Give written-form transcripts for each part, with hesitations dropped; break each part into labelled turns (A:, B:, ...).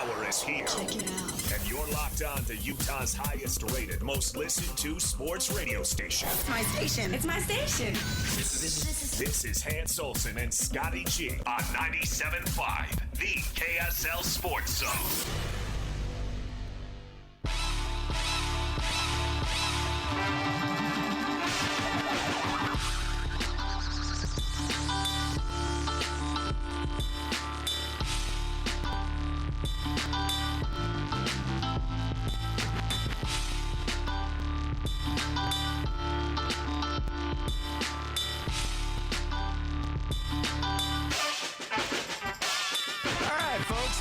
A: hour is here.
B: Check it out.
A: And you're locked on to Utah's highest rated, most listened to sports radio station.
B: It's my station. It's my station.
A: This is Hans Olsen and Scotty G on 97.5, the KSL Sports Zone.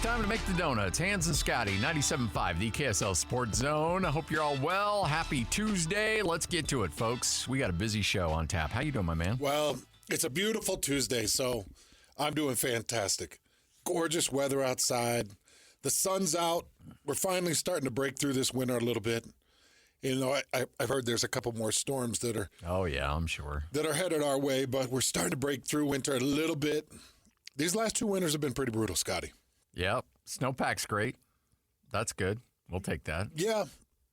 C: Time to make the donuts. Hans and Scotty, 97.5, the KSL Sports Zone. I hope you're all well. Happy Tuesday. Let's get to it, folks. We got a busy show on tap. How you doing, my man?
D: Well, it's a beautiful Tuesday, so I'm doing fantastic. Gorgeous weather outside. The sun's out. We're finally starting to break through this winter a little bit. You know, I've heard there's a couple more storms that are...
C: Oh, yeah, I'm sure.
D: ...that are headed our way, but we're starting to break through winter a little bit. These last 2 winters have been pretty brutal, Scotty.
C: Yep. Snowpack's great. That's good. We'll take that.
D: Yeah.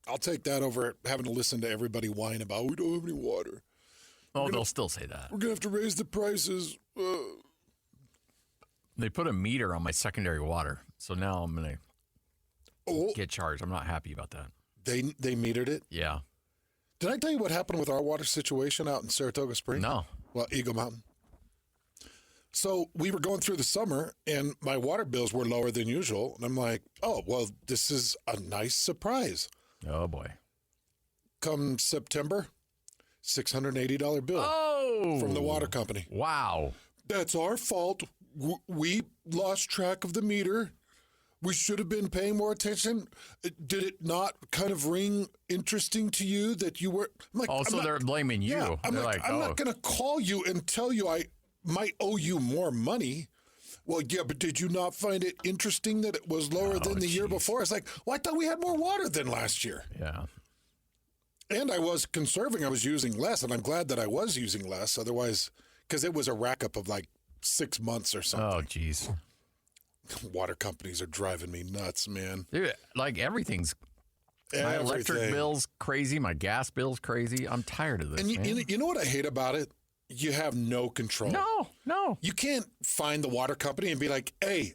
D: I'll take that over having to listen to everybody whine about, we don't have any water.
C: Oh, they'll still say that.
D: We're going to have to raise the prices.
C: They put a meter on my secondary water, so now I'm going to get charged. I'm not happy about that.
D: They metered it?
C: Yeah.
D: Did I tell you what happened with our water situation out in Saratoga Springs?
C: No.
D: Well, Eagle Mountain. So we were going through the summer, and my water bills were lower than usual. And I'm like, oh, well, this is a nice surprise.
C: Oh, boy.
D: Come September, $680 bill from the water company.
C: Wow.
D: That's our fault. We lost track of the meter. We should have been paying more attention. Did it not kind of ring interesting to you that you were? I'm like,
C: they're blaming you.
D: Yeah, I'm not going to call you and tell you I might owe you more money. Well, yeah, but did you not find it interesting that it was lower than the year before? It's like, well, I thought we had more water than last year.
C: Yeah.
D: And I was conserving. I was using less, and I'm glad that I was using less. Otherwise, because it was a rack up of like 6 months or something.
C: Oh, geez.
D: Water companies are driving me nuts, man.
C: Dude, like everything's... My electric bill's crazy. My gas bill's crazy. I'm tired of this,
D: and
C: man.
D: You know what I hate about it? You have no control.
C: No.
D: You can't find the water company and be like, hey,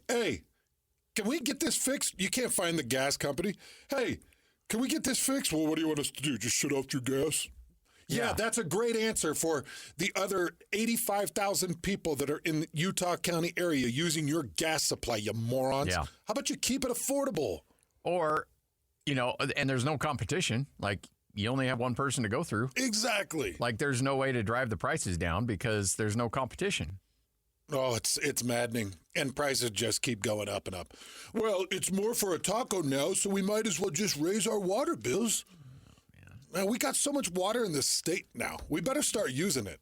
D: can we get this fixed? You can't find the gas company. Hey, can we get this fixed? Well, what do you want us to do? Just shut off your gas? Yeah, that's a great answer for the other 85,000 people that are in the Utah County area using your gas supply, you morons.
C: Yeah.
D: How about you keep it affordable?
C: Or, and there's no competition. Like, you only have one person to go through.
D: Exactly.
C: Like, there's no way to drive the prices down because there's no competition.
D: Oh, it's maddening. And prices just keep going up and up. Well, it's more for a taco now, so we might as well just raise our water bills. Man, we got so much water in this state now. We better start using it.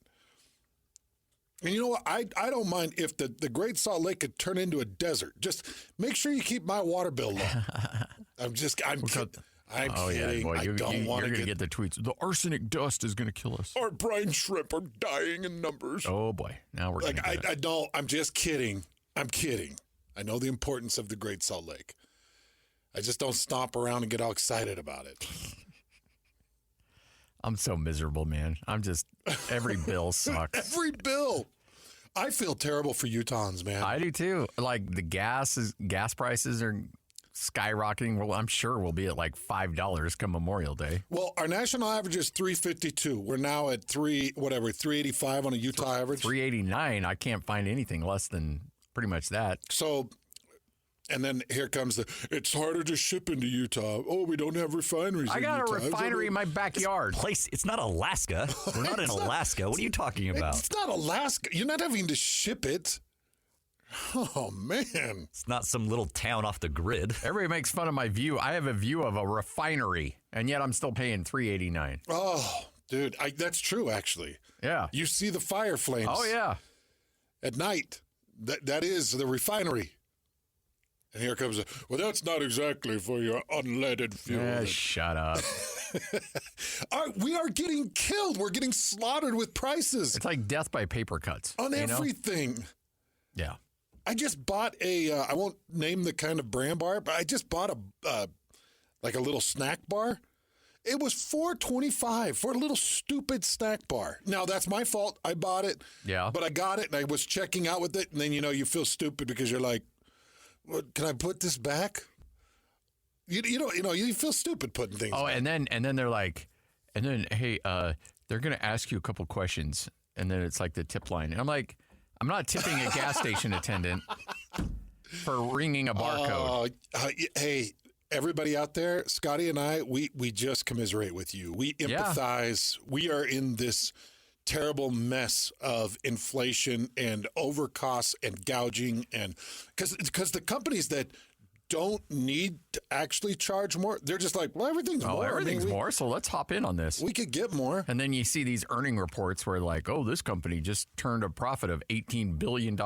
D: And you know what? I don't mind if the Great Salt Lake could turn into a desert. Just make sure you keep my water bill low. I'm kidding.
C: Yeah, boy,
D: I don't want
C: to get the tweets. The arsenic dust is going to kill us.
D: Our brine shrimp are dying in numbers.
C: Oh, boy. Now we're going to get it.
D: I don't. I'm just kidding. I'm kidding. I know the importance of the Great Salt Lake. I just don't stomp around and get all excited about it.
C: I'm so miserable, man. Every bill sucks.
D: Every bill. I feel terrible for Utahns, man.
C: I do too. Like the gas prices are skyrocketing. Well, I'm sure we'll be at like $5 come Memorial Day.
D: Well, our national average is $3.52. We're now at $3.85 on a Utah average.
C: $3.89. I can't find anything less than pretty much that.
D: So, and then here comes it's harder to ship into Utah. Oh, we don't have refineries in Utah.
C: I got a refinery in my backyard.
E: It's not Alaska. We're not in Alaska. What are you talking about?
D: It's not Alaska. You're not having to ship it. Oh, man.
E: It's not some little town off the grid.
C: Everybody makes fun of my view. I have a view of a refinery, and yet I'm still paying $3.89.
D: Oh, dude, that's true, actually.
C: Yeah.
D: You see the fire flames.
C: Oh, yeah.
D: At night. That is the refinery. And here comes well, that's not exactly for your unleaded fuel.
C: Shut up.
D: We are getting killed. We're getting slaughtered with prices.
C: It's like death by paper cuts.
D: On everything.
C: Yeah.
D: I just bought I won't name the kind of brand bar, but I just bought a little snack bar. It was $4.25 for a little stupid snack bar. Now, that's my fault. I bought it.
C: Yeah.
D: But I got it, and I was checking out with it, and then, you feel stupid because you're like, what, can I put this back? You feel stupid putting things back.
C: And then they're like, hey, they're going to ask you a couple questions, and then it's like the tip line. And I'm like, I'm not tipping a gas station attendant for ringing a barcode.
D: Hey, everybody out there, Scotty and I, we just commiserate with you. We empathize. Yeah. We are in this terrible mess of inflation and overcosts and gouging, and because the companies that don't need to actually charge more, they're just like, well, everything's more.
C: Everything's more, so let's hop in on this.
D: We could get more.
C: And then you see these earning reports where like, oh, this company just turned a profit of $18 billion.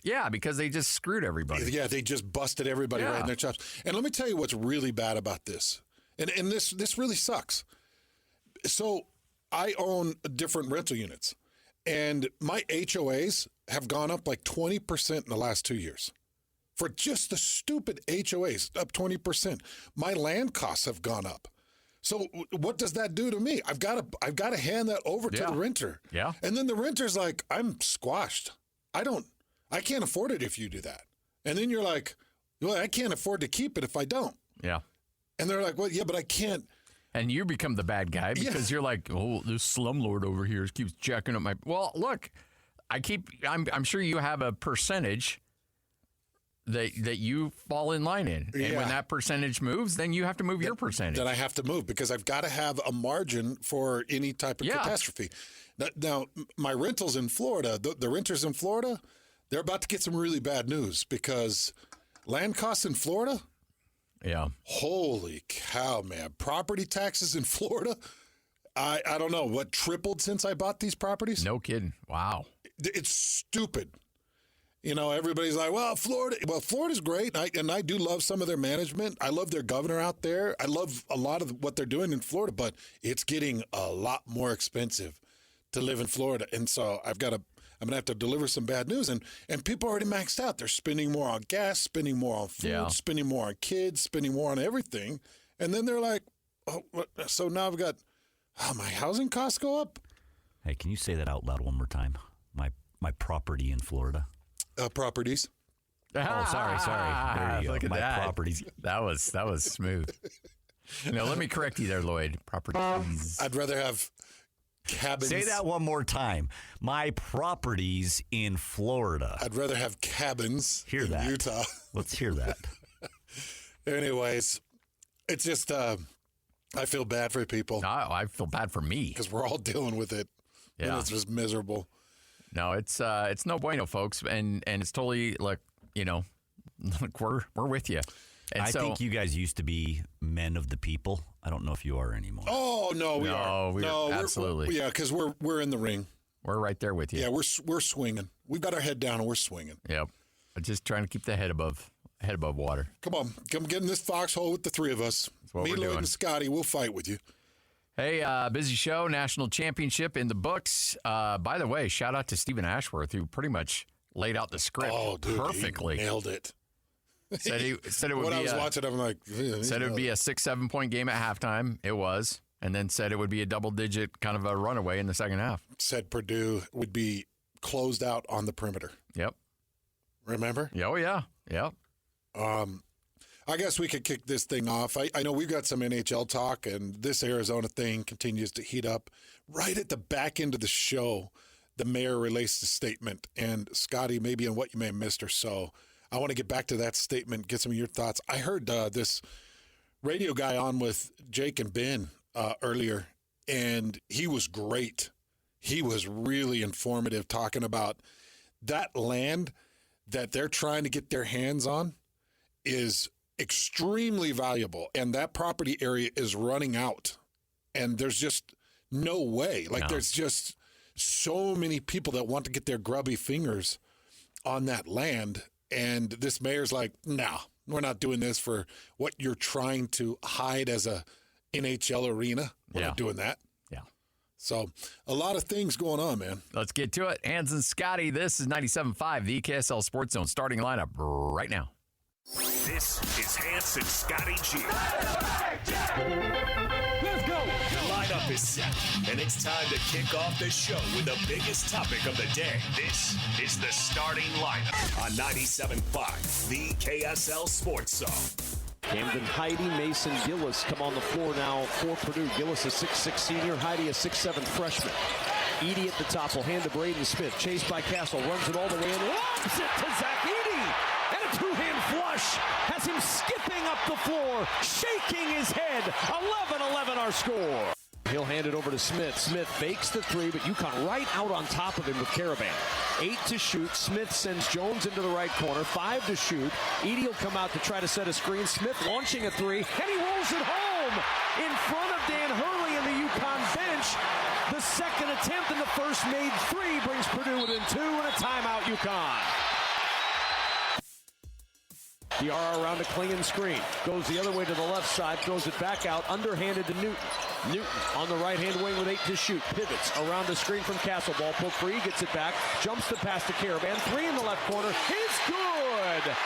C: Yeah, because they just screwed everybody.
D: Yeah, they just busted everybody right in their chops. And let me tell you what's really bad about this. And this really sucks. So I own different rental units, and my HOAs have gone up like 20% in the last 2 years. For just the stupid HOAs, up 20%. My land costs have gone up. So what does that do to me? I've got to hand that over to the renter.
C: Yeah.
D: And then the renter's like, I'm squashed. I can't afford it if you do that. And then you're like, well, I can't afford to keep it if I don't.
C: Yeah.
D: And they're like, well, yeah, but I can't.
C: And you become the bad guy because you're like, oh, this slumlord over here keeps jacking up my. Well, look, I'm sure you have a percentage that you fall in line in. And when that percentage moves, then you have to move your percentage.
D: Then I have to move because I've got to have a margin for any type of catastrophe. Now, my rentals in Florida, the renters in Florida, they're about to get some really bad news because land costs in Florida, holy cow, man. Property taxes in Florida, I don't know, what tripled since I bought these properties?
C: No kidding. Wow.
D: It's stupid. Everybody's like, well, Florida's great, and I do love some of their management. I love their governor out there. I love a lot of what they're doing in Florida, but it's getting a lot more expensive to live in Florida. And so I'm going to have to deliver some bad news. And people are already maxed out. They're spending more on gas, spending more on food, spending more on kids, spending more on everything. And then they're like, oh, so now I've got, my housing costs go up?
E: Hey, can you say that out loud one more time? My property in Florida.
D: Properties.
E: Oh, sorry. There you go.
C: Look at
E: my
C: that.
E: Properties.
C: That was smooth. No, let me correct you there, Lloyd. Properties.
D: I'd rather have cabins.
E: Say that one more time. My properties in Florida.
D: I'd rather have cabins in Utah.
E: Let's hear that.
D: Anyways, it's just I feel bad for people.
C: No, I feel bad for me
D: because we're all dealing with it. Yeah, and it's just miserable.
C: No, it's no bueno, folks, and it's totally like look, we're with you. And
E: I think you guys used to be men of the people. I don't know if you are anymore.
D: Oh no, we are.
C: No, absolutely.
D: Yeah, because we're in the ring.
C: We're right there with you.
D: Yeah, we're swinging. We've got our head down and we're swinging.
C: Yep. Just trying to keep the head above water.
D: Come get in this foxhole with the three of us.
C: That's what
D: Me,
C: we're
D: Lloyd,
C: doing.
D: and Scotty, we'll fight with you.
C: Hey, busy show, national championship in the books. By the way, shout out to Stephen Ashworth, who pretty much laid out the script perfectly.
D: He nailed it.
C: Said it would
D: when
C: be
D: I was watching, I'm like,
C: said it would be a 6-7 point game at halftime. It was, and then said it would be a double-digit kind of a runaway in the second half. Said
D: Purdue would be closed out on the perimeter.
C: Yep.
D: Remember?
C: Oh yeah. Yep.
D: I guess we could kick this thing off. I know we've got some NHL talk, and this Arizona thing continues to heat up. Right at the back end of the show, the mayor released a statement, and Scotty, maybe on what you may have missed or so. I want to get back to that statement, get some of your thoughts. I heard this radio guy on with Jake and Ben earlier, and he was great. He was really informative, talking about that land that they're trying to get their hands on is extremely valuable, and that property area is running out, and there's just no way. There's just so many people that want to get their grubby fingers on that land, and this mayor's like, no, we're not doing this for what you're trying to hide as a NHL arena. We're not doing that.
C: Yeah.
D: So a lot of things going on, man.
C: Let's get to it. Hans and Scotty, this is 97.5, the KSL Sports Zone starting lineup right now.
A: This is Hans and Scotty G.
F: Let's go.
A: The lineup is set, and it's time to kick off the show with the biggest topic of the day. This is the starting lineup on 97.5, the KSL Sports Zone.
F: Camden Heidi, Mason Gillis come on the floor now for Purdue. Gillis a 6'6 senior, Heidi a 6'7 freshman. Edie at the top will hand to Braden Smith. Chased by Castle, runs it all the way in, lobs it to Zach Edie. And a two-hand flush has him skipping up the floor, shaking his head. 11-11 our score. He'll hand it over to Smith. Smith fakes the three, but UConn right out on top of him with Caravan. 8 to shoot. Smith sends Jones into the right corner. 5 to shoot. Edie will come out to try to set a screen. Smith launching a three, and he rolls it home in front of Dan Hurley and the UConn bench. The second attempt and the first made three brings Purdue within 2 and a timeout UConn. Diarra around a Klingon screen. Goes the other way to the left side. Throws it back out. Underhanded to Newton. Newton on the right-hand wing with 8 to shoot. Pivots around the screen from Castle. Ball pulled free. Gets it back. Jumps the pass to Caravan. 3 in the left corner. It's good!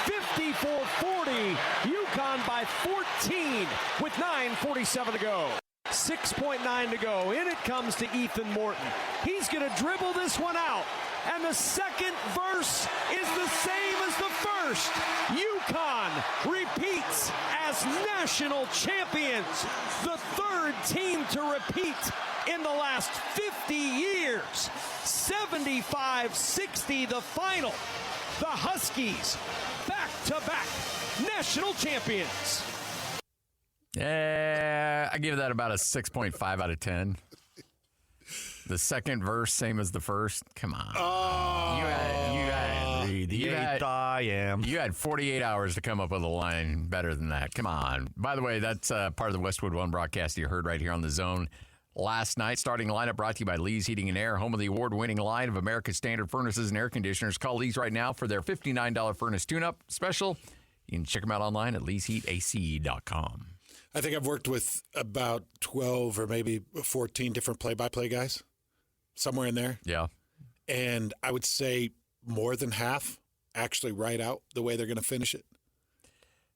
F: 54-40. UConn by 14 with 9:47 to go. 6.9 to go. In it comes to Ethan Morton. He's going to dribble this one out. And the second verse is the same as the first. UConn repeats as national champions. The third team to repeat in the last 50 years. 75-60 the final. The Huskies back-to-back national champions.
C: Yeah, I give that about a 6.5 out of 10. The second verse, same as the first. Come on.
D: Oh.
C: You had 48 hours to come up with a line better than that. Come on. By the way, that's part of the Westwood One broadcast you heard right here on the Zone last night. Starting lineup brought to you by Lee's Heating and Air, home of the award-winning line of America's standard furnaces and air conditioners. Call Lee's right now for their $59 furnace tune-up special. You can check them out online at leesheatac.com.
D: I think I've worked with about 12 or maybe 14 different play-by-play guys, somewhere in there.
C: Yeah.
D: And I would say more than half actually write out the way they're going to finish it.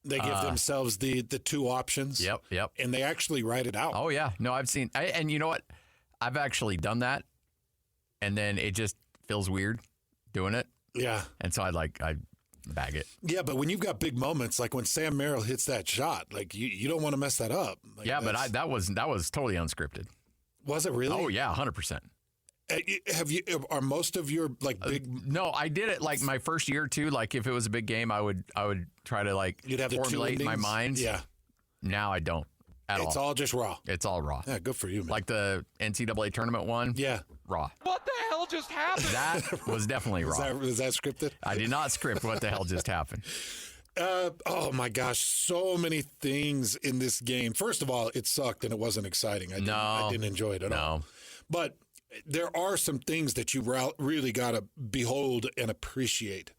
D: They give themselves the two options.
C: Yep.
D: And they actually write it out.
C: Oh, yeah. No, I've seen and you know what? I've actually done that, and then it just feels weird doing it.
D: Yeah.
C: And so I bag it.
D: Yeah, but when you've got big moments, like when Sam Merrill hits that shot, like you don't want to mess that up. Like
C: yeah, but that was totally unscripted.
D: Was it really?
C: Oh yeah, 100%.
D: Are most of your like big?
C: No, I did it like my first year or two. Like if it was a big game, I would try to like
D: You'd have
C: formulate in my mind.
D: Yeah.
C: Now I don't at all.
D: It's all just raw.
C: It's all raw.
D: Yeah, good for you, man.
C: Like the NCAA tournament one.
D: Yeah.
C: Raw.
F: What the hell just happened?
C: That was definitely raw.
D: Was that scripted?
C: I did not script what the hell just happened.
D: Oh my gosh, so many things in this game. First of all, it sucked and it wasn't exciting. I didn't enjoy it at all. But there are some things that you really got to behold and appreciate.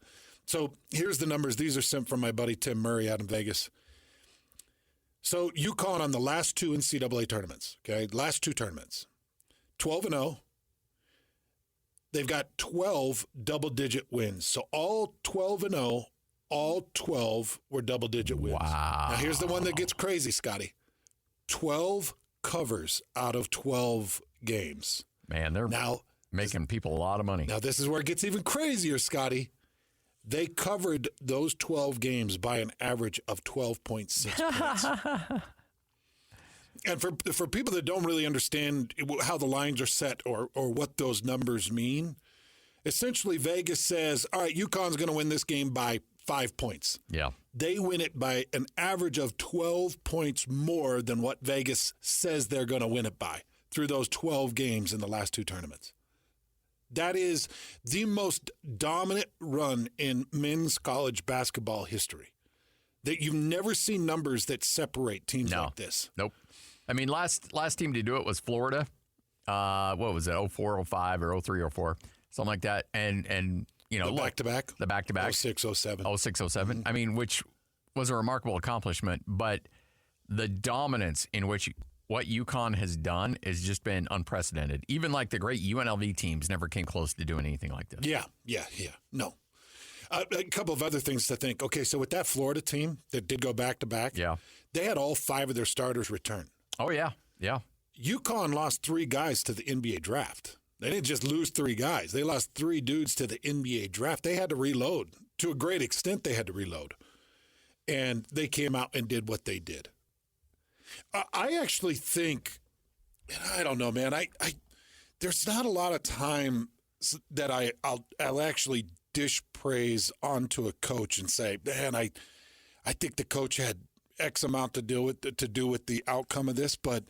D: So here's the numbers. These are sent from my buddy Tim Murray out in Vegas. So UConn on the last 2 NCAA tournaments, okay, last 2 tournaments, 12-0. They've got 12 double-digit wins. So all 12-0, all 12 were double-digit wins.
C: Wow.
D: Now here's the one that gets crazy, Scotty. 12 covers out of 12 games.
C: Man, they're making people a lot of money.
D: Now this is where it gets even crazier, Scotty. They covered those 12 games by an average of 12.6 points. And for people that don't really understand how the lines are set or what those numbers mean, essentially Vegas says, all right, UConn's going to win this game by 5 points.
C: Yeah.
D: They win it by an average of 12 points more than what Vegas says they're going to win it by through those 12 games in the last 2 tournaments. That is the most dominant run in men's college basketball history. That you've never seen numbers that separate teams like this.
C: Nope. I mean, last team to do it was Florida. What was it? 04, 05, or 03, 04, something like that. And you know,
D: the back-to-back?
C: The back-to-back.
D: 06, 07.
C: 06, 07. I mean, which was a remarkable accomplishment, but the dominance in which what UConn has done has just been unprecedented. Even like the great UNLV teams never came close to doing anything like this.
D: Yeah. No. A couple of other things to think. Okay, so with that Florida team that did go back-to-back, they had all 5 of their starters return.
C: Oh, yeah.
D: UConn lost 3 guys to the NBA draft. They didn't just lose 3 guys. They lost 3 dudes to the NBA draft. They had to reload. To a great extent, they had to reload. And they came out and did what they did. I actually think, I don't know, man, I there's not a lot of time that I'll actually dish praise onto a coach and say, man, I think the coach had X amount to do with the outcome of this. But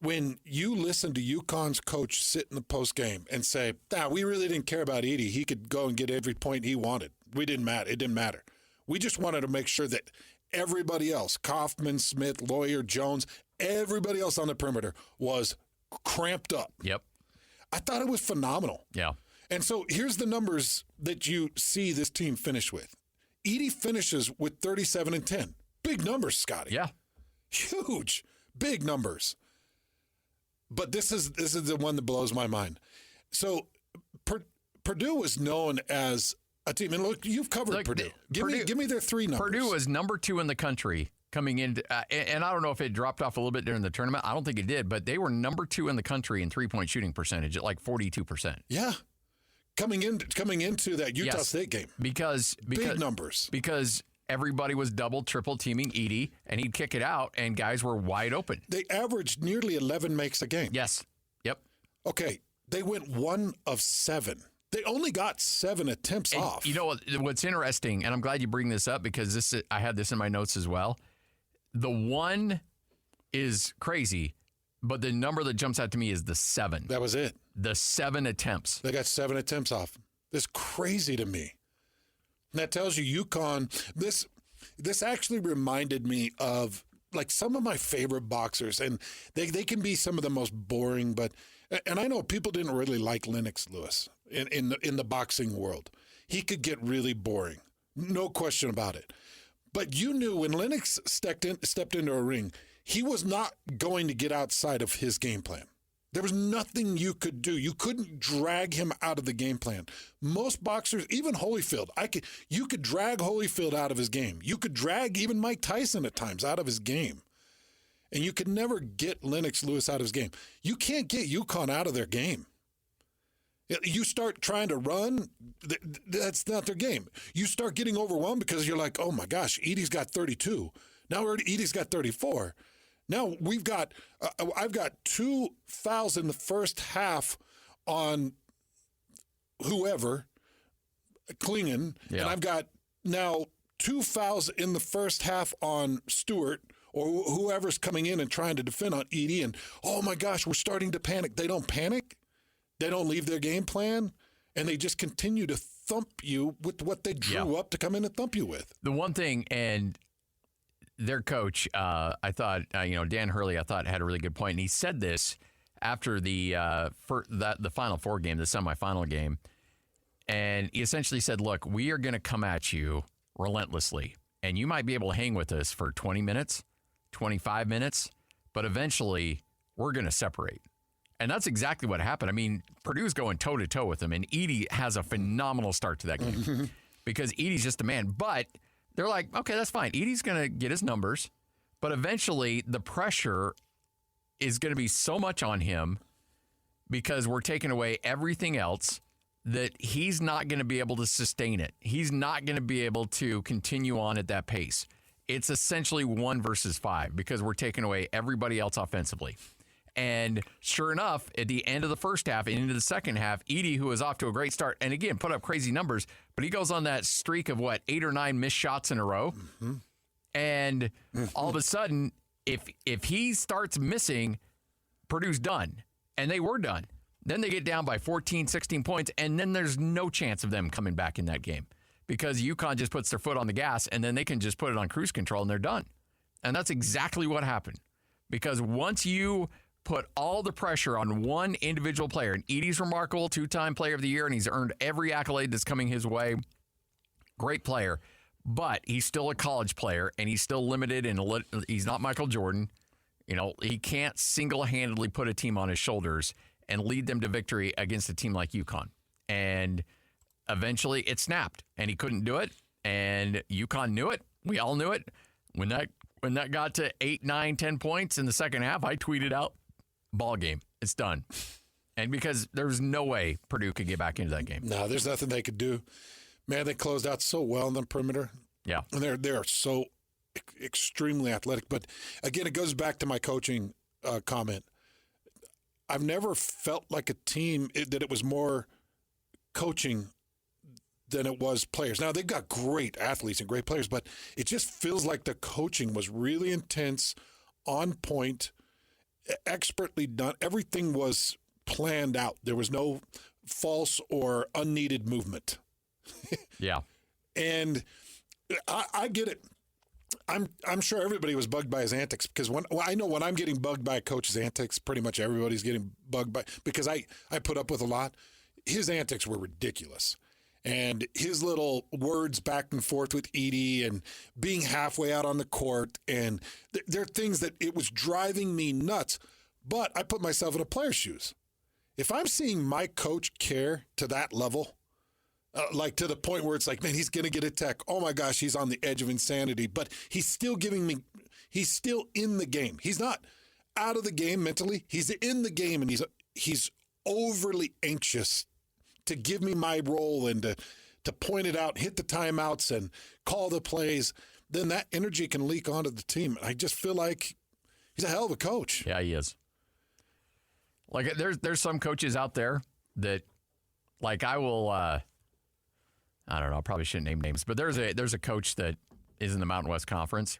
D: when you listen to UConn's coach sit in the post game and say, we really didn't care about Edey. He could go and get every point he wanted. It didn't matter. We just wanted to make sure that everybody else, Kaufman, Smith, Lawyer, Jones, everybody else on the perimeter was cramped up.
C: Yep.
D: I thought it was phenomenal.
C: Yeah.
D: And so here's the numbers that you see this team finish with. Edey finishes with 37 and 10. Big numbers, Scotty.
C: Yeah.
D: Huge. Big numbers. But this is the one that blows my mind. So Purdue was known as a team. And look, you've covered Purdue. Give me their 3 numbers.
C: Purdue was number 2 in the country coming in. And I don't know if it dropped off a little bit during the tournament. I don't think it did. But they were number 2 in the country in three-point shooting percentage at like 42%.
D: Yeah. Coming into that Utah State game.
C: Because
D: big numbers.
C: Because everybody was double, triple teaming Edey, and he'd kick it out, and guys were wide open.
D: They averaged nearly 11 makes a game.
C: Yes. Yep.
D: Okay. They went 1 of 7. They only got 7 attempts off.
C: You know what's interesting, and I'm glad you bring this up because I had this in my notes as well. The 1 is crazy, but the number that jumps out to me is the 7.
D: That was it.
C: The 7 attempts.
D: They got 7 attempts off. That's crazy to me. And that tells you UConn, this actually reminded me of like some of my favorite boxers, and they can be some of the most boring, and I know people didn't really like Lennox Lewis in the boxing world. He could get really boring. No question about it. But you knew when Lennox stepped into a ring, he was not going to get outside of his game plan. There was nothing you could do. You couldn't drag him out of the game plan. Most boxers, even Holyfield, you could drag Holyfield out of his game. You could drag even Mike Tyson at times out of his game. And you could never get Lennox Lewis out of his game. You can't get UConn out of their game. You start trying to run, that's not their game. You start getting overwhelmed because you're like, oh my gosh, Edey's got 32. Now Edey's got 34. Now I've got 2 fouls in the first half on whoever, Klingon, and I've got now 2 fouls in the first half on Stewart or whoever's coming in and trying to defend on Edey. And oh my gosh, we're starting to panic. They don't panic. They don't leave their game plan, and they just continue to thump you with what they drew up to come in and thump you with.
C: The one thing, and their coach, I thought, Dan Hurley, I thought had a really good point, and he said this after the Final Four game, the semifinal game, and he essentially said, "Look, we are going to come at you relentlessly, and you might be able to hang with us for 20 minutes, 25 minutes, but eventually we're going to separate." And that's exactly what happened. I mean, Purdue's going toe-to-toe with them, and Edey has a phenomenal start to that game because Edey's just a man. But they're like, okay, that's fine. Edey's going to get his numbers, but eventually the pressure is going to be so much on him because we're taking away everything else that he's not going to be able to sustain it. He's not going to be able to continue on at that pace. It's essentially 1 versus 5 because we're taking away everybody else offensively. And sure enough, at the end of the first half and into the second half, Edey, who was off to a great start, and again, put up crazy numbers, but he goes on that streak of 8 or 9 missed shots in a row. Mm-hmm. And all of a sudden, if he starts missing, Purdue's done. And they were done. Then they get down by 14, 16 points, and then there's no chance of them coming back in that game because UConn just puts their foot on the gas, and then they can just put it on cruise control, and they're done. And that's exactly what happened. Because once you put all the pressure on one individual player, and Edey's remarkable, 2-time player of the year, and he's earned every accolade that's coming his way. Great player, but he's still a college player, and he's still limited, and he's not Michael Jordan. You know, he can't single-handedly put a team on his shoulders and lead them to victory against a team like UConn. And eventually it snapped, and he couldn't do it. And UConn knew it. We all knew it. When that got to 8, 9, 10 points in the second half, I tweeted out, ball game. It's done. And because there was no way Purdue could get back into that game.
D: No, there's nothing they could do. Man, they closed out so well on the perimeter.
C: Yeah.
D: And they're so extremely athletic. But, again, it goes back to my coaching comment. I've never felt like a team that it was more coaching than it was players. Now, they've got great athletes and great players, but it just feels like the coaching was really intense, on point, expertly done. Everything was planned out. There was no false or unneeded movement.
C: Yeah.
D: And I get it. I'm sure everybody was bugged by his antics because I know when I'm getting bugged by a coach's antics, pretty much everybody's getting bugged by, because I put up with a lot. His antics were ridiculous. And his little words back and forth with Edie and being halfway out on the court. And there are things that it was driving me nuts. But I put myself in a player's shoes. If I'm seeing my coach care to that level, like to the point where it's like, man, he's going to get a tech. Oh, my gosh, he's on the edge of insanity. But he's still he's still in the game. He's not out of the game mentally. He's in the game, and he's overly anxious to give me my role and to point it out, hit the timeouts, and call the plays. Then that energy can leak onto the team. I just feel like he's a hell of a coach.
C: Yeah, he is. Like, there's some coaches out there that, like, I will, I don't know, I probably shouldn't name names, but there's a coach that is in the Mountain West Conference,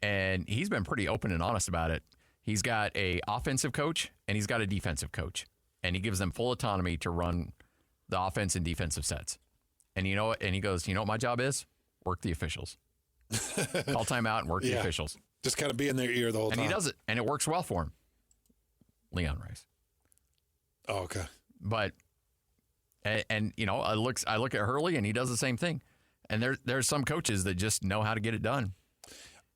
C: and he's been pretty open and honest about it. He's got a offensive coach, and he's got a defensive coach, and he gives them full autonomy to run the offense and defensive sets. And you know what? And he goes, you know what my job is? Work the officials. Call timeout and work the officials.
D: Just kind of be in their ear the whole time.
C: And he does it, and it works well for him. Leon Rice.
D: Oh, okay.
C: But, and you know, I look at Hurley, and he does the same thing. And there's some coaches that just know how to get it done.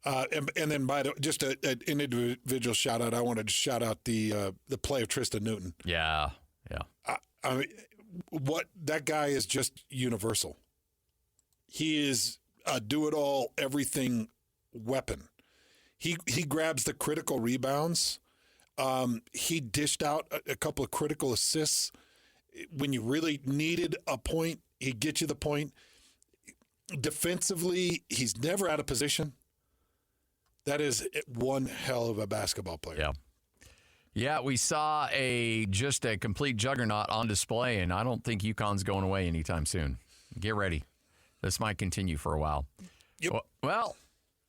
D: And then just an individual shout out. I wanted to shout out the play of Tristan Newton.
C: Yeah.
D: I mean, what that guy is just universal. He is a do-it-all, everything weapon. He grabs the critical rebounds. He dished out a couple of critical assists. When you really needed a point, he'd get you the point. Defensively, he's never out of position. That is one hell of a basketball player.
C: Yeah. Yeah, we saw just a complete juggernaut on display, and I don't think UConn's going away anytime soon. Get ready. This might continue for a while.
D: Yep.
C: Well,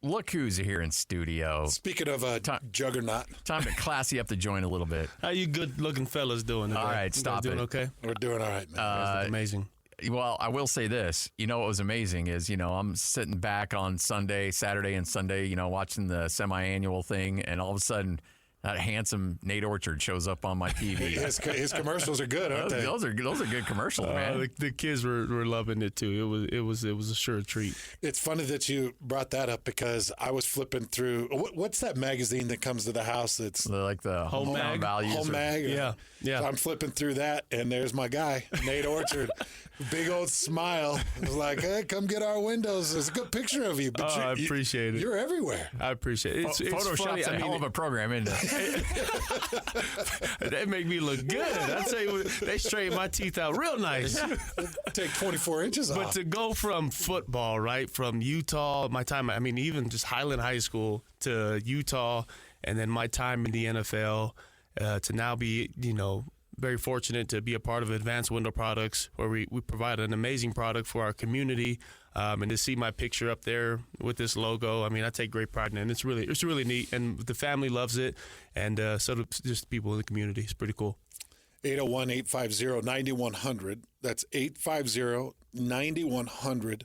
C: look who's here in studio.
D: Speaking of a juggernaut.
C: Time to classy up the joint a little bit.
G: How you good-looking fellas doing today?
C: All right, stop
G: doing
C: it.
G: Okay?
D: We're doing all right, man.
G: You guys look amazing.
C: Well, I will say this. You know what was amazing is, you know, I'm sitting back on Saturday and Sunday, you know, watching the semi-annual thing, and all of a sudden that handsome Nate Orchard shows up on my TV.
D: His commercials are good, aren't they?
C: Those are good commercials, man.
G: The kids were loving it too. It was a sure treat.
D: It's funny that you brought that up because I was flipping through. What's that magazine that comes to the house? That's
C: like the Home
G: Mag?
C: Values.
D: Home Mag.
G: Yeah.
D: So I'm flipping through that, and there's my guy, Nate Orchard. Big old smile. I was like, hey, come get our windows. There's a good picture of you. But
G: I appreciate it.
D: You're everywhere.
G: I appreciate it. It's
C: Photoshop's
G: funny.
C: a hell of a program, isn't it?
G: They make me look good. I tell you, they straighten my teeth out real nice.
D: Take 24 inches off.
G: But to go from football, right, from Utah, my time, I mean, even just Highland High School to Utah, and then my time in the NFL, to now be, you know, very fortunate to be a part of Advanced Window Products, where we provide an amazing product for our community, and to see my picture up there with this logo, I mean, I take great pride in it. And it's really neat, and the family loves it, and so do just people in the community. It's pretty cool.
D: 801-850-9100. That's 850-9100.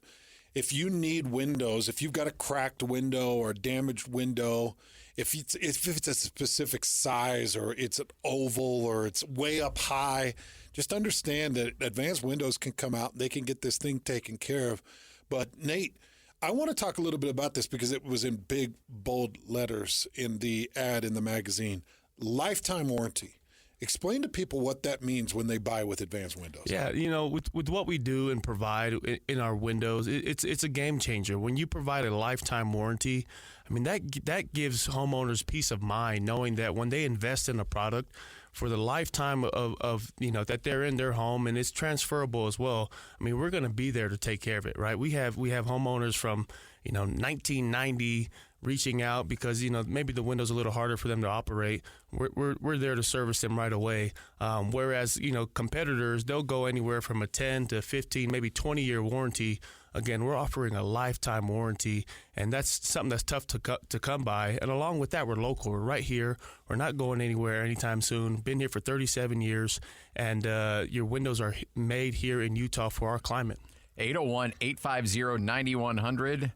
D: If you need windows, if you've got a cracked window or a damaged window, if it's a specific size or it's an oval or it's way up high, just understand that Advanced Windows can come out and they can get this thing taken care of. But Nate, I want to talk a little bit about this because it was in big, bold letters in the ad in the magazine. Lifetime warranty. Explain to people what that means when they buy with Advanced Windows.
G: Yeah, with what we do and provide in our windows, it's a game changer. When you provide a lifetime warranty, I mean, that gives homeowners peace of mind knowing that when they invest in a product for the lifetime of that they're in their home, and it's transferable as well. I mean, we're going to be there to take care of it, right? We have homeowners from 1990 reaching out because maybe the window's a little harder for them to operate. We're there to service them right away. Whereas competitors, they'll go anywhere from a 10 to 15, maybe 20-year warranty. Again, we're offering a lifetime warranty, and that's something that's tough to come by. And along with that, we're local. We're right here. We're not going anywhere anytime soon. Been here for 37 years, and your windows are made here in Utah for our climate.
C: 801-850-9100.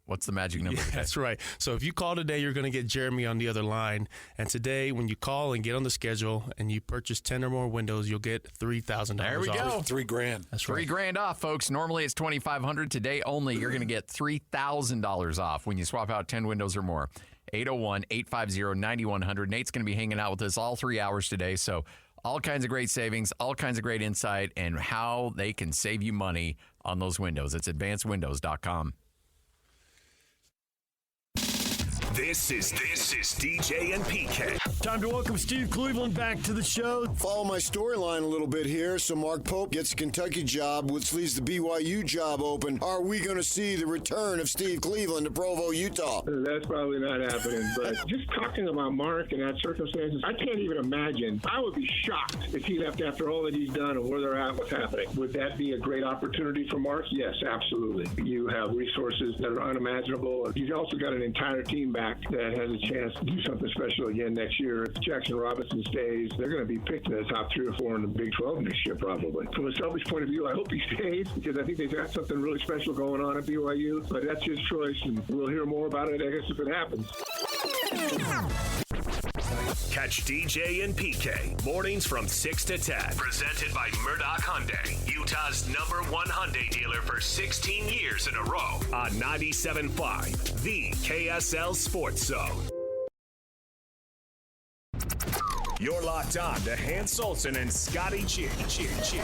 C: What's the magic number?
G: Yeah, that's right. So if you call today, you're going to get Jeremy on the other line. And today, when you call and get on the schedule and you purchase 10 or more windows, you'll get $3,000
C: There we
G: off.
C: go.
D: $3,000.
G: That's right.
C: $3,000 off, folks. Normally it's $2,500. Today only, you're going to get $3,000 off when you swap out 10 windows or more. 801-850-9100. Nate's going to be hanging out with us all 3 hours today. So all kinds of great savings, all kinds of great insight, and how they can save you money on those windows. It's advancedwindows.com.
A: This is DJ and PK.
H: Time to welcome Steve Cleveland back to the show.
I: Follow my storyline a little bit here. So Mark Pope gets a Kentucky job, which leaves the BYU job open. Are we going to see the return of Steve Cleveland to Provo, Utah?
J: That's probably not happening. But just talking about Mark and that circumstances, I can't even imagine. I would be shocked if he left after all that he's done and where they're at, what's happening. Would that be a great opportunity for Mark? Yes, absolutely. You have resources that are unimaginable. You've also got an entire team back that has a chance to do something special again next year. If Jackson Robinson stays, they're going to be picked in the top 3 or 4 in the Big 12 next year, probably. From a selfish point of view, I hope he stays because I think they've got something really special going on at BYU. But that's his choice, and we'll hear more about it, I guess, if it happens.
A: Catch DJ and PK mornings from 6 to 10. Presented by Murdoch Hyundai, Utah's #1 Hyundai dealer for 16 years in a row. On 97.5, the KSL Sports Zone. You're locked on to Hans Olsen and Scotty G. That's right. Yeah!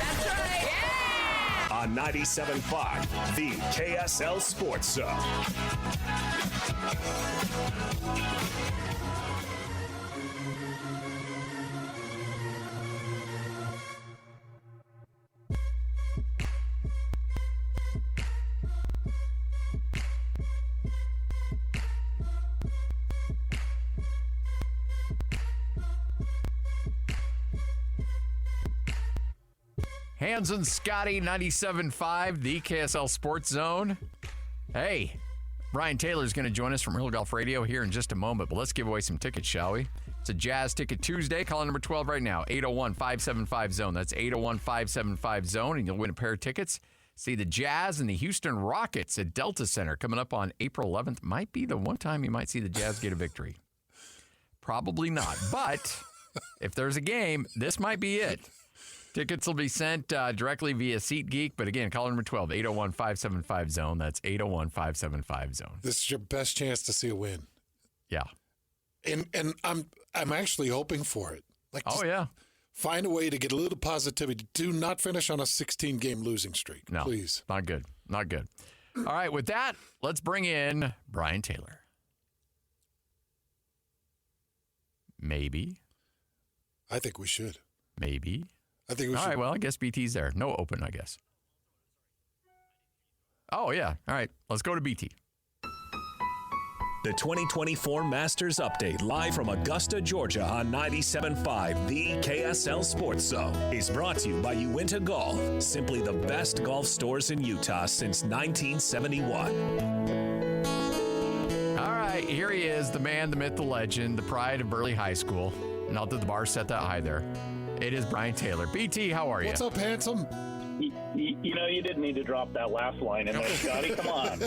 A: On 97.5, the KSL Sports Zone.
C: Hans and Scotty, 97.5, the KSL Sports Zone. Hey, Brian Taylor's going to join us from Real Golf Radio here in just a moment, but let's give away some tickets, shall we? It's a Jazz Ticket Tuesday. Call number 12 right now, 801-575-ZONE. That's 801-575-ZONE, and you'll win a pair of tickets. See the Jazz and the Houston Rockets at Delta Center coming up on April 11th. Might be the one time you might see the Jazz get a victory. Probably not, but if there's a game, this might be it. Tickets will be sent directly via SeatGeek. But again, call number 12, 801-575-ZONE. That's 801-575-ZONE.
D: This is your best chance to see a win.
C: Yeah.
D: And I'm actually hoping for it.
C: Oh, yeah.
D: Find a way to get a little positivity. Do not finish on a 16-game losing streak.
C: No,
D: please.
C: Not good. Not good. All right, with that, let's bring in Brian Taylor. Maybe.
D: I think we should.
C: Maybe.
D: I think we should.
C: All right, well, I guess BT's there. No open, I guess. Oh, yeah. All right, let's go to BT.
A: The 2024 Masters Update, live from Augusta, Georgia on 97.5, the KSL Sports Zone, is brought to you by Uinta Golf, simply the best golf stores in Utah since 1971.
C: All right, here he is, the man, the myth, the legend, the pride of Burley High School. Not that the bar set that high there. It is Brian Taylor. BT, how are you?
D: What's up, handsome?
K: You know, you didn't need to drop that last line in there, Scotty. Come on.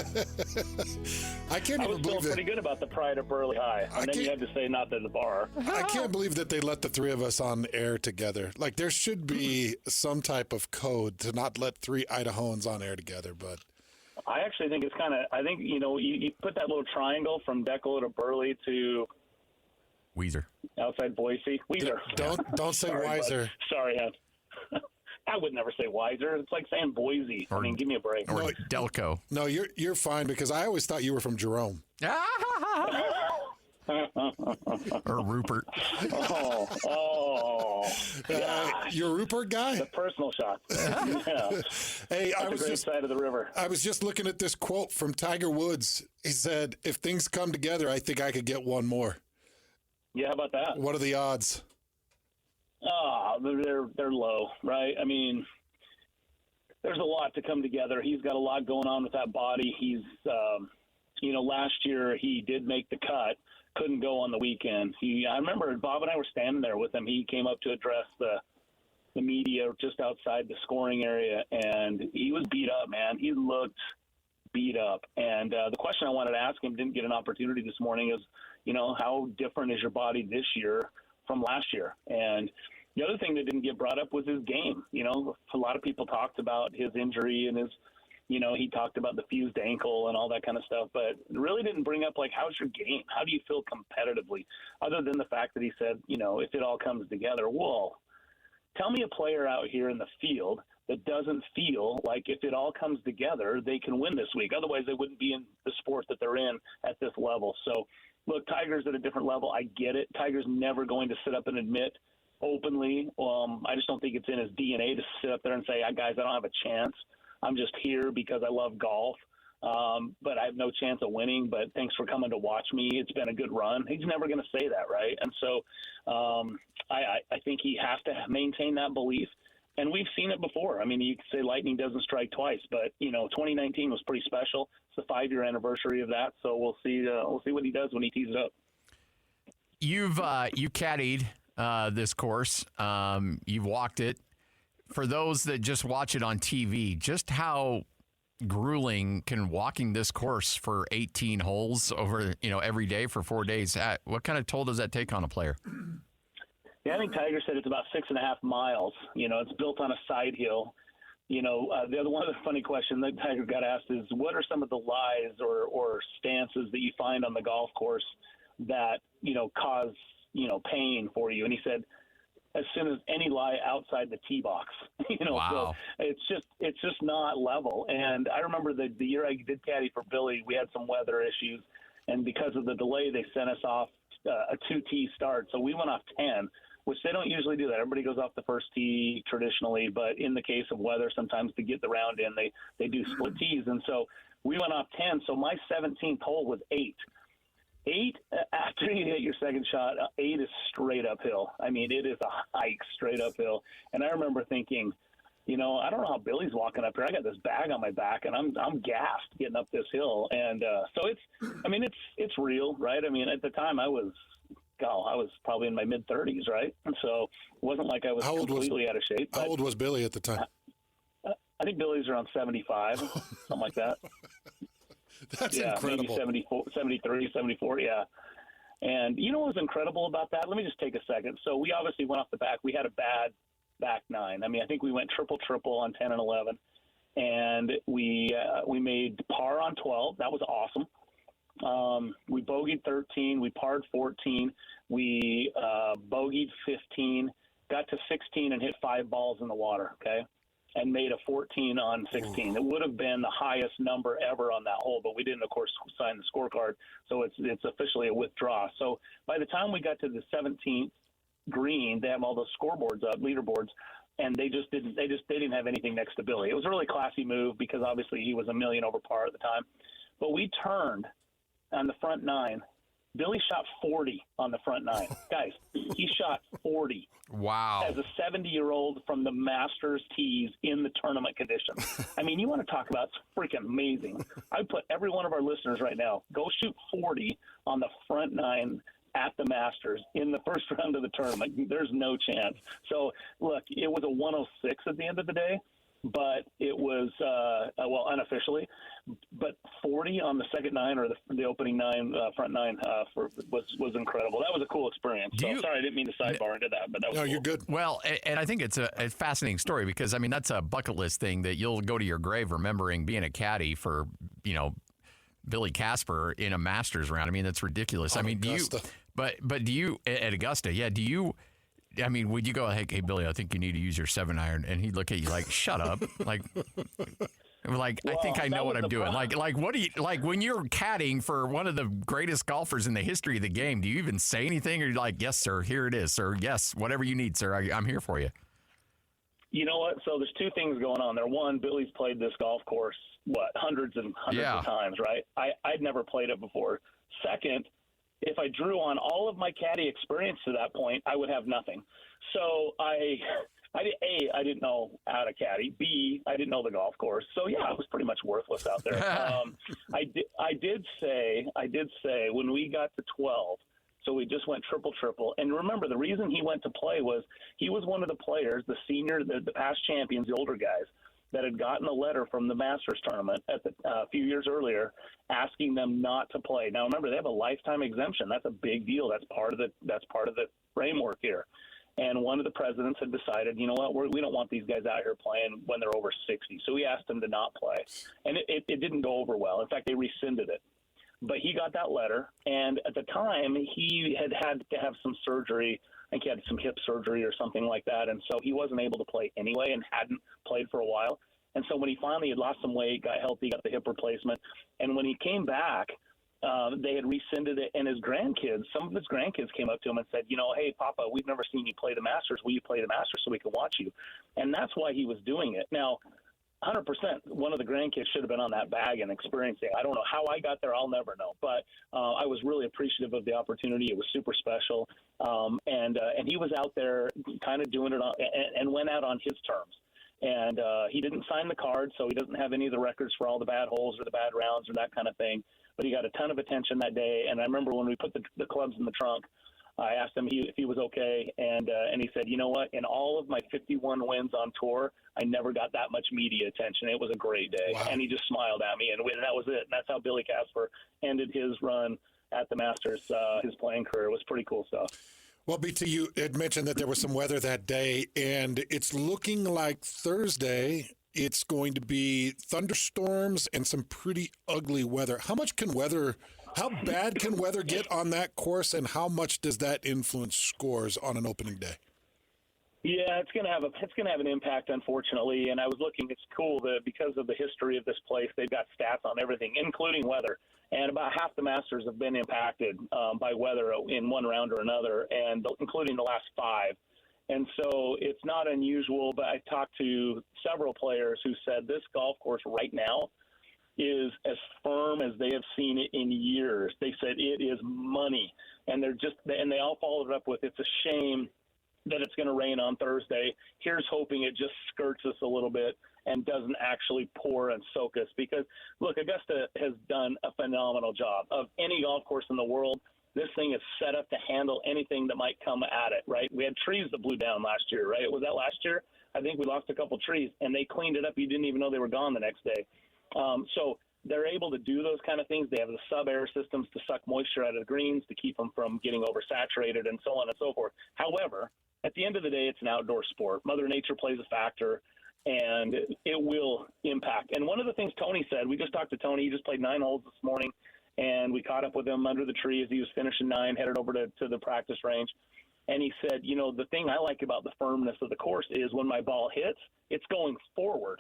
D: I can't even
K: was
D: believe
K: feeling pretty good about the pride of Burley High. And then you had to say not to the bar.
D: I can't believe that they let the three of us on air together. Like, there should be some type of code to not let three Idahoans on air together, but
K: I actually think it's kind of. I think you put that little triangle from Declo to Burley to
C: Weiser.
K: outside Boise. Weiser.
D: Don't say
K: Sorry,
D: Weiser.
K: bud. Sorry, I would never say Weiser. It's like saying Boise. I mean, give me a break.
C: Or Delco.
D: No, you're fine because I always thought you were from Jerome.
C: Or Rupert.
D: You're a Rupert guy?
K: The personal shot. Yeah.
D: Hey,
K: That's a great side of the river.
D: I was just looking at this quote from Tiger Woods. He said, "If things come together, I think I could get one more."
K: Yeah, how about that?
D: What are the odds?
K: They're low, right? I mean, there's a lot to come together. He's got a lot going on with that body. He's, last year he did make the cut, couldn't go on the weekend. I remember Bob and I were standing there with him. He came up to address the media just outside the scoring area, and he was beat up, man. He looked beat up. And the question I wanted to ask him, didn't get an opportunity this morning, is, how different is your body this year from last year? And the other thing that didn't get brought up was his game. A lot of people talked about his injury and his, he talked about the fused ankle and all that kind of stuff, but really didn't bring up, like, how's your game? How do you feel competitively? Other than the fact that he said, if it all comes together, whoa, tell me a player out here in the field that doesn't feel like if it all comes together, they can win this week. Otherwise, they wouldn't be in the sport that they're in at this level. So, look, Tiger's at a different level. I get it. Tiger's never going to sit up and admit openly. I just don't think it's in his DNA to sit up there and say, guys, I don't have a chance. I'm just here because I love golf, but I have no chance of winning. But thanks for coming to watch me. It's been a good run. He's never going to say that, right? And so I think he has to maintain that belief. And we've seen it before. I mean, you could say lightning doesn't strike twice, but 2019 was pretty special. It's the 5-year anniversary of that, so we'll see. We'll see what he does when he tees it up.
C: You caddied this course. You've walked it. For those that just watch it on TV, just how grueling can walking this course for 18 holes over every day for 4 days? What kind of toll does that take on a player?
K: Yeah, I think Tiger said it's about 6.5 miles. It's built on a side hill. The other one of the funny questions that Tiger got asked is, what are some of the lies or stances that you find on the golf course that, cause, pain for you? And he said, as soon as any lie outside the tee box,
C: Wow.
K: So it's just not level. And I remember the year I did caddy for Billy, we had some weather issues. And because of the delay, they sent us off a 2-tee start. So we went off 10, which they don't usually do that. Everybody goes off the first tee traditionally, but in the case of weather, sometimes to get the round in, they do split tees. And so we went off 10. So my 17th hole was 8. 8, after you hit your second shot, 8 is straight uphill. I mean, it is a hike straight uphill. And I remember thinking, I don't know how Billy's walking up here. I got this bag on my back, and I'm gassed getting up this hill. And so it's real, right? I mean, at the time I was probably in my mid-30s, right? And so it wasn't like I was completely out of shape.
D: How old was Billy at the time?
K: I think Billy's around 75, something like that.
D: That's
K: yeah,
D: incredible.
K: Maybe 74, 73, 74, yeah. And you know what was incredible about that? Let me just take a second. So we obviously went off the back. We had a bad back 9. I mean, I think we went triple on 10 and 11. And we made par on 12. That was awesome. We bogeyed 13. We parred 14. We bogeyed 15. Got to 16 and hit 5 balls in the water, okay? And made a 14 on 16. It would have been the highest number ever on that hole, but we didn't, of course, sign the scorecard, so it's officially a withdraw. So by the time we got to the 17th green, they have all those scoreboards up, leaderboards, and they didn't have anything next to Billy. It was a really classy move because obviously he was a million over par at the time. But we turned on the front 9. Billy shot 40 on the front 9. Guys, he shot 40.
C: Wow.
K: As a 70-year-old from the Masters tees in the tournament conditions. I mean, you want to talk about freaking amazing. I put every one of our listeners right now, go shoot 40 on the front 9 at the Masters in the first round of the tournament. There's no chance. So, look, it was a 106 at the end of the day. but it was unofficially, but 40 on the second nine or the opening nine, front nine was incredible. That was a cool experience. Sorry, I didn't mean to sidebar into that, but that was
D: No,
K: cool.
D: you're good.
C: Well, and I think it's a fascinating story because, I mean, that's a bucket list thing that you'll go to your grave remembering being a caddy for, Billy Casper in a Masters round. I mean, that's ridiculous. I mean,
D: Augusta.
C: do you at Augusta? Yeah. Do you? I mean, would you go, hey, Billy, I think you need to use your 7-iron, and he'd look at you like, shut up, like, I think I know what I'm doing. Like, what do you like when you're caddying for one of the greatest golfers in the history of the game? Do you even say anything, or you're like, yes, sir, here it is, sir, yes, whatever you need, sir, I'm here for you.
K: You know what? So there's two things going on there. One, Billy's played this golf course, hundreds and hundreds of times, right? I'd never played it before. Second, if I drew on all of my caddy experience to that point, I would have nothing. So I didn't know how to caddy. B, I didn't know the golf course. So yeah, I was pretty much worthless out there. I did say when we got to 12, so we just went triple. And remember, the reason he went to play was he was one of the players, the senior, the past champions, the older guys, that had gotten a letter from the Masters tournament at a few years earlier asking them not to play. Now, remember, they have a lifetime exemption. That's a big deal. That's part of the framework here. And one of the presidents had decided, you know what, we don't want these guys out here playing when they're over 60. So he asked them to not play. And it didn't go over well. In fact, they rescinded it. But he got that letter, and at the time, he had to have some surgery. I think he had some hip surgery or something like that, and so he wasn't able to play anyway and hadn't played for a while. And so when he finally had lost some weight, got healthy, got the hip replacement, and when he came back, they had rescinded it, and some of his grandkids came up to him and said, hey, Papa, we've never seen you play the Masters. Will you play the Masters so we can watch you? And that's why he was doing it. Now, 100%, one of the grandkids should have been on that bag and experiencing it. I don't know how I got there. I'll never know. But I was really appreciative of the opportunity. It was super special. And he was out there kind of doing it and went out on his terms. And he didn't sign the card, so he doesn't have any of the records for all the bad holes or the bad rounds or that kind of thing. But he got a ton of attention that day. And I remember when we put the clubs in the trunk, I asked him if he was okay, and he said, you know what, in all of my 51 wins on tour, I never got that much media attention. It was a great day. Wow. And he just smiled at me, and that was it. And that's how Billy Casper ended his run at the Masters, his playing career. It was pretty cool stuff.
D: Well, BT, you had mentioned that there was some weather that day, and it's looking like Thursday it's going to be thunderstorms and some pretty ugly weather. How bad can weather get on that course, and how much does that influence scores on an opening day?
K: Yeah, it's going to have an impact, unfortunately. And I was looking. It's cool that because of the history of this place, they've got stats on everything, including weather. And about half the Masters have been impacted by weather in one round or another, and including the last 5. And so it's not unusual. But I talked to several players who said this golf course right now is as firm as they have seen it in years. They said it is money, and they all followed it up with, it's a shame that it's going to rain on Thursday. Here's hoping it just skirts us a little bit and doesn't actually pour and soak us. Because, look, Augusta has done a phenomenal job. Of any golf course in the world, this thing is set up to handle anything that might come at it, right? We had trees that blew down last year, right? Was that last year? I think we lost a couple trees, and they cleaned it up. You didn't even know they were gone the next day. So they're able to do those kind of things. They have the sub-air systems to suck moisture out of the greens to keep them from getting oversaturated and so on and so forth. However, at the end of the day, it's an outdoor sport. Mother Nature plays a factor, and it will impact. And one of the things Tony said, we just talked to Tony. He just played 9 holes this morning, and we caught up with him under the tree as he was finishing 9, headed over to the practice range. And he said, the thing I like about the firmness of the course is when my ball hits, it's going forward.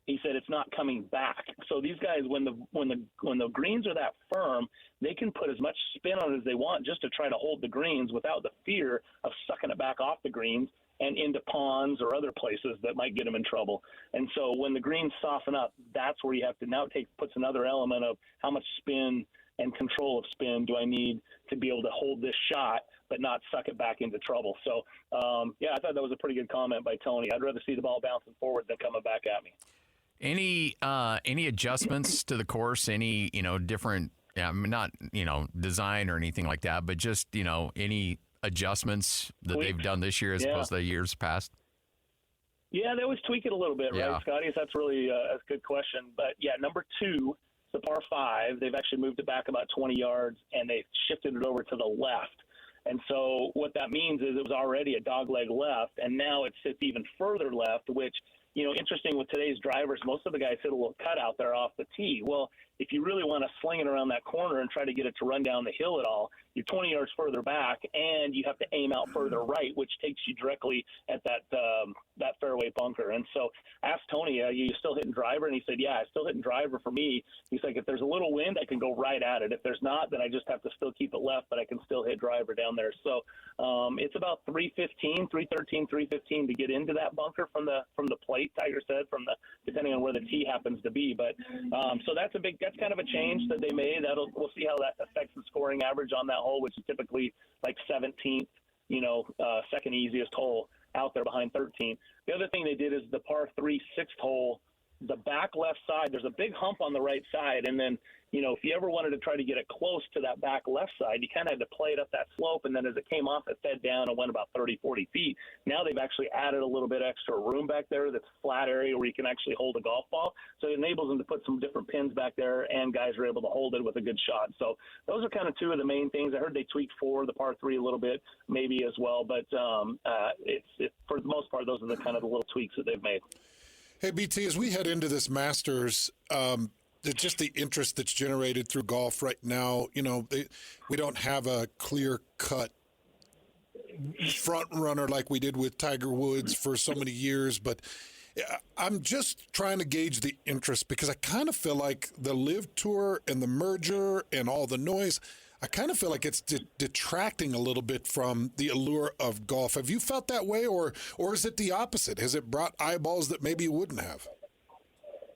K: He said it's not coming back. So these guys, when the greens are that firm, they can put as much spin on it as they want just to try to hold the greens without the fear of sucking it back off the greens and into ponds or other places that might get them in trouble. And so when the greens soften up, that's where you have to now puts another element of how much spin and control of spin do I need to be able to hold this shot but not suck it back into trouble. So, I thought that was a pretty good comment by Tony. I'd rather see the ball bouncing forward than coming back at me.
C: Any adjustments to the course? Any different? Not design or anything like that, but just any adjustments that they've done this year as opposed to the years past?
K: Yeah, they always tweak it a little bit,
C: Yeah.
K: right, Scotty? That's really a good question. But, yeah, number 2, the par 5, they've actually moved it back about 20 yards, and they shifted it over to the left. And so what that means is it was already a dogleg left, and now it sits even further left, which, interesting with today's drivers, most of the guys hit a little cutout there off the tee. Well, if you really want to sling it around that corner and try to get it to run down the hill at all, you're 20 yards further back, and you have to aim out further right, which takes you directly at that fairway bunker. And so I asked Tony, you still hitting driver? And he said, yeah, I still hitting driver for me. He's like, if there's a little wind, I can go right at it. If there's not, then I just have to still keep it left, but I can still hit driver down there. So it's about 315 to get into that bunker from the plate, Tiger said, depending on where the tee happens to be. But so that's kind of a change that they made. We'll see how that affects the scoring average on that hole, which is typically like 17th, second easiest hole out there behind 13. The other thing they did is the par 3 6th hole, the back left side, there's a big hump on the right side, and then if you ever wanted to try to get it close to that back left side, you kind of had to play it up that slope, and then as it came off, it fed down and went about 30, 40 feet. Now they've actually added a little bit extra room back there that's a flat area where you can actually hold a golf ball. So it enables them to put some different pins back there, and guys are able to hold it with a good shot. So those are kind of two of the main things. I heard they tweaked the par 3 a little bit, maybe as well, but it's for the most part, those are the kind of the little tweaks that they've made.
D: Hey, BT, as we head into this Masters, just the interest that's generated through golf right now, we don't have a clear-cut front runner like we did with Tiger Woods for so many years, but I'm just trying to gauge the interest because I kind of feel like the Live Tour and the merger and all the noise, I kind of feel like it's detracting a little bit from the allure of golf. Have you felt that way, or is it the opposite? Has it brought eyeballs that maybe you wouldn't have?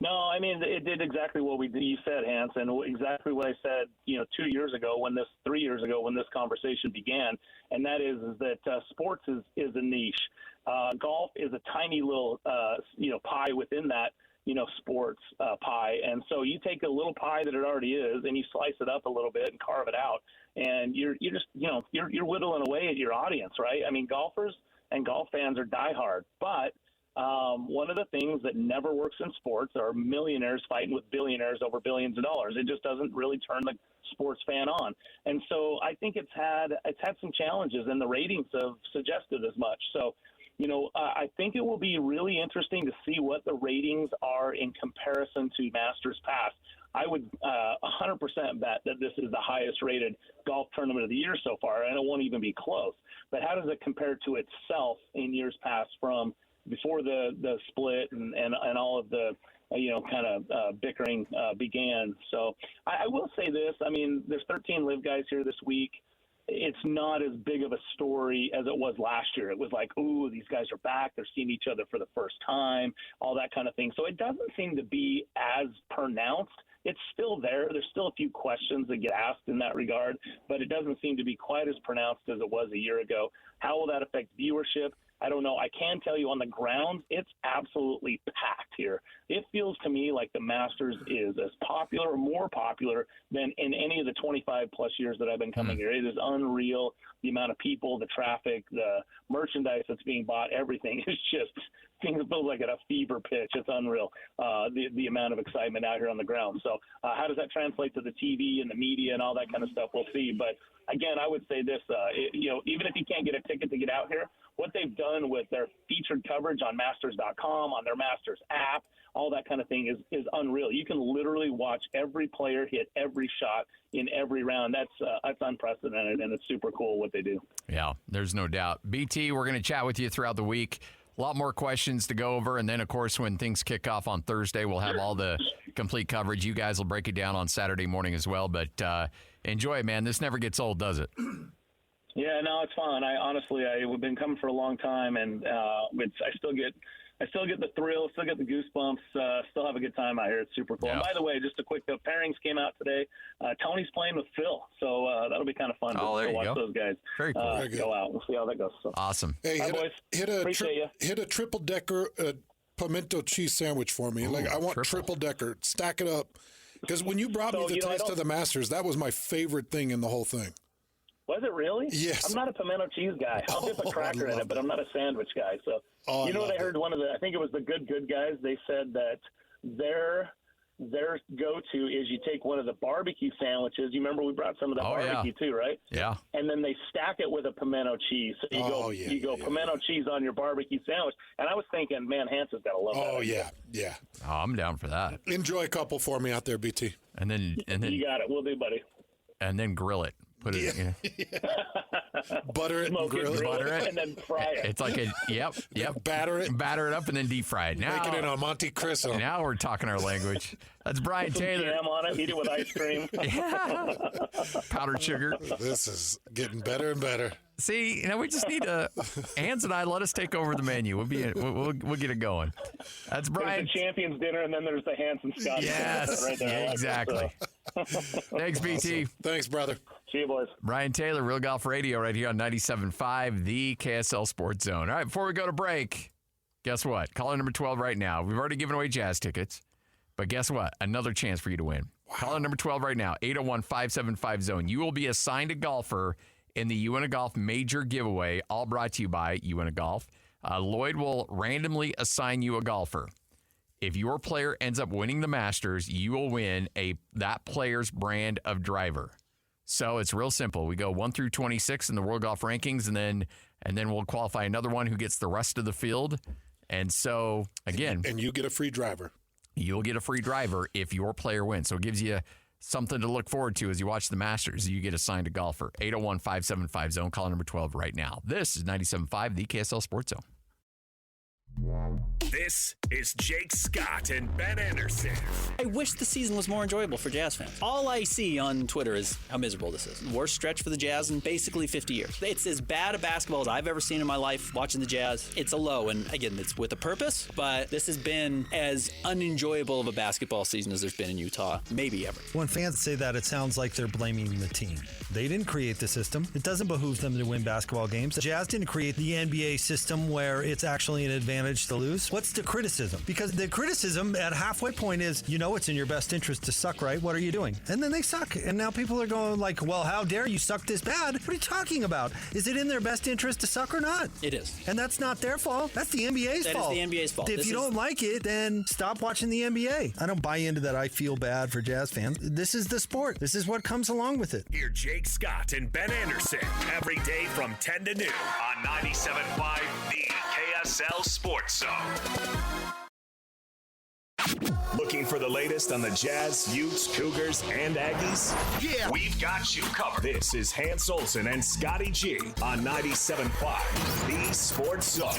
K: No, I mean, it did exactly what you said, Hans, and exactly what I said, 3 years ago when this conversation began, and that is that sports is a niche. Golf is a tiny little, pie within that, sports pie. And so you take a little pie that it already is and you slice it up a little bit and carve it out. And you're just, you're whittling away at your audience, right? I mean, golfers and golf fans are diehard, but one of the things that never works in sports are millionaires fighting with billionaires over billions of dollars. It just doesn't really turn the sports fan on. And so I think it's had some challenges, and the ratings have suggested as much. So, I think it will be really interesting to see what the ratings are in comparison to Masters past. I would 100% bet that this is the highest rated golf tournament of the year so far, and it won't even be close. But how does it compare to itself in years past from before the split and all of the bickering began? So I will say this. I mean, there's 13 live guys here this week. It's not as big of a story as it was last year. It was like, ooh, these guys are back. They're seeing each other for the first time, all that kind of thing. So it doesn't seem to be as pronounced. It's still there. There's still a few questions that get asked in that regard, but it doesn't seem to be quite as pronounced as it was a year ago. How will that affect viewership? I don't know. I can tell you on the ground, it's absolutely packed here. It feels to me like the Masters is as popular or more popular than in any of the 25-plus years that I've been coming here. It is unreal. The amount of people, the traffic, the merchandise that's being bought, everything is just things feel like at a fever pitch. It's unreal, the amount of excitement out here on the ground. So how does that translate to the TV and the media and all that kind of stuff? We'll see. But, again, I would say this, even if you can't get a ticket to get out here, what they've done with their featured coverage on Masters.com, on their Masters app, all that kind of thing is unreal. You can literally watch every player hit every shot in every round. That's unprecedented, and it's super cool what they do.
C: Yeah, there's no doubt. BT, we're going to chat with you throughout the week. A lot more questions to go over, and then, of course, when things kick off on Thursday, we'll have all the complete coverage. You guys will break it down on Saturday morning as well, but enjoy it, man. This never gets old, does it?
K: Yeah, no, it's fun. I've been coming for a long time, and I still get the thrill, still get the goosebumps, still have a good time out here. It's super cool.
C: Yeah.
K: And by the way, just a quick note, pairings came out today. Tony's playing with Phil, so that'll be kind of fun to watch those guys
C: Very cool.
K: go out. We'll see how that goes. So.
C: Awesome.
D: Hey,
K: boys.
D: hit a triple-decker pimento cheese sandwich for me.
C: Ooh,
D: I want triple-decker. Stack it up. Because when you brought me the taste of the Masters, that was my favorite thing in the whole thing.
K: Was it really?
D: Yes.
K: I'm not a pimento cheese guy. I'll dip a cracker in it, but I'm not a sandwich guy. So, you know what I heard? I think it was the Good guys. They said that their go-to is you take one of the barbecue sandwiches. You remember we brought some of the barbecue too, right?
C: Yeah.
K: And then they stack it with a pimento cheese. So you go pimento cheese on your barbecue sandwich. And I was thinking, man, Hanson's got to love that.
D: Oh, yeah.
C: Oh, I'm down for that.
D: Enjoy a couple for me out there, BT.
C: And then
K: you got it. We'll do, buddy.
C: And then grill it. Put it in.
D: Butter it and grill it.
C: Butter it.
K: And then fry it.
C: It's like yep.
D: Batter it
C: up and then deep fry it. Now,
D: make it in a Monte Cristo.
C: Now we're talking our language. That's Brian Taylor.
K: Jam on it. Eat it with ice cream.
C: Yeah. Powdered sugar.
D: This is getting better and better.
C: See, we just need to. Hans and I, let us take over the menu. We'll get it going. That's Brian.
K: There's the champions dinner, and then there's the Hanson Scott.
C: Yes,
K: right there.
C: Exactly. Thanks, BT.
D: Thanks, brother.
K: See you, boys.
C: Brian Taylor, Real Golf Radio, right here on 97.5, the KSL Sports Zone. All right, before we go to break, guess what? Caller number 12 right now. We've already given away Jazz tickets, but guess what? Another chance for you to win. Wow. Caller number 12 right now, 801-575-ZONE. You will be assigned a golfer in the UNA Golf Major Giveaway, all brought to you by UNA Golf. Lloyd will randomly assign you a golfer. If your player ends up winning the Masters, you will win that player's brand of driver. So it's real simple. We go 1 through 26 in the World Golf Rankings, and then we'll qualify another one who gets the rest of the field. And so, again.
D: And you get a free driver.
C: You'll get a free driver if your player wins. So it gives you something to look forward to as you watch the Masters. You get assigned a golfer. 801-575-ZONE. Call number 12 right now. This is 97.5, the KSL Sports Zone.
A: This is Jake Scott and Ben Anderson.
L: I wish the season was more enjoyable for Jazz fans. All I see on Twitter is how miserable this is. Worst stretch for the Jazz in basically 50 years. It's as bad a basketball as I've ever seen in my life watching the Jazz. It's a low, and again, it's with a purpose, but this has been as unenjoyable of a basketball season as there's been in Utah, maybe ever.
H: When fans say that, it sounds like they're blaming the team. They didn't create the system. It doesn't behoove them to win basketball games. The Jazz didn't create the NBA system where it's actually an advantage to lose. What's the criticism? Because the criticism at halfway point is, it's in your best interest to suck, right? What are you doing? And then they suck. And now people are going like, well, how dare you suck this bad? What are you talking about? Is it in their best interest to suck or not?
L: It is.
H: And that's not their fault. That's the NBA's fault.
L: That is the NBA's fault.
H: If you don't like it, then stop watching the NBA. I don't buy into that. I feel bad for Jazz fans. This is the sport. This is what comes along with it.
A: Hear Jake Scott and Ben Anderson every day from 10 to noon on 97.5, the KSL Sports Zone. Looking for the latest on the Jazz, Utes, Cougars, and Aggies? Yeah! We've got you covered. This is Hans Olsen and Scotty G on 97.5, the Sports Zone.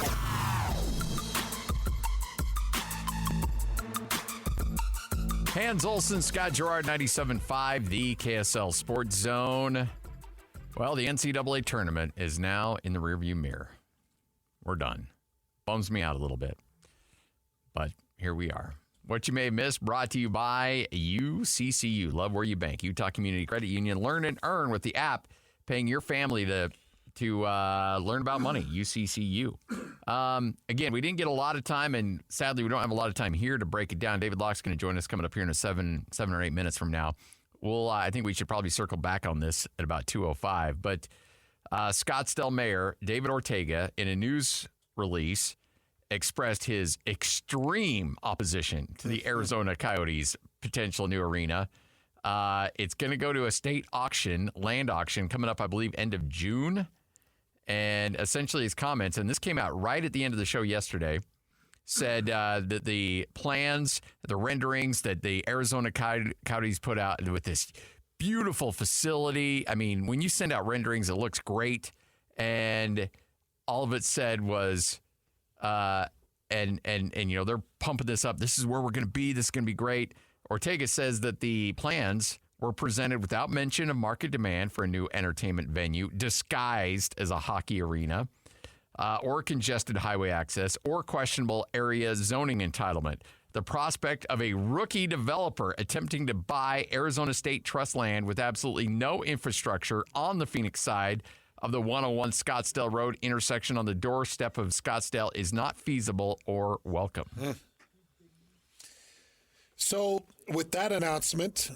C: Hans Olsen, Scott Gerard, 97.5, the KSL Sports Zone. Well, the NCAA tournament is now in the rearview mirror. We're done. Bums me out a little bit, but here we are. What you may have missed, brought to you by UCCU. Love where you bank. Utah Community Credit Union. Learn and earn with the app, paying your family to learn about money. UCCU. Again, we didn't get a lot of time, and sadly, we don't have a lot of time here to break it down. David Locke's going to join us coming up here in 7 or 8 minutes from now. I think we should probably circle back on this at about 2:05. But Scottsdale Mayor David Ortega, in a news release, expressed his extreme opposition to the Arizona Coyotes' potential new arena. It's going to go to a state auction, land auction, coming up, I believe, end of June. And essentially his comments, and this came out right at the end of the show yesterday, said that the plans, the renderings that the Arizona Coyotes put out with this beautiful facility. I mean, when you send out renderings, it looks great. And all of it said was, and they're pumping this up. This is where we're going to be. This is going to be great. Ortega says that the plans were presented without mention of market demand for a new entertainment venue disguised as a hockey arena, or congested highway access, or questionable area zoning entitlement. The prospect of a rookie developer attempting to buy Arizona State Trust land with absolutely no infrastructure on the Phoenix side of the 101 Scottsdale Road intersection on the doorstep of Scottsdale is not feasible or welcome.
D: So with that announcement,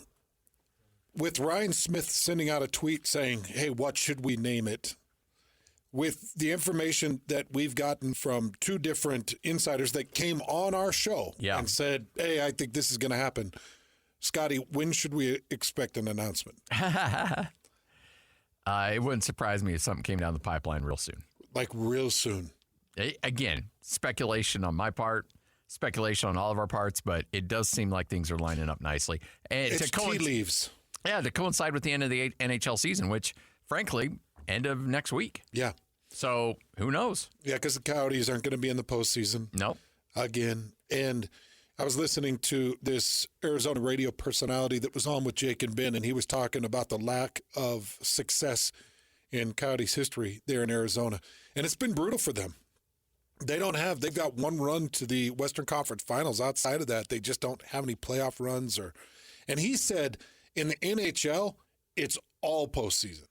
D: with Ryan Smith sending out a tweet saying, hey, what should we name it? With the information that we've gotten from two different insiders that came on our show and said, hey, I think this is going to happen. Scotty, when should we expect an announcement?
C: It wouldn't surprise me if something came down the pipeline real soon.
D: Like real soon.
C: Again, speculation on my part, speculation on all of our parts, but it does seem like things are lining up nicely. And
D: it's tea leaves.
C: Yeah, to coincide with the end of the NHL season, which, frankly, end of next week.
D: Yeah.
C: So who knows?
D: Yeah, because the Coyotes aren't going to be in the postseason.
C: Nope.
D: Again. And I was listening to this Arizona radio personality that was on with Jake and Ben, and he was talking about the lack of success in Coyotes history there in Arizona. And it's been brutal for them. They've got one run to the Western Conference Finals. Outside of that, they just don't have any playoff runs. And he said in the NHL, it's all postseason.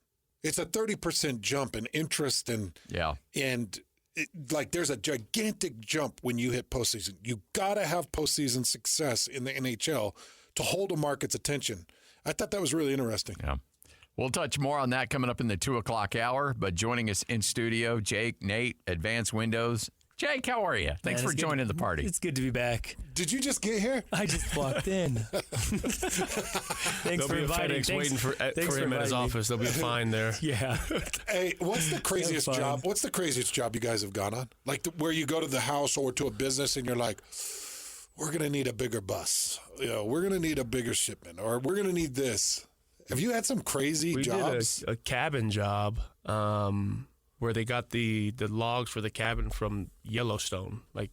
D: It's a 30% jump in interest there's a gigantic jump when you hit postseason. You got to have postseason success in the NHL to hold a market's attention. I thought that was really interesting.
C: Yeah. We'll touch more on that coming up in the 2 o'clock hour, but joining us in studio, Jake, Nate, Advanced Windows. Jake, how are you? Thanks for joining the party.
M: It's good to be back.
D: Did you just get here?
M: I just walked in. Thanks
G: There'll be a FedEx waiting for him at his office. There'll be a fine there.
M: Yeah.
D: Hey, what's the craziest job? What's the craziest job you guys have gone on? Like where you go to the house or to a business and you're like, we're going to need a bigger bus. We're going to need a bigger shipment, or we're going to need this. Have you had some crazy jobs?
G: We did a cabin job where they got the logs for the cabin from Yellowstone, like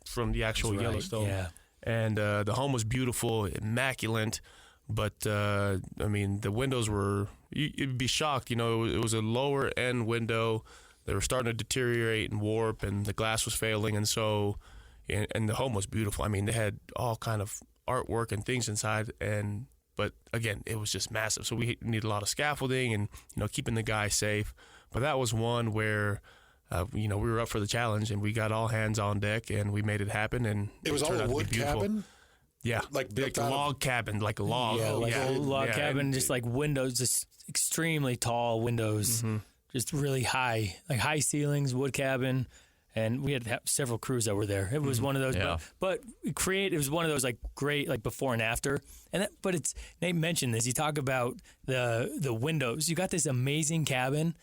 G: from the actual Yellowstone.
M: Yeah.
G: And the home was beautiful, immaculate, but the windows were, you'd be shocked. It was a lower end window. They were starting to deteriorate and warp, and the glass was failing, and so, and the home was beautiful. They had all kind of artwork and things inside, but again, it was just massive. So we need a lot of scaffolding and keeping the guy safe. But that was one where, we were up for the challenge, and we got all hands on deck, and we made it happen. And
D: it was all a wood cabin?
G: Yeah.
D: Like
G: a log cabin, like a log.
M: Yeah, a log cabin, just like windows, just extremely tall windows, just really high, like high ceilings, wood cabin. And we had several crews that were there. It was one of those, but it was one of those like great, like before and after. But Nate mentioned this. You talk about the windows. You got this amazing cabin,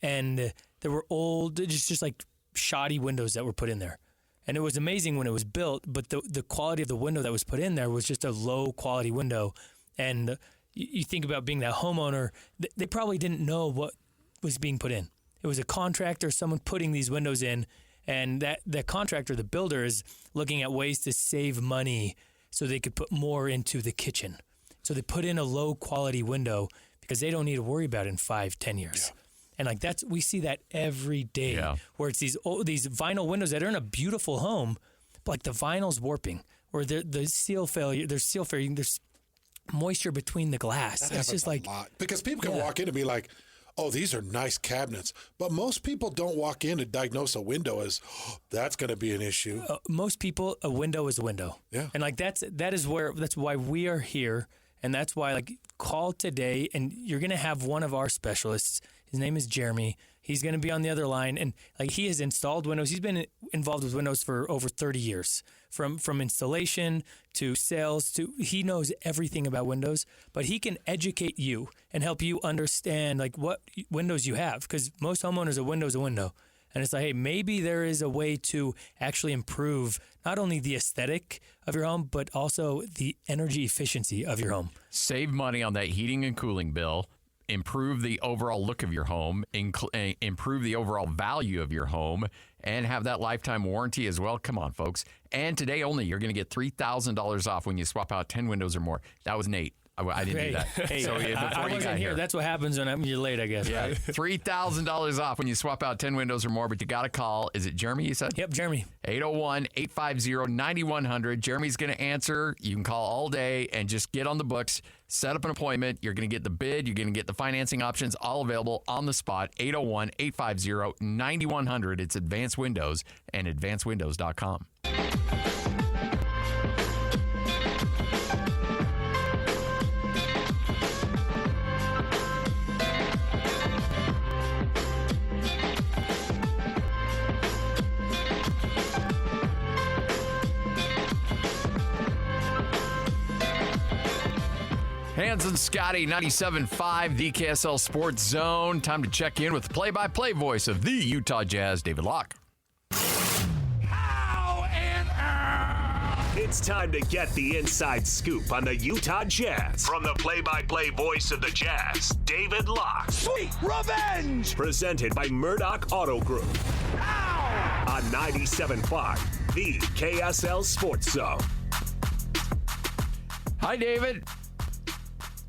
M: and there were old, just like shoddy windows that were put in there. And it was amazing when it was built, but the quality of the window that was put in there was just a low quality window. And you think about being that homeowner, they probably didn't know what was being put in. It was a contractor, someone putting these windows in, and that contractor, the builder, is looking at ways to save money so they could put more into the kitchen. So they put in a low quality window because they don't need to worry about it in 5-10 years. Yeah. And we see that every day, where it's these vinyl windows that are in a beautiful home, but like the vinyl's warping, or the seal failure. There's seal failure. There's moisture between the glass.
D: It's just like a lot. Because people can walk in and be like, "Oh, these are nice cabinets," but most people don't walk in and diagnose a window as that's going to be an issue.
M: Most people, a window is a window.
D: Yeah,
M: and that's why we are here, and that's why call today, and you're going to have one of our specialists. His name is Jeremy. He's going to be on the other line, and he has installed windows. He's been involved with windows for over 30 years, from installation to sales to he knows everything about windows. But he can educate you and help you understand what windows you have, because most homeowners, a window's a window, and it's like, hey, maybe there is a way to actually improve not only the aesthetic of your home, but also the energy efficiency of your home.
C: Save money on that heating and cooling bill. Improve the overall look of your home, improve the overall value of your home, and have that lifetime warranty as well. Come on, folks. And today only, you're going to get $3,000 off when you swap out 10 windows or more. That was Nate. I didn't do that.
M: Hey,
C: so
M: I wasn't here. That's what happens when you're late, I guess.
C: Yeah,
M: right?
C: $3,000 off when you swap out 10 windows or more, but you got to call. Is it Jeremy, you said?
M: Yep, Jeremy.
C: 801-850-9100. Jeremy's going to answer. You can call all day and just get on the books, set up an appointment. You're going to get the bid. You're going to get the financing options, all available on the spot. 801-850-9100. It's Advanced Windows and advancedwindows.com. Vans and Scotty, 97.5, the KSL Sports Zone. Time to check in with the play-by-play voice of the Utah Jazz, David Locke.
A: It's time to get the inside scoop on the Utah Jazz from the play-by-play voice of the Jazz, David Locke.
N: Sweet revenge!
A: Presented by Murdoch Auto Group.
N: Ow!
A: On 97.5, the KSL Sports Zone.
C: Hi, David.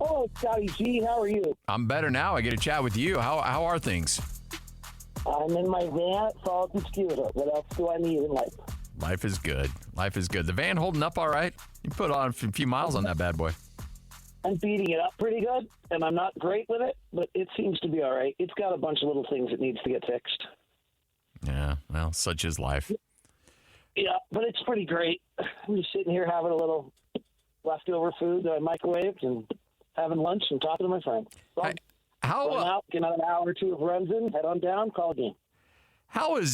O: Oh, Scotty G, how are you?
C: I'm better now. I get to chat with you. How are things?
O: I'm in my van at Salton Scooter. What else do I need in life?
C: Life is good. Life is good. The van holding up all right? You put on a few miles on that bad boy.
O: I'm beating it up pretty good, and I'm not great with it, but it seems to be all right. It's got a bunch of little things that needs to get fixed.
C: Yeah, well, such is life.
O: Yeah, but it's pretty great. I'm just sitting here having a little leftover food that I microwaved and having lunch and talking to my friend. So
C: how
O: going out, get another hour or two of runs in, head on down, call a game.
C: I'm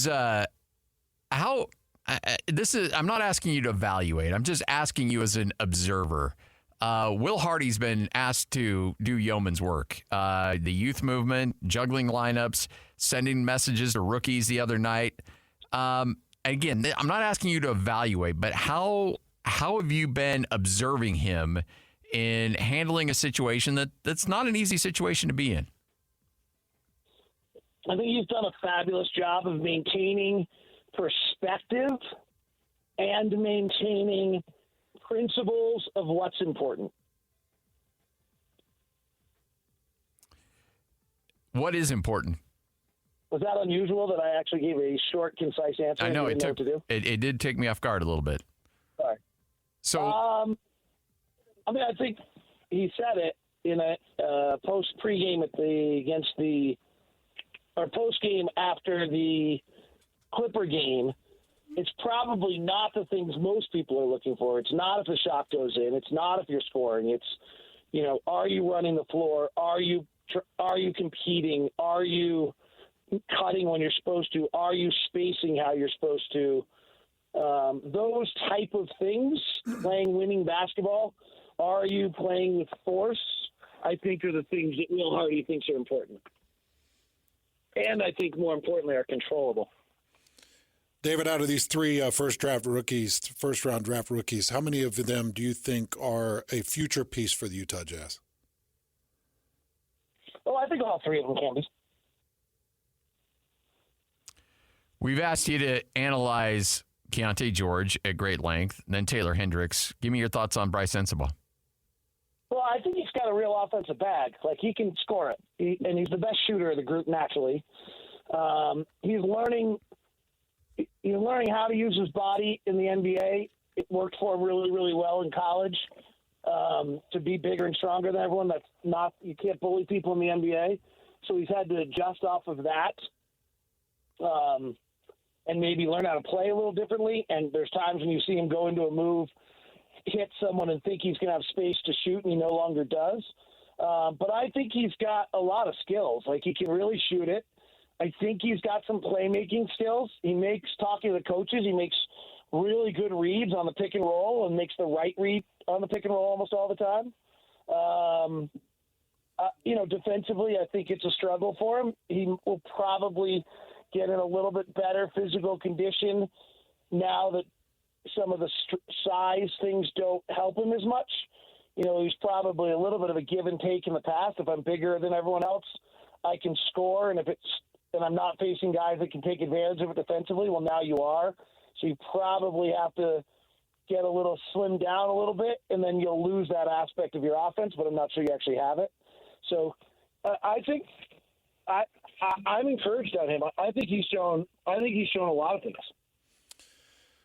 C: not asking you to evaluate. I'm just asking you as an observer. Will Hardy's been asked to do yeoman's work. The youth movement, juggling lineups, sending messages to rookies the other night. Again, I'm not asking you to evaluate, but how have you been observing him in handling a situation that's not an easy situation to be in?
O: I think he's done a fabulous job of maintaining perspective and maintaining principles of what's important.
C: What is important?
O: Was that unusual that I actually gave a short, concise answer?
C: I know it
O: took.
C: It did take me off guard a little bit.
O: Sorry.
C: So,
O: I think he said it in a post-game after the Clipper game. It's probably not the things most people are looking for. It's not if a shot goes in. It's not if you're scoring. It's, are you running the floor? Are you competing? Are you cutting when you're supposed to? Are you spacing how you're supposed to? Those type of things, playing winning basketball. Are you playing with force? I think are the things that Will Hardy thinks are important. And I think more importantly are controllable.
D: David, out of these three first-round draft rookies, how many of them do you think are a future piece for the Utah Jazz?
O: Well, I think all three of them can be.
C: We've asked you to analyze Keontae George at great length, then Taylor Hendricks. Give me your thoughts on Bryce Sensabaugh.
O: Well, I think he's got a real offensive bag. Like, he can score it, and he's the best shooter of the group naturally. He's learning how to use his body in the NBA. It worked for him really, really well in college to be bigger and stronger than everyone. You can't bully people in the NBA. So he's had to adjust off of that and maybe learn how to play a little differently. And there's times when you see him go into a move, hit someone and think he's going to have space to shoot, and he no longer does. But I think he's got a lot of skills. Like, he can really shoot it. I think he's got some playmaking skills. Talking to the coaches, he makes really good reads on the pick and roll and makes the right read on the pick and roll almost all the time. Defensively, I think it's a struggle for him. He will probably get in a little bit better physical condition now that some of the size things don't help him as much. He's probably a little bit of a give and take in the past. If I'm bigger than everyone else, I can score, and I'm not facing guys that can take advantage of it defensively, well, now you are. So you probably have to get a little slimmed down a little bit, and then you'll lose that aspect of your offense, but I'm not sure you actually have it. So I think I'm encouraged on him. I think he's shown a lot of things.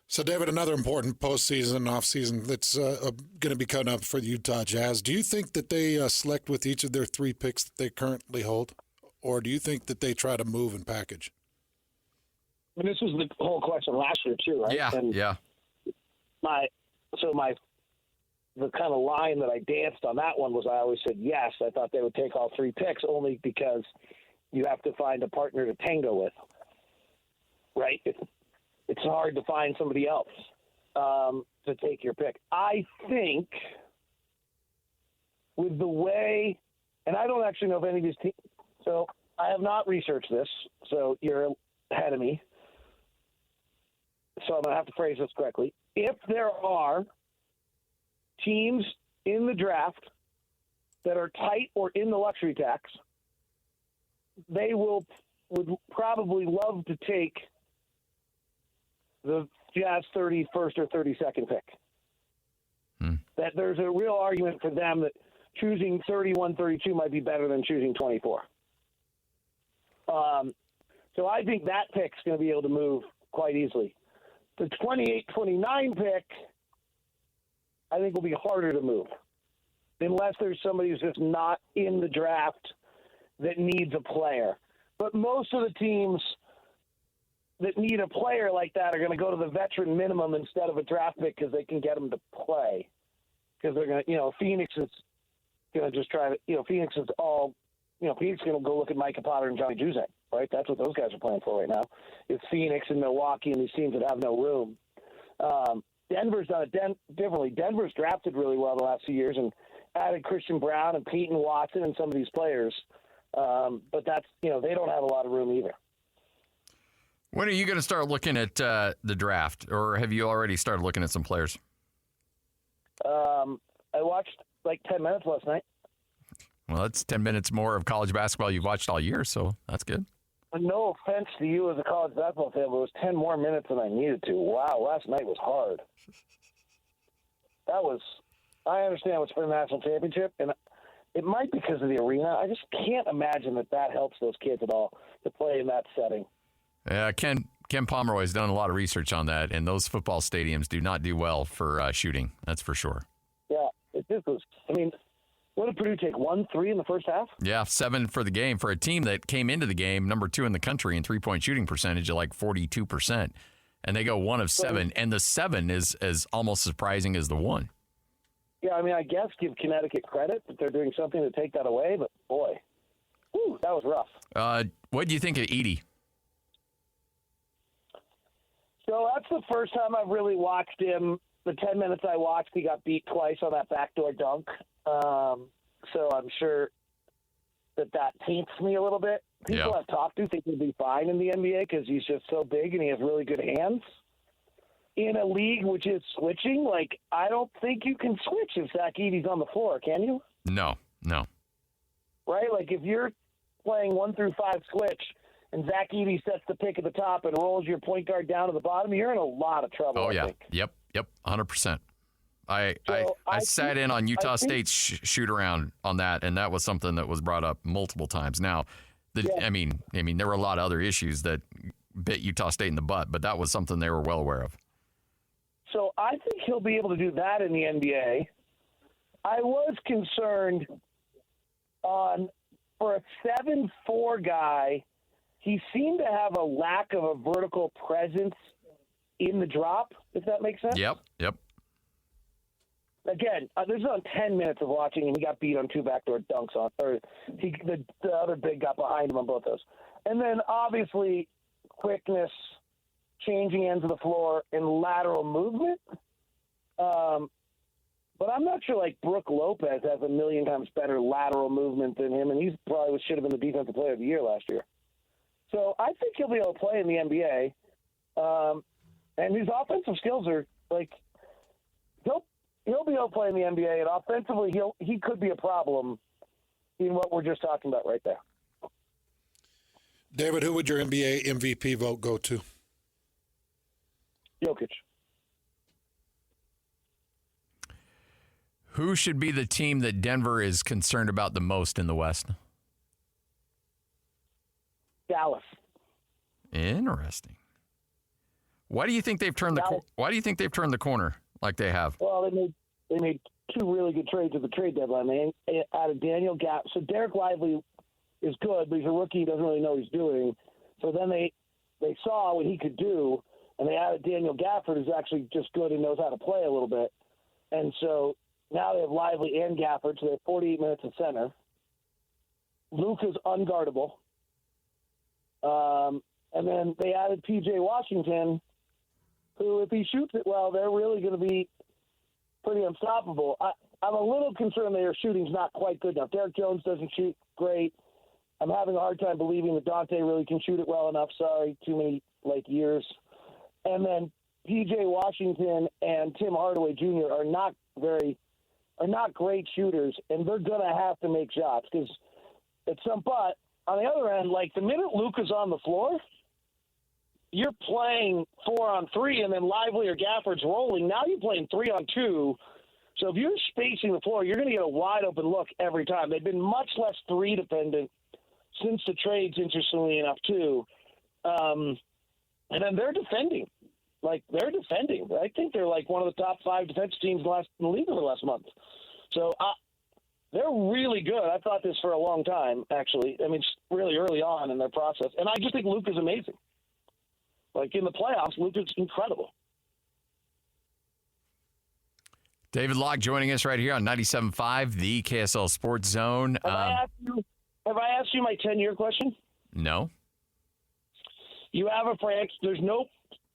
D: So, David, another important postseason, offseason that's going to be coming up for the Utah Jazz. Do you think that they select with each of their three picks that they currently hold, or do you think that they try to move and package?
O: I mean, this was the whole question last year too, right?
C: Yeah.
O: The kind of line that I danced on that one was I always said yes. I thought they would take all three picks only because you have to find a partner to tango with, right? It's hard to find somebody else to take your pick. I think with the way, and I don't actually know if any of these teams, so I have not researched this, so you're ahead of me. So I'm going to have to phrase this correctly. If there are teams in the draft that are tight or in the luxury tax, they would probably love to take the Jazz 31st or 32nd pick. That there's a real argument for them that choosing 31, 32 might be better than choosing 24. So I think that pick's going to be able to move quite easily. The 28-29 pick, I think, will be harder to move unless there's somebody who's just not in the draft that needs a player. But most of the teams that need a player like that are going to go to the veteran minimum instead of a draft pick because they can get them to play. Because they're going to, Phoenix is going to just try to, Phoenix is all, Phoenix is going to go look at Micah Potter and Johnny Juzang, right? That's what those guys are playing for right now. It's Phoenix and Milwaukee and these teams that have no room. Denver's done it differently. Denver's drafted really well the last few years and added Christian Brown and Peyton Watson and some of these players. But that's, they don't have a lot of room either.
C: When are you going to start looking at the draft, or have you already started looking at some players?
O: I watched like 10 minutes last night.
C: Well, that's 10 minutes more of college basketball you've watched all year, so that's good.
O: No offense to you as a college basketball fan, but it was 10 more minutes than I needed to. Wow, last night was hard. I understand it's for the national championship, and it might be because of the arena. I just can't imagine that helps those kids at all to play in that setting.
C: Yeah, Ken Pomeroy has done a lot of research on that, and those football stadiums do not do well for shooting. That's for sure.
O: Yeah, it just was. What did Purdue take? 1-3 in the first half?
C: Yeah, 7 for the game for a team that came into the game number 2 in the country in three-point shooting percentage at like 42%. And they go 1 of 7, and the 7 is as almost surprising as the 1.
O: Yeah, I guess give Connecticut credit that they're doing something to take that away, but boy, that was rough.
C: What do you think of Edey?
O: So that's the first time I've really watched him. The 10 minutes I watched, he got beat twice on that backdoor dunk. So I'm sure that taints me a little bit. People I've talked to think he'll be fine in the NBA because he's just so big and he has really good hands. In a league which is switching, I don't think you can switch if Zach Edey's on the floor, can you?
C: No.
O: Right? If you're playing 1 through 5 switch and Zach Edey sets the pick at the top and rolls your point guard down to the bottom, you're in a lot of trouble.
C: Oh, yeah.
O: I think.
C: Yep, 100%. I sat in on Utah State's shoot-around on that, and that was something that was brought up multiple times. Now, I mean, there were a lot of other issues that bit Utah State in the butt, but that was something they were well aware of.
O: So I think he'll be able to do that in the NBA. I was concerned for a 7'4" guy, he seemed to have a lack of a vertical presence in the drop, if that makes sense.
C: Yep.
O: Again, this is on 10 minutes of watching, and he got beat on 2 backdoor dunks the other big got behind him on both those. And then, obviously, quickness, changing ends of the floor, and lateral movement. But I'm not sure, Brooke Lopez has a million times better lateral movement than him, and he probably should have been the Defensive Player of the Year last year. So I think he'll be able to play in the NBA. And his offensive skills are, he'll be able to play in the NBA, and offensively he could be a problem in what we're just talking about right there.
D: David, who would your NBA MVP vote go to?
O: Jokic.
C: Who should be the team that Denver is concerned about the most in the West?
O: Dallas.
C: Interesting. Why do you think they've turned the corner like they have?
O: Well, they made 2 really good trades at the trade deadline. They added Daniel Gafford. So Derek Lively is good, but he's a rookie. He doesn't really know what he's doing. So then they saw what he could do, and they added Daniel Gafford, who's actually just good and knows how to play a little bit. And so now they have Lively and Gafford, so they have 48 minutes at center. Luka's unguardable. And then they added P.J. Washington, who, if he shoots it well, they're really going to be pretty unstoppable. I'm a little concerned that their shooting's not quite good enough. Derek Jones doesn't shoot great. I'm having a hard time believing that Dante really can shoot it well enough. Sorry, too many years. And then P.J. Washington and Tim Hardaway Jr. are not great shooters, and they're gonna have to make shots because But on the other end, the minute Luka's on the floor, you're playing 4-on-3, and then Lively or Gafford's rolling. Now you're playing 3-on-2. So if you're spacing the floor, you're going to get a wide open look every time. They've been much less three dependent since the trades, interestingly enough, too. And then they're defending. They're defending. I think they're one of the top 5 defensive teams in the league over the last month. So they're really good. I thought this for a long time, actually. I mean, it's really early on in their process. And I just think Luka's amazing. In the playoffs, Luka's incredible.
C: David Locke joining us right here on 97.5, the KSL Sports Zone.
O: Have I asked you my 10-year question?
C: No.
O: You have a franchise. There's no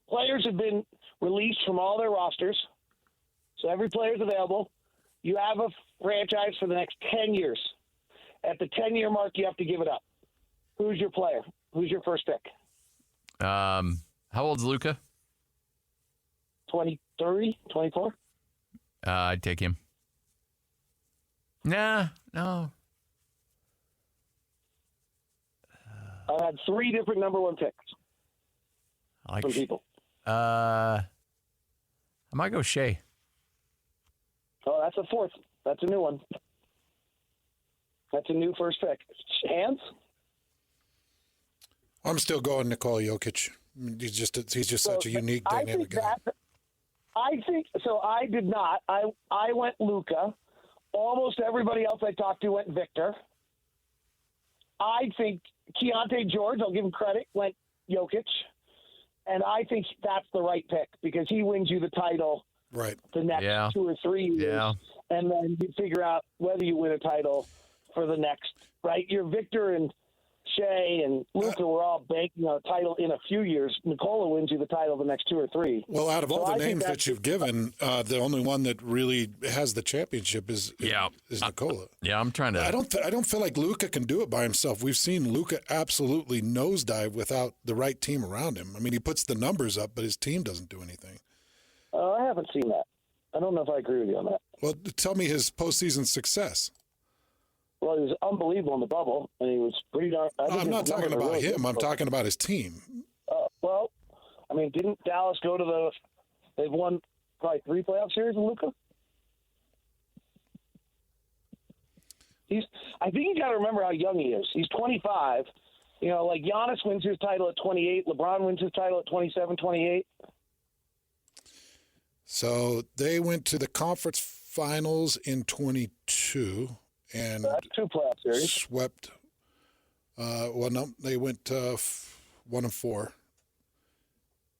O: players have been released from all their rosters, so every player's available. You have a franchise for the next 10 years. At the 10-year mark, you have to give it up. Who's your player? Who's your first pick?
C: How old's Luka?
O: 23, 24?
C: I'd take him. No.
O: I've had 3 different number 1 picks from people.
C: I might go Shea.
O: Oh, that's a 4th. That's a new one. That's a new first pick. Hands?
D: I'm still going Nikola Jokic. He's just such a unique, dynamic guy.
O: I think so. I did not. I went Luka. Almost everybody else I talked to went Victor. I think Keontae George, I'll give him credit, went Jokic. And I think that's the right pick because he wins you the title the next 2 or 3 years. Yeah. And then you figure out whether you win a title for the next, right? You're Victor and Shea and Luka were all banking on a title in a few years. Nikola wins you the title the next 2 or 3.
D: Well, out of all the names that you've given, the only one that really has the championship is Nikola.
C: Yeah, I'm trying to.
D: I don't feel like Luka can do it by himself. We've seen Luka absolutely nosedive without the right team around him. I mean, he puts the numbers up, but his team doesn't do anything.
O: I haven't seen that. I don't know if I agree with you on that.
D: Well, tell me his postseason succce.
O: Well, he was unbelievable in the bubble, and he was pretty darn.
D: I'm not talking about him. I'm talking about his team.
O: Well, I mean, didn't Dallas go to they've won probably 3 playoff series with Luka? I think you got to remember how young he is. He's 25. You know, Giannis wins his title at 28. LeBron wins his title at 27, 28.
D: So they went to the conference finals in 22. And
O: so that's 2 playoff series.
D: Swept. They went 1-4,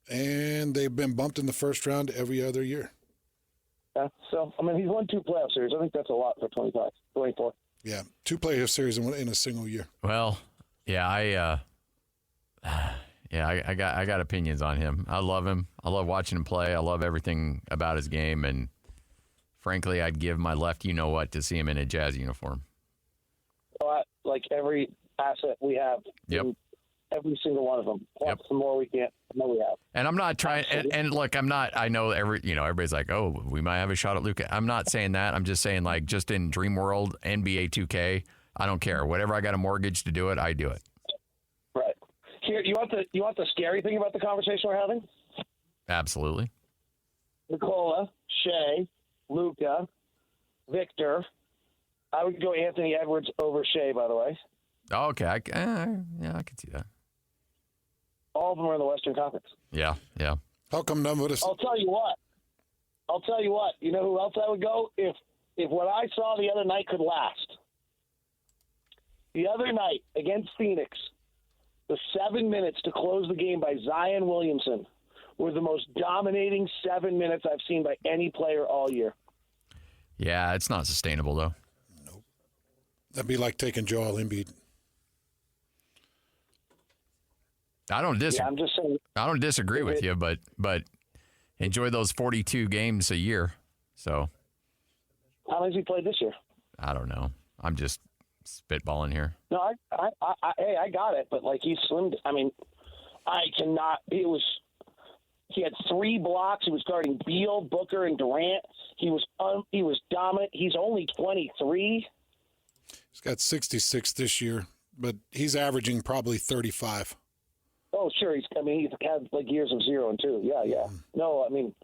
D: and they've been bumped in the first round every other year.
O: Yeah. So I mean, he's won 2 playoff series. I think that's a lot for 24.
D: Yeah, 2 playoff series in a single year.
C: Well, yeah, I got opinions on him. I love him. I love watching him play. I love everything about his game, and frankly, I'd give my left you-know-what to see him in a Jazz uniform.
O: Like every asset we have.
C: Yep.
O: Every single one of them. Plus the more we get, the more we have.
C: And I'm not trying, and look, I'm not, I know everybody's like, oh, we might have a shot at Luka. I'm not saying that. I'm just saying, just in Dream World, NBA 2K, I don't care. Whatever I got a mortgage to do it, I do it.
O: Right. Here, you want the scary thing about the conversation we're having?
C: Absolutely.
O: Nikola, Shea, Luka, Victor. I would go Anthony Edwards over Shea, by the way.
C: Oh, okay. I can see that.
O: All of them are in the Western Conference.
C: Yeah.
D: How come none of us?
O: I'll tell you what. You know who else I would go? If what I saw the other night could last. The other night against Phoenix, the 7 minutes to close the game by Zion Williamson were the most dominating 7 minutes I've seen by any player all year.
C: Yeah, it's not sustainable, though.
D: Nope. That'd be like taking Joel Embiid.
C: I don't disagree.
O: Yeah, I'm just saying.
C: I don't disagree with you, but enjoy those 42 games a year. So
O: How long has he played this year?
C: I don't know. I'm just spitballing here.
O: No, I got it, but like he slimmed. I mean, I cannot. He had 3 blocks. He was guarding Beal, Booker, and Durant. He was dominant. He's only 23.
D: He's got 66 this year, but he's averaging probably 35.
O: Oh, sure. He's had like years of 0 and 2. Yeah. No, I mean,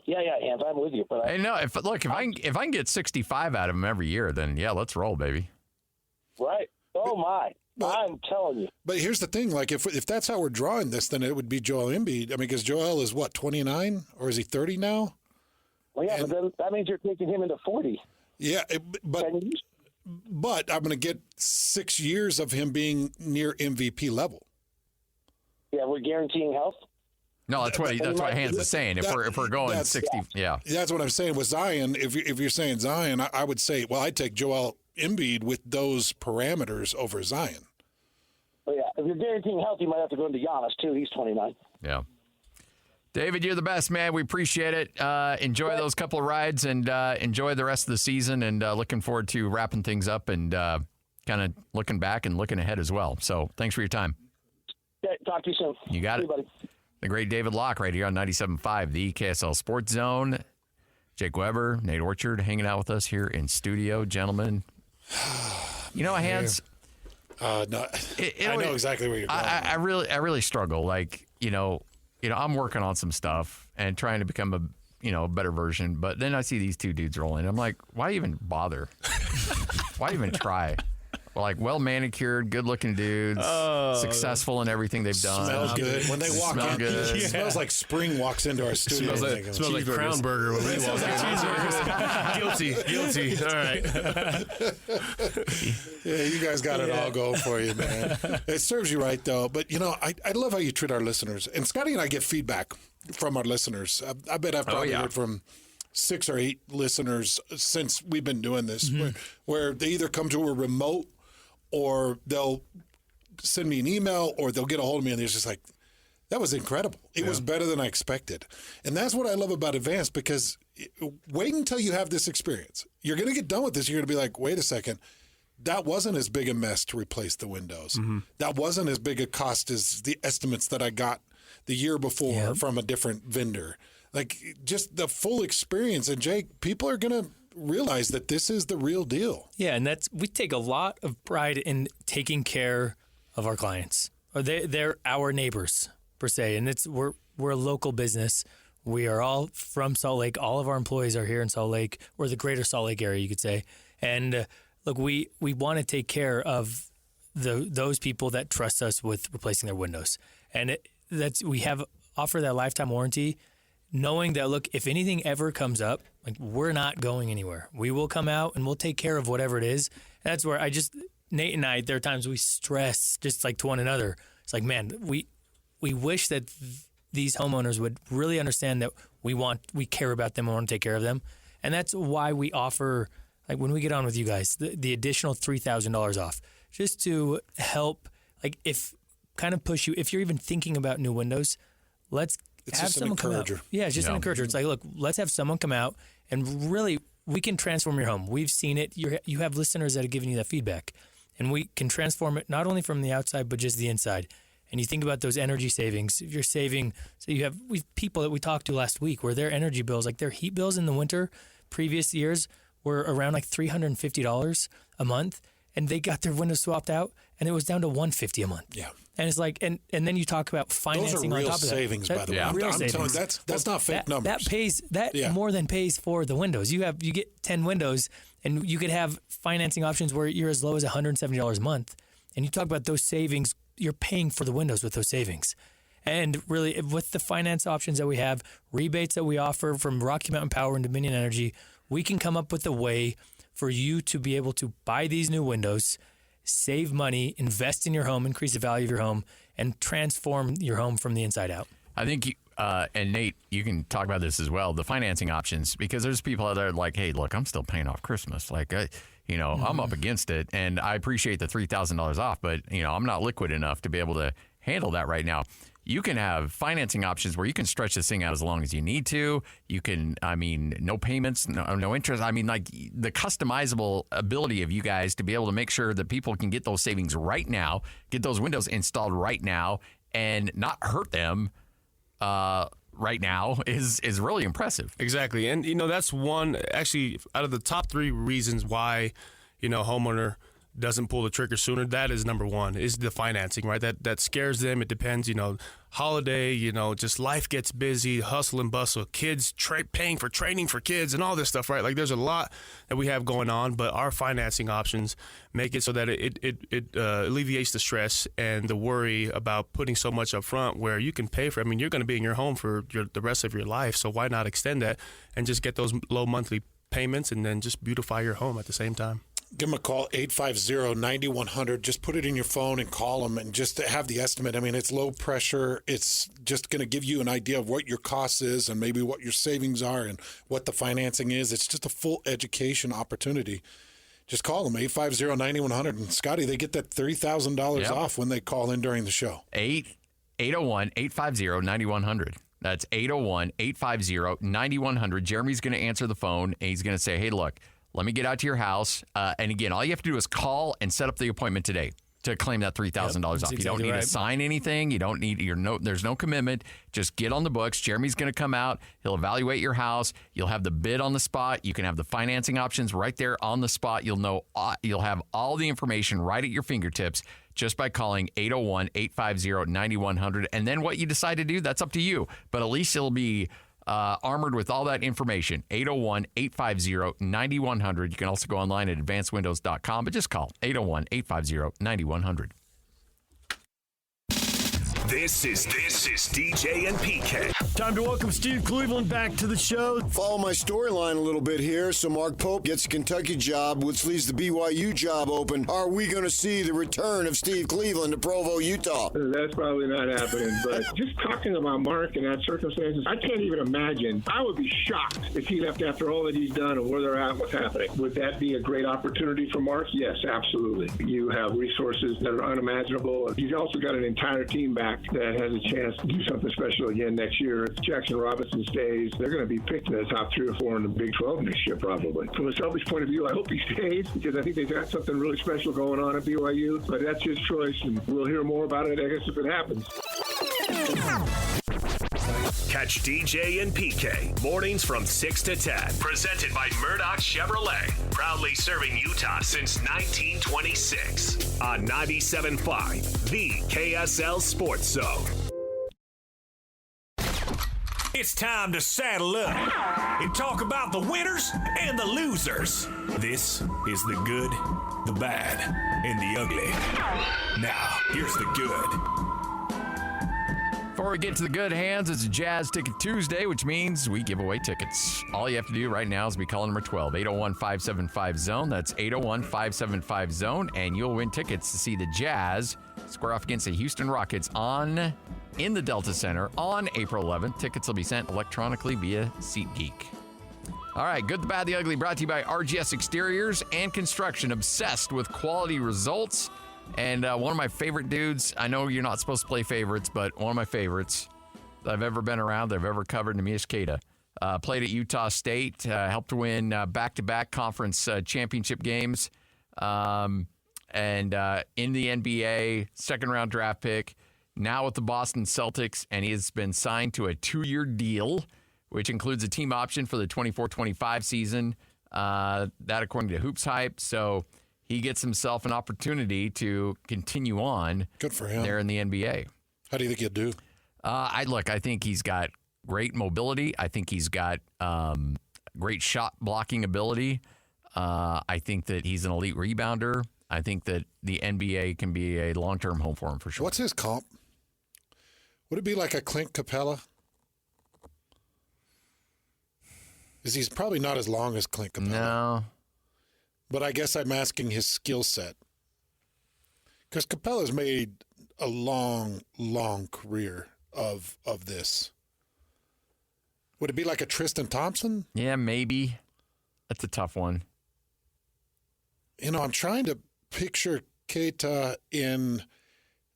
O: yeah, Hans, I'm with you. But
C: hey, no, if I can get 65 out of him every year, then yeah, let's roll, baby.
O: Right. Oh my. I'm telling you.
D: But here's the thing: like, if that's how we're drawing this, then it would be Joel Embiid. I mean, because Joel is what, 29, or is he 30 now?
O: Well, yeah, but then that means you're taking him into 40.
D: Yeah, but I'm going to get 6 years of him being near MVP level.
O: Yeah, we're guaranteeing health.
C: No, that's what Hans is saying. If we're going 60, yeah,
D: that's what I'm saying with Zion. If you're saying Zion, I would say, well, I'd take Joel Embiid with those parameters over Zion.
O: Well, yeah, if you're guaranteeing health, you might have to go into Giannis too. He's 29.
C: Yeah. David, you're the best, man. We appreciate it. Enjoy those couple of rides and enjoy the rest of the season. And looking forward to wrapping things up and kind of looking back and looking ahead as well. So thanks for your time.
O: Yeah, talk to you soon.
C: You got it.
O: Buddy.
C: The great David Locke right here on 97.5, the KSL Sports Zone. Jake Weber, Nate Orchard hanging out with us here in studio. Gentlemen, you know, Hans,
D: no, I know exactly where you're going.
C: I really struggle. Like, you know, I'm working on some stuff and trying to become a better version. But then I see these two dudes rolling. I'm like, why even bother? Why even try? Well manicured, good looking dudes, successful in everything they've done.
D: Smells good when they walk in.
C: Good.
D: It smells like spring walks into our studio.
G: Smells like Crown Burger when we walk in. Guilty. All right.
D: Yeah, you guys got it all going for you, man. It serves you right, though. But, I love how you treat our listeners. And Scotty and I get feedback from our listeners. I bet I've probably heard from 6 or 8 listeners since we've been doing this, where they either come to a remote or they'll send me an email or they'll get a hold of me and they're just like, that was incredible. It was better than I expected. And that's what I love about Advanced, because wait until you have this experience. You're going to get done with this. You're going to be like, wait a second. That wasn't as big a mess to replace the windows. That wasn't as big a cost as the estimates that I got the year before from a different vendor. Like, just the full experience. And Jake, people are going to realize that this is the real deal.
M: Yeah, and we take a lot of pride in taking care of our clients. Or they're our neighbors, per se. And we're a local business. We are all from Salt Lake. All of our employees are here in Salt Lake, or the greater Salt Lake area, you could say. And look, we want to take care of those people that trust us with replacing their windows. And we offer that lifetime warranty, knowing that, look, if anything ever comes up, like, we're not going anywhere. We will come out and we'll take care of whatever it is. And that's where Nate and I, there are times we stress just like to one another. It's like, man, we wish that these homeowners would really understand that we care about them and want to take care of them. And that's why we offer, like, when we get on with you guys, the additional $3,000 off, just to help, like, push you. If you're even thinking about new windows, let's have someone come out. Yeah, it's just an encourager. It's like, look, let's have someone come out and really, we can transform your home. We've seen it. You have listeners that have given you that feedback, and we can transform it not only from the outside but just the inside. And you think about those energy savings. If you're saving, so we've people that we talked to last week where their energy bills, like their heat bills in the winter, previous years were around like $350 a month, and they got their windows swapped out, and it was down to $150 a month.
D: Yeah.
M: And it's like, and then you talk about financing on top of that.
D: Those are real savings, by the way. I'm telling you, that's not fake numbers.
M: That more than pays for the windows. You get 10 windows, and you could have financing options where you're as low as $170 a month. And you talk about those savings, you're paying for the windows with those savings. And really, with the finance options that we have, rebates that we offer from Rocky Mountain Power and Dominion Energy, we can come up with a way for you to be able to buy these new windows, save money, invest in your home, increase the value of your home, and transform your home from the inside out.
C: I think, and Nate, you can talk about this as well, the financing options, because there's people out there like, hey, look, I'm still paying off Christmas. Like, I'm up against it, and I appreciate the $3,000 off, but, I'm not liquid enough to be able to handle that right now. you can have financing options where you can stretch this thing out as long as you need to. You can, no payments, no interest. Like the customizable ability of you guys to be able to make sure that people can get those savings right now, get those windows installed right now, and not hurt them right now is really impressive.
G: Exactly. And, that's one, actually, out of the top 3 reasons why, homeowner doesn't pull the trigger sooner, that is number one, is the financing, right? That scares them. It depends, holiday, just life gets busy, hustle and bustle, kids paying for training for kids and all this stuff, right? Like there's a lot that we have going on, but our financing options make it so that it alleviates the stress and the worry about putting so much up front where you can pay for, you're going to be in your home for the rest of your life, so why not extend that and just get those low monthly payments and then just beautify your home at the same time?
D: Give them a call, 850-9100. Just put it in your phone and call them and just have the estimate. It's low pressure. It's just going to give you an idea of what your cost is and maybe what your savings are and what the financing is. It's just a full education opportunity. Just call them, 850-9100. And, Scotty, they get that $3,000 off when they call in during the show.
C: 801-850-9100. That's 801-850-9100. Jeremy's going to answer the phone, and he's going to say, hey, look, let me get out to your house. And again, all you have to do is call and set up the appointment today to claim that $3,000 off. You don't need to sign anything. You don't need there's no commitment. Just get on the books. Jeremy's going to come out. He'll evaluate your house. You'll have the bid on the spot. You can have the financing options right there on the spot. You'll have all the information right at your fingertips just by calling 801-850-9100. And then what you decide to do, that's up to you. But at least it'll be armored with all that information. 801-850-9100. You can also go online at advancedwindows.com, but just call 801-850-9100.
A: This is DJ and PK.
I: Time to welcome Steve Cleveland back to the show. Follow my storyline a little bit here. So Mark Pope gets a Kentucky job, which leaves the BYU job open. Are we going to see the return of Steve Cleveland to Provo, Utah?
J: That's probably not happening. But just talking about Mark and that circumstances, I can't even imagine. I would be shocked if he left after all that he's done and where they're at and what's happening. Would that be a great opportunity for Mark? Yes, absolutely. You have resources that are unimaginable. He's also got an entire team back that has a chance to do something special again next year. If Jackson Robinson stays, they're going to be picked in the top 3 or 4 in the Big 12 next year, probably. From a selfish point of view, I hope he stays because I think they've got something really special going on at BYU. But that's his choice, and we'll hear more about it, I guess, if it happens.
A: Catch DJ and PK mornings from 6 to 10. Presented by Murdoch Chevrolet. Proudly serving Utah since 1926. On 97.5, the KSL Sports Zone. It's time to saddle up and talk about the winners and the losers. This is the good, the bad, and the ugly. Now, here's the good.
C: Before we get to the good hands, it's Jazz Ticket Tuesday, which means we give away tickets. All you have to do right now is be calling number 12, 801-575-ZONE. That's 801-575-ZONE, and you'll win tickets to see the Jazz square off against the Houston Rockets in the Delta Center on April 11th. Tickets will be sent electronically via SeatGeek. All right, Good, the Bad, the Ugly, brought to you by RGS Exteriors and Construction, obsessed with quality results. And one of my favorite dudes, I know you're not supposed to play favorites, but one of my favorites that I've ever been around, that I've ever covered, Neemias Queta. Played at Utah State, helped win back-to-back conference championship games. And in the NBA, second-round draft pick, now with the Boston Celtics, and he has been signed to a 2-year which includes a team option for the 24-25 season. That according to Hoops Hype. So he gets himself an opportunity to continue on.
D: Good for him.
C: There in the NBA.
D: How do you think he'll do?
C: I think he's got great mobility. I think he's got great shot blocking ability. I think that he's an elite rebounder. I think that the NBA can be a long-term home for him for sure.
D: What's his comp? Would it be like a Clint Capella? He's probably not as long as Clint Capella.
C: No.
D: But I guess I'm asking his skill set. Because Capella's made a long, long career of this. Would it be like a Tristan Thompson?
C: Yeah, maybe. That's a tough one.
D: I'm trying to picture Keita in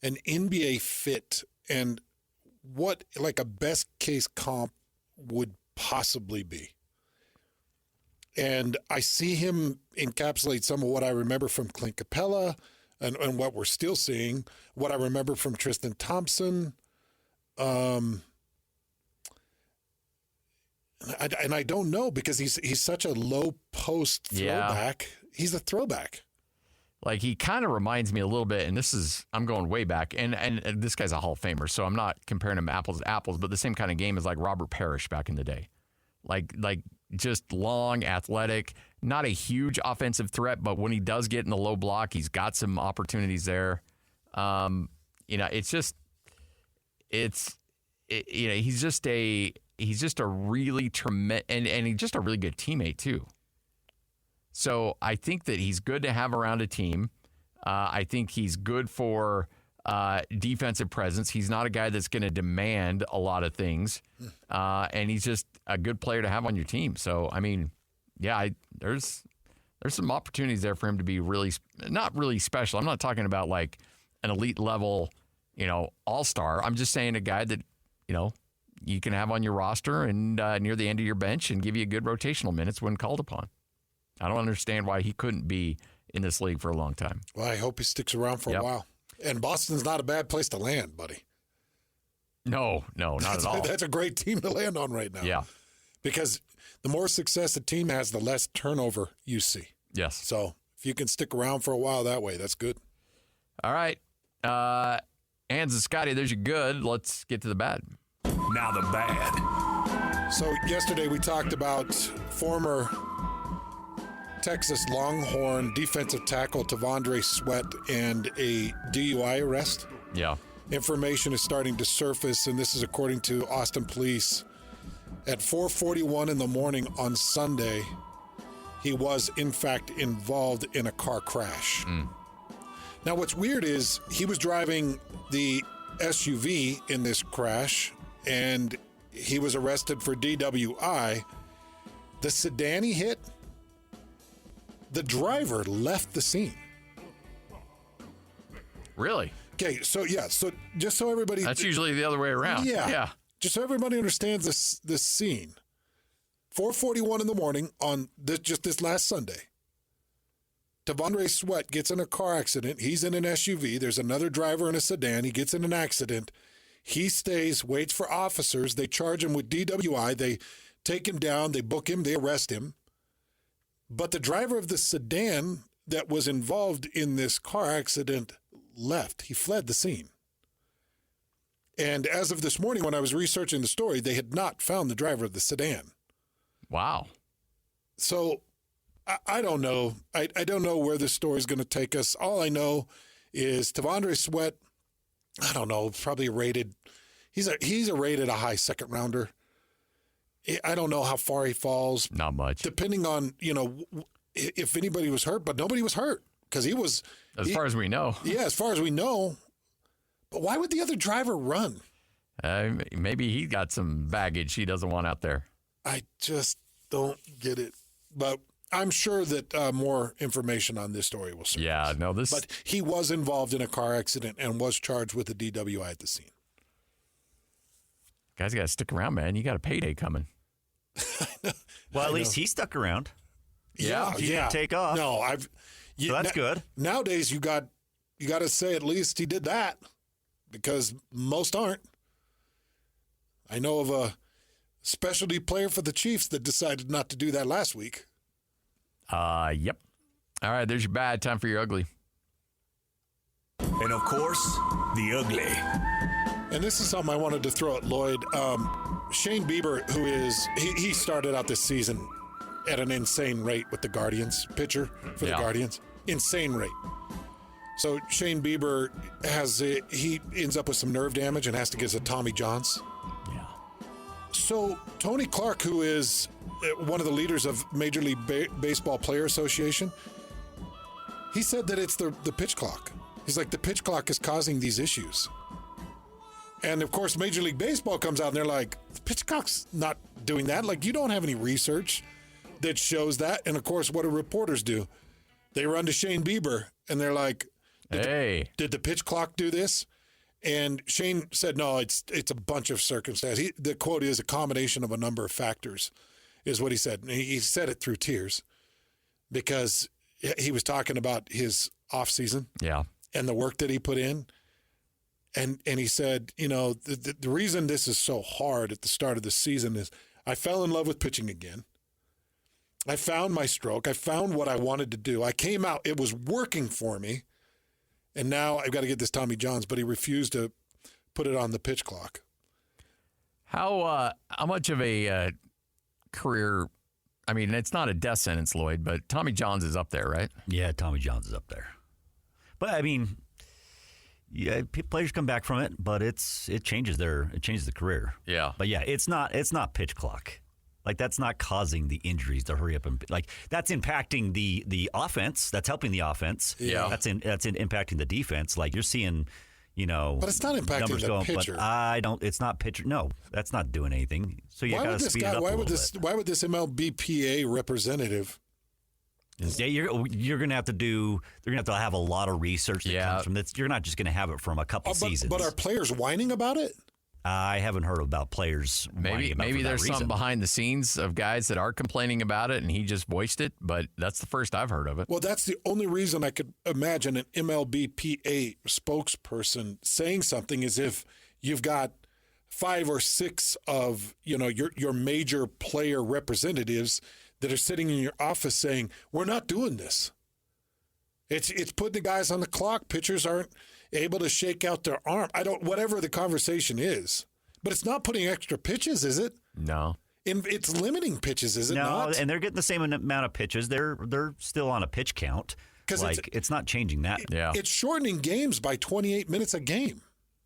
D: an NBA fit. And what like a best case comp would possibly be. And I see him encapsulate some of what I remember from Clint Capella and what we're still seeing, what I remember from Tristan Thompson. And I don't know because he's such a low post throwback.
C: Yeah.
D: He's a throwback.
C: Like, he kind of reminds me a little bit, and I'm going way back, and this guy's a Hall of Famer, so I'm not comparing him apples to apples, but the same kind of game as like Robert Parrish back in the day. Like just long, athletic, not a huge offensive threat, but when he does get in the low block, he's got some opportunities there. He's just a really tremendous, and he's just a really good teammate too. So I think that he's good to have around a team. I think he's good for defensive presence. He's not a guy that's going to demand a lot of things, and he's just a good player to have on your team. So I mean, yeah, there's some opportunities there for him to be not really special. I'm not talking about like an elite level, all-star. I'm just saying a guy that you can have on your roster and near the end of your bench and give you a good rotational minutes when called upon. I don't understand why he couldn't be in this league for a long time.
D: Well, I hope he sticks around for a while. And Boston's not a bad place to land, buddy.
C: No, not at all.
D: That's a great team to land on right now.
C: Yeah.
D: Because the more success a team has, the less turnover you see.
C: Yes.
D: So if you can stick around for a while that way, that's good.
C: All right. Hans and Scotty, there's your good. Let's get to the bad.
A: Now the bad.
D: So yesterday we talked about former Texas Longhorn defensive tackle Tavondre Sweat and a DUI arrest.
C: Yeah.
D: Information is starting to surface, and this is according to Austin police. At 4:41 in the morning on Sunday, he was, in fact, involved in a car crash. Now, what's weird is he was driving the SUV in this crash, and he was arrested for DWI. The sedan he hit, the driver left the scene.
C: Really?
D: Okay, so just so everybody...
C: That's usually the other way around.
D: Yeah. Just so everybody understands this scene. 4:41 in the morning on this last Sunday. Tavondre Sweat gets in a car accident. He's in an SUV. There's another driver in a sedan. He gets in an accident. He stays, waits for officers. They charge him with DWI. They take him down. They book him. They arrest him. But the driver of the sedan that was involved in this car accident left. He fled the scene. And as of this morning, when I was researching the story, they had not found the driver of the sedan.
C: Wow. So
D: I don't know. I don't know where this story is going to take us. All I know is Tavondre Sweat, I don't know, probably rated. He's rated a high second rounder. I don't know how far he falls.
C: Not much.
D: Depending on, if anybody was hurt, but nobody was hurt because he was.
C: As far as we know.
D: Yeah, as far as we know. But why would the other driver run?
C: Maybe he got some baggage he doesn't want out there.
D: I just don't get it. But I'm sure that more information on this story will surface.
C: Yeah, no,
D: But he was involved in a car accident and was charged with a DWI at the scene.
C: Guys, got to stick around, man. You got a payday coming.
E: Well, at least he stuck around.
D: Yeah,
E: he didn't take off.
D: No,
E: so that's good.
D: Nowadays, you got to say at least he did that because most aren't. I know of a specialty player for the Chiefs that decided not to do that last week.
C: Yep. All right, there's your bad. Time for your ugly.
A: And of course, the ugly.
D: And this is something I wanted to throw at Lloyd. Shane Bieber, who is, he started out this season at an insane rate with the Guardians, pitcher for the Guardians. Insane rate. So Shane Bieber he ends up with some nerve damage and has to get a Tommy Johns.
C: Yeah.
D: So Tony Clark, who is one of the leaders of Major League Baseball Player Association, he said that it's the pitch clock. He's like, the pitch clock is causing these issues. And, of course, Major League Baseball comes out and they're like, the pitch clock's not doing that. Like, you don't have any research that shows that. And, of course, what do reporters do? They run to Shane Bieber and they're like, did the pitch clock do this? And Shane said, no, it's a bunch of circumstances. The quote is a combination of a number of factors, is what he said. And he said it through tears because he was talking about his off season and the work that he put in. And he said, the reason this is so hard at the start of the season is I fell in love with pitching again. I found my stroke. I found what I wanted to do. I came out. It was working for me. And now I've got to get this Tommy John's, but he refused to put it on the pitch clock.
C: How much of a career, I mean, it's not a death sentence, Lloyd, but Tommy John's is up there, right?
E: Yeah, Tommy John's is up there. But, I mean, yeah, players come back from it, but it changes the career.
C: Yeah.
E: But, yeah, it's not pitch clock. Like, that's not causing the injuries to hurry up and like that's impacting the offense. That's helping the offense.
C: Yeah,
E: that's impacting the defense. Like you're seeing,
D: but it's not impacting the pitcher.
E: But it's not pitcher. No, that's not doing anything. So you got to speed it up a little bit.
D: Why would this MLBPA representative?
E: Yeah, you're going to have to do. They're going to have a lot of research that comes from this. You're not just going to have it from a couple seasons.
D: But are players whining about it?
E: I haven't heard about players.
C: Maybe there's something behind the scenes of guys that are complaining about it, and he just voiced it. But that's the first I've heard of it.
D: Well, that's the only reason I could imagine an MLBPA spokesperson saying something is if you've got 5 or 6 of your major player representatives that are sitting in your office saying we're not doing this. It's putting the guys on the clock. Pitchers aren't able to shake out their arm. Whatever the conversation is. But it's not putting extra pitches, is it?
C: No.
D: It's limiting pitches, is it not?
E: No, and they're getting the same amount of pitches. They're still on a pitch count. It's not changing that.
C: Yeah.
D: It's shortening games by 28 minutes a game.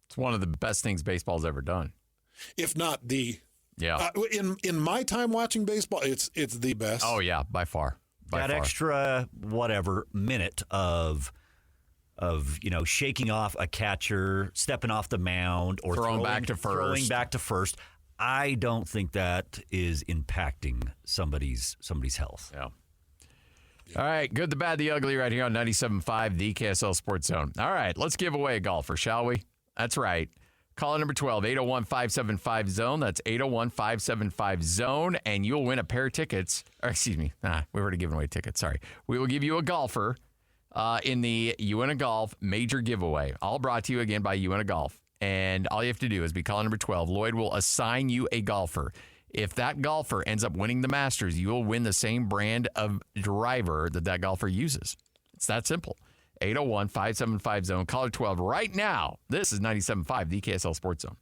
C: It's one of the best things baseball's ever done.
D: If not the...
C: Yeah.
D: In my time watching baseball, it's the best.
C: Oh, yeah, by far.
E: That extra minute of shaking off a catcher, stepping off the mound, or throwing back to first. I don't think that is impacting somebody's health.
C: Yeah. All right, good, the bad, the ugly, right here on 97.5, the KSL Sports Zone. All right, let's give away a golfer, shall we? That's right. Caller number 12, 801-575-ZONE. That's 801-575-ZONE, and you'll win a pair of tickets. Or excuse me, we've already given away tickets. Sorry. We will give you a golfer in the You Win a Golf major giveaway. All brought to you again by You Win a Golf. And all you have to do is be caller number 12. Lloyd will assign you a golfer. If that golfer ends up winning the Masters, you will win the same brand of driver that golfer uses. It's that simple. 801-575-ZONE. Caller 12 right now. This is 97.5, the KSL Sports Zone.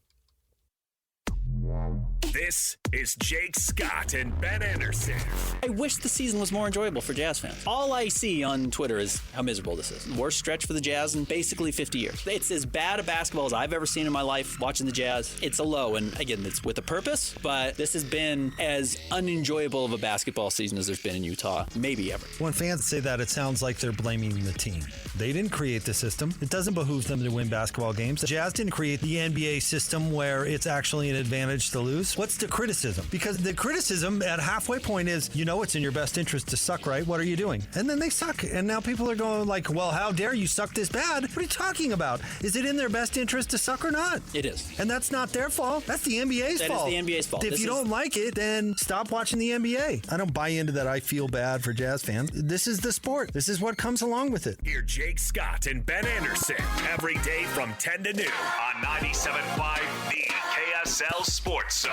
A: This is Jake Scott and Ben Anderson.
L: I wish the season was more enjoyable for Jazz fans. All I see on Twitter is how miserable this is. Worst stretch for the Jazz in basically 50 years. It's as bad a basketball as I've ever seen in my life watching the Jazz. It's a low, and again, it's with a purpose, but this has been as unenjoyable of a basketball season as there's been in Utah, maybe ever.
H: When fans say that, it sounds like they're blaming the team. They didn't create the system. It doesn't behoove them to win basketball games. The Jazz didn't create the NBA system where it's actually an advantage to lose. What's the criticism? Because the criticism at halfway point is, it's in your best interest to suck, right? What are you doing? And then they suck. And now people are going like, well, how dare you suck this bad? What are you talking about? Is it in their best interest to suck or not?
L: It is.
H: And that's not their fault. That's the NBA's fault.
L: That is the NBA's fault.
H: If you don't like it, then stop watching the NBA. I don't buy into that I feel bad for Jazz fans. This is the sport. This is what comes along with it.
A: Hear Jake Scott and Ben Anderson every day from 10 to noon on 97.5, the KSL Sports Zone.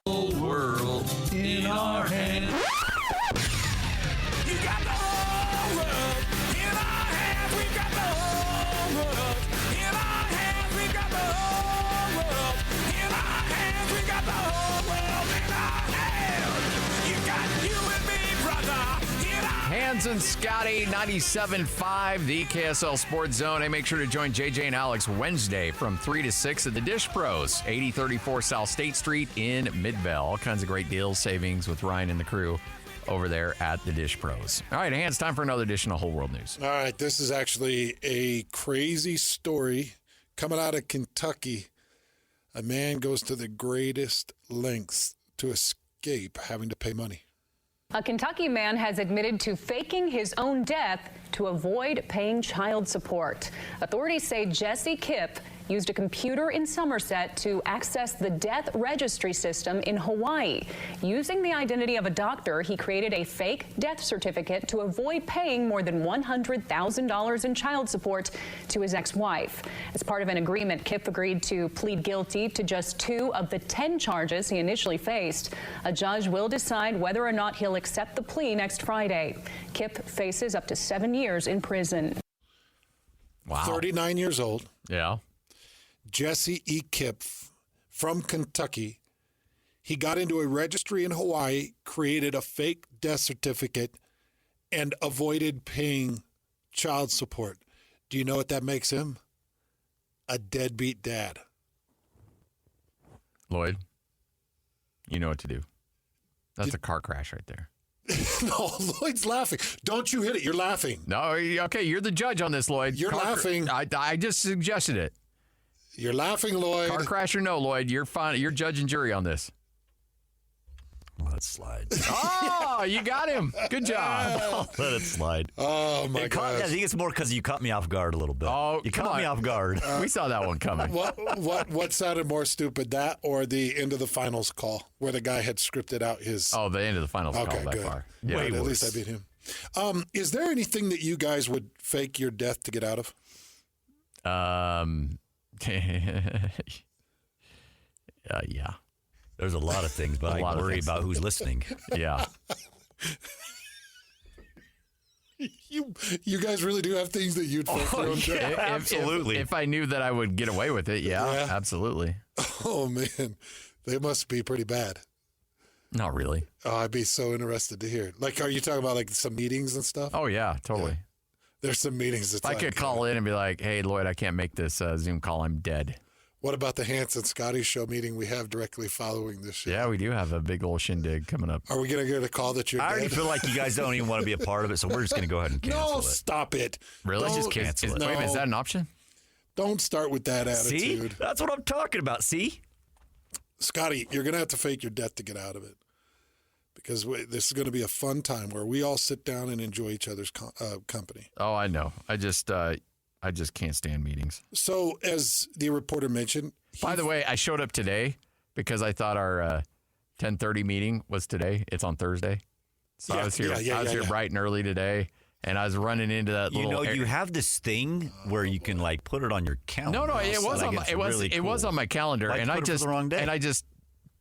N: Whole world in our hands. You got the whole world in our hands. We got the whole world in our hands. We got the whole world in our hands. We got the whole world in our hands. You got you and me, brother.
C: Hans and Scotty, 97.5, the KSL Sports Zone. Hey, make sure to join JJ and Alex Wednesday from 3 to 6 at the Dish Pros, 8034 South State Street in Midvale. All kinds of great deals, savings with Ryan and the crew over there at the Dish Pros. All right, Hans, time for another edition of Whole World News.
D: All right, this is actually a crazy story coming out of Kentucky. A man goes to the greatest lengths to escape having to pay money.
P: A Kentucky man has admitted to faking his own death to avoid paying child support. Authorities say Jesse Kipp used a computer in Somerset to access the death registry system in Hawaii. Using the identity of a doctor, he created a fake death certificate to avoid paying more than $100,000 in child support to his ex-wife. As part of an agreement, Kipp agreed to plead guilty to just 2 of the 10 charges he initially faced. A judge will decide whether or not he'll accept the plea next Friday. Kipp faces up to 7 years in prison.
C: Wow.
D: 39 years old.
C: Yeah.
D: Jesse E. Kipp from Kentucky. He got into a registry in Hawaii, created a fake death certificate, and avoided paying child support. Do you know what that makes him? A deadbeat dad.
C: Lloyd, you know what to do. That's a car crash right there.
D: No, Lloyd's laughing. Don't you hit it. You're laughing.
C: No, okay, you're the judge on this, Lloyd.
D: You're laughing.
C: I just suggested it.
D: You're laughing, Lloyd.
C: Car crash or no, Lloyd, you're fine. You're judge and jury on this.
E: Let it slide.
C: Oh, you got him. Good job.
E: Let it slide.
D: Oh, my God.
E: I think it's more because you caught me off guard a little bit.
C: Oh,
E: you caught me off guard.
C: We saw that one coming.
D: What sounded more stupid, that or the end of the finals call where the guy had scripted out his...
C: Oh, the end of the finals call that
D: good.
C: far.
D: Yeah, at least I beat him. Is there anything that you guys would fake your death to get out of?
C: Yeah.
E: There's a lot of things, but I worry about who's listening.
C: Yeah.
D: You guys really do have things that you'd fake your own death?
E: Absolutely.
C: If I knew that I would get away with it, yeah, absolutely.
D: Oh, man. They must be pretty bad.
C: Not really.
D: Oh, I'd be so interested to hear. Like, are you talking about like some meetings and stuff?
C: Oh, yeah, totally. Yeah.
D: There's some meetings. That's
C: I could call in and be like, hey, Lloyd, I can't make this Zoom call. I'm dead.
D: What about the Hanson Scotty show meeting we have directly following this show?
C: Yeah, we do have a big old shindig coming up.
D: Are we going to get a call that you're
E: I already
D: dead?
E: feel like you guys don't even want to be a part of it, so we're just going to go ahead and cancel it.
D: No, stop it.
C: Really?
E: Let's just cancel it.
C: Wait a minute, is that an option?
D: Don't start with that attitude.
E: See? That's what I'm talking about, see?
D: Scotty, you're going to have to fake your death to get out of it. Because this is going to be a fun time where we all sit down and enjoy each other's company.
C: Oh, I know. I just can't stand meetings.
D: So, as the reporter mentioned...
C: By the way, I showed up today because I thought our 10:30 meeting was today. It's on Thursday. So I was here bright and early today, and I was running into that little...
E: You know, you have this thing where you can, like, put it on your calendar.
C: No, it was on it was on my calendar,
E: Like
C: and I just...
E: the wrong day.
C: And I just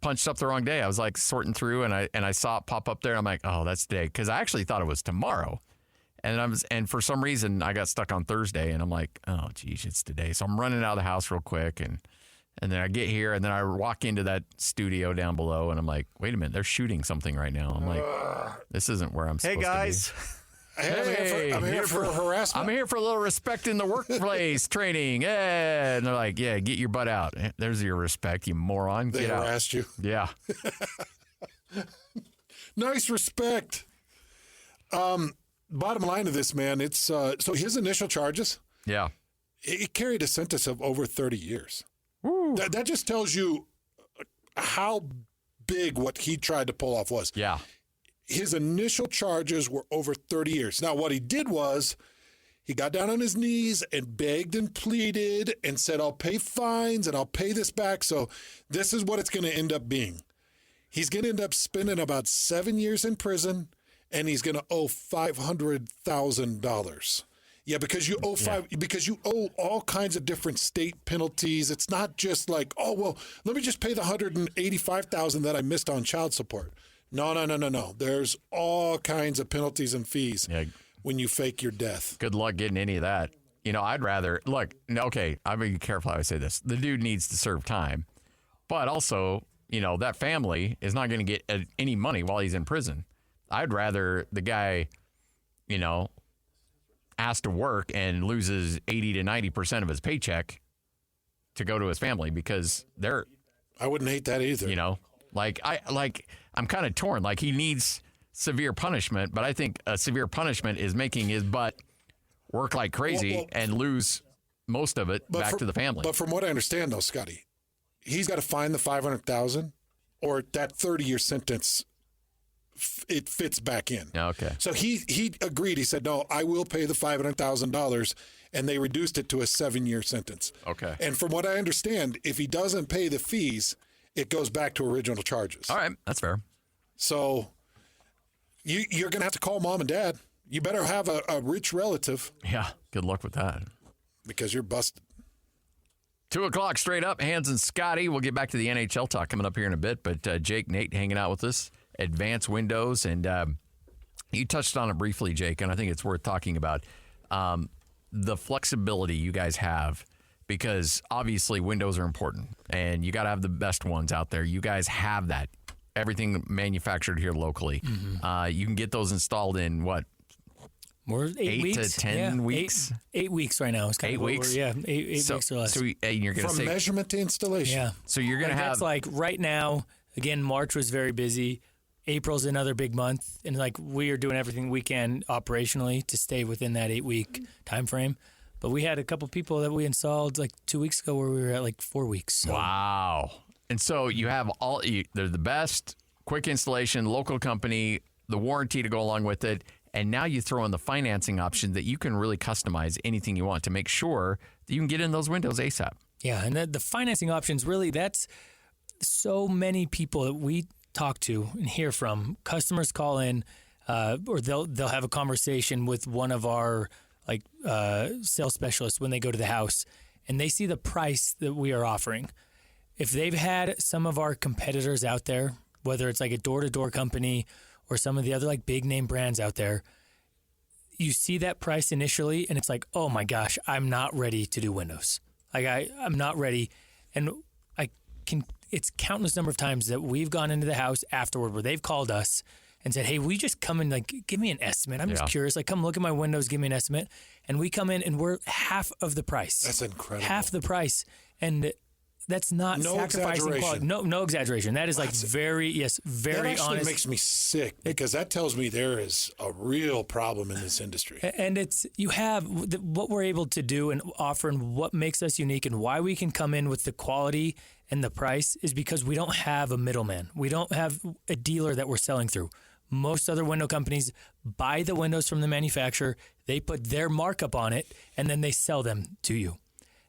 C: punched up the wrong day. I was, like, sorting through, and I saw it pop up there. I'm like, oh, that's today. Because I actually thought it was tomorrow. And for some reason, I got stuck on Thursday, and I'm like, oh, geez, it's today. So I'm running out of the house real quick, and then I get here, and then I walk into that studio down below, and I'm like, wait a minute, they're shooting something right now. I'm like, this isn't where I'm supposed to be.
E: Hey, guys.
D: I'm here for harassment.
C: I'm here for a little respect in the workplace training. Yeah. And they're like, yeah, get your butt out. There's your respect, you moron.
D: They
C: get out.
D: harassed you.
C: Yeah.
D: Nice respect. Bottom line of this, man, it's so his initial charges,
C: yeah,
D: it carried a sentence of over 30 years. That just tells you how big what he tried to pull off was.
C: Yeah.
D: His initial charges were over 30 years. Now, what he did was he got down on his knees and begged and pleaded and said, I'll pay fines and I'll pay this back. So this is what it's going to end up being. He's going to end up spending about 7 years in prison, and he's going to owe $500,000. Yeah, because you owe because you owe all kinds of different state penalties. It's not just like, oh, well, let me just pay the $185,000 that I missed on child support. No. There's all kinds of penalties and fees when you fake your death.
C: Good luck getting any of that. You know, I'd rather look. Okay, I'm being careful how I say this. The dude needs to serve time, but also, you know, that family is not going to get any money while he's in prison. I'd rather the guy, you know, has to work and loses 80 to 90% of his paycheck to go to his family because they're.
D: I wouldn't hate that either.
C: You know, I'm kind of torn. Like, he needs severe punishment, but I think a severe punishment is making his butt work like crazy and lose most of it back to the family.
D: But from what I understand, though, Scotty, he's got to find the $500,000 or that 30-year sentence it fits back in.
C: Okay.
D: So he agreed. He said, no, I will pay the $500,000, and they reduced it to a 7-year sentence.
C: Okay.
D: And from what I understand, if he doesn't pay the fees, it goes back to original charges.
C: All right, that's fair.
D: So you're going to have to call mom and dad. You better have a rich relative.
C: Yeah, good luck with that.
D: Because you're busted.
C: 2 o'clock straight up, Hans and Scotty. We'll get back to the NHL talk coming up here in a bit, but Jake, Nate hanging out with us. Advanced Windows, and you touched on it briefly, Jake, and I think it's worth talking about the flexibility you guys have, because obviously windows are important, and you got to have the best ones out there. You guys have that. Everything manufactured here locally. Mm-hmm. You can get those installed in what?
M: More 8 weeks
C: to 10 weeks.
M: 8 weeks right now. It's kind
C: 8
M: of
C: weeks.
M: eight weeks or less.
C: So you're going to
D: from measurement to installation.
M: Yeah.
C: So you're going to have
M: that's like right now. Again, March was very busy. April's another big month, and like we are doing everything we can operationally to stay within that 8-week time frame. But we had a couple people that we installed like 2 weeks ago where we were at like 4 weeks. So.
C: Wow. And so you have they're the best, quick installation, local company, the warranty to go along with it. And now you throw in the financing option that you can really customize anything you want to make sure that you can get in those windows ASAP.
M: Yeah, and the financing options, really, that's so many people that we talk to and hear from. Customers call in or they'll have a conversation with one of our sales specialists when they go to the house, and they see the price that we are offering. If they've had some of our competitors out there, whether it's like a door-to-door company or some of the other like big name brands out there, you see that price initially and it's like, oh my gosh, I'm not ready to do windows. Like I'm not ready. And it's countless number of times that we've gone into the house afterward where they've called us and said, hey, we just come in, like, give me an estimate. I'm just curious. Like, come look at my windows, give me an estimate. And we come in and we're half of the price.
D: That's incredible.
M: Half the price. And that's not sacrificing quality. No exaggeration. That is very honest.
D: That actually makes me sick because that tells me there is a real problem in this industry.
M: And it's you have what we're able to do and offer, and what makes us unique, and why we can come in with the quality and the price is because we don't have a middleman. We don't have a dealer that we're selling through. Most other window companies buy the windows from the manufacturer, they put their markup on it, and then they sell them to you.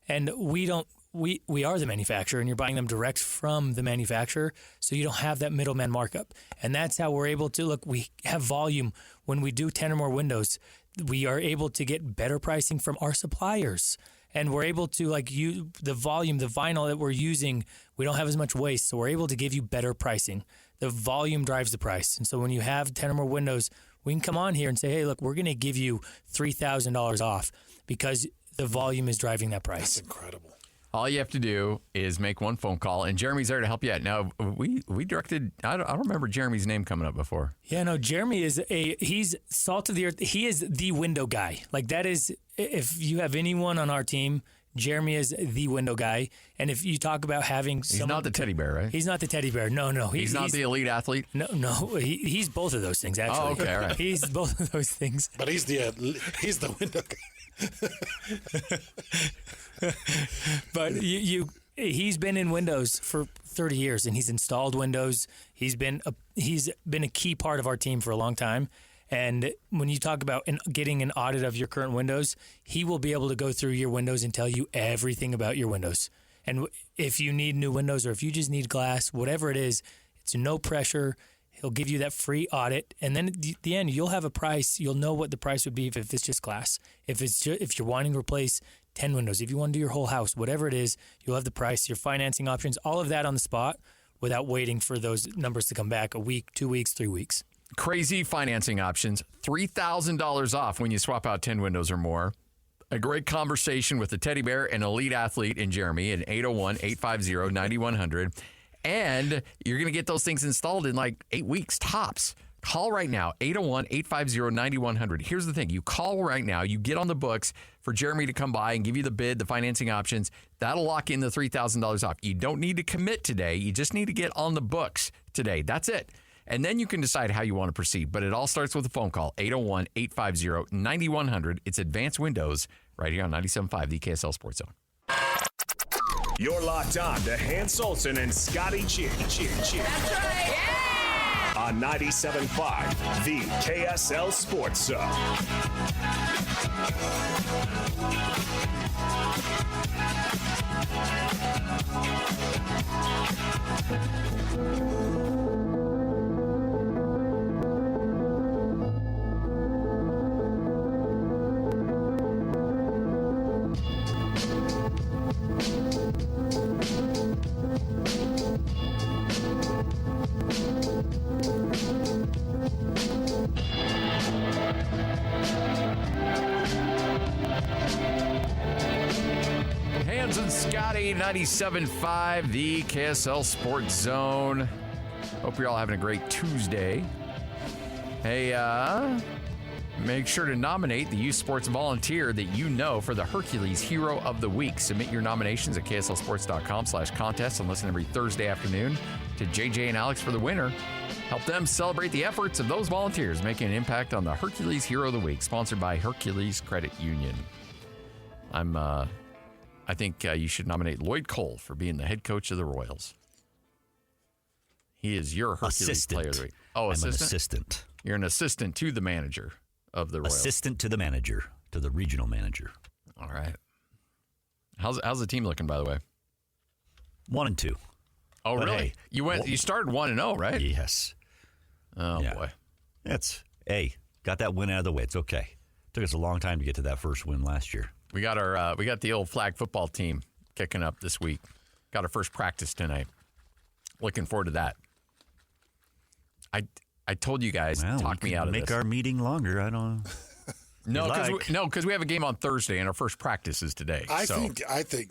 M: And we don't. We are the manufacturer, and you're buying them direct from the manufacturer, so you don't have that middleman markup. And that's how we're able to, look, we have volume. When we do 10 or more windows, we are able to get better pricing from our suppliers. And we're able to, the volume, the vinyl that we're using, we don't have as much waste, so we're able to give you better pricing. The volume drives the price. And so when you have 10 or more windows, we can come on here and say, hey, look, we're going to give you $3,000 off because the volume is driving that price.
D: That's incredible.
C: All you have to do is make one phone call, and Jeremy's there to help you out. Now, we directed, I don't remember Jeremy's name coming up before.
M: Yeah, no, Jeremy he's salt of the earth. He is the window guy. Like, that is, if you have anyone on our team, Jeremy is the window guy. And if you talk about having
C: He's not the teddy bear, right?
M: He's not the teddy bear. No.
C: He's not the elite athlete?
M: No. He's both of those things, actually.
C: Oh, okay, all right.
M: He's both of those things.
D: But he's the window guy.
M: But he's been in Windows for 30 years, and he's installed Windows. He's been a key part of our team for a long time. And when you talk about getting an audit of your current Windows, he will be able to go through your Windows and tell you everything about your Windows. And if you need new Windows or if you just need glass, whatever it is, it's no pressure. He'll give you that free audit, and then at the end, you'll have a price. You'll know what the price would be if it's just glass. If you're wanting to replace 10 windows, if you want to do your whole house, whatever it is, you'll have the price, your financing options, all of that on the spot without waiting for those numbers to come back a week, 2 weeks, 3 weeks.
C: Crazy financing options, $3,000 off when you swap out 10 windows or more. A great conversation with the teddy bear and elite athlete in Jeremy at 801-850-9100. And you're going to get those things installed in like 8 weeks tops. Call right now, 801-850-9100. Here's the thing. You call right now. You get on the books for Jeremy to come by and give you the bid, the financing options. That'll lock in the $3,000 off. You don't need to commit today. You just need to get on the books today. That's it. And then you can decide how you want to proceed. But it all starts with a phone call, 801-850-9100. It's Advanced Windows right here on 97.5, the KSL Sports Zone.
A: You're locked on to Hans Olsen and Scotty Chin.
B: That's right. Yeah!
A: on 97.5, the KSL Sports Zone.
C: Hans and Scotty, 97.5, the KSL Sports Zone. Hope you're all having a great Tuesday. Hey, make sure to nominate the youth sports volunteer that you know for the Hercules Hero of the Week. Submit your nominations at kslsports.com/contest and listen every Thursday afternoon to JJ and Alex for the winner. Help them celebrate the efforts of those volunteers making an impact on the Hercules Hero of the Week, sponsored by Hercules Credit Union. I think you should nominate Lloyd Cole for being the head coach of the Royals. He is your Hercules player of the week. Oh, assistant?
E: I'm an assistant.
C: You're an assistant to the manager of the Royals.
E: Assistant to the manager, to the regional manager.
C: All right. How's the team looking, by the way?
E: 1-2.
C: Oh,
E: But
C: really?
E: hey,
C: you started 1-0, right?
E: Yes.
C: Oh,
E: Yeah.
C: boy.
E: Got that win out of the way. It's okay. Took us a long time to get to that first win last year.
C: We got the old flag football team kicking up this week. Got our first practice tonight. Looking forward to that. I told you guys, talk me out of this.
E: Make our meeting longer. I don't.
C: No, because we have a game on Thursday and our first practice is today.
D: I think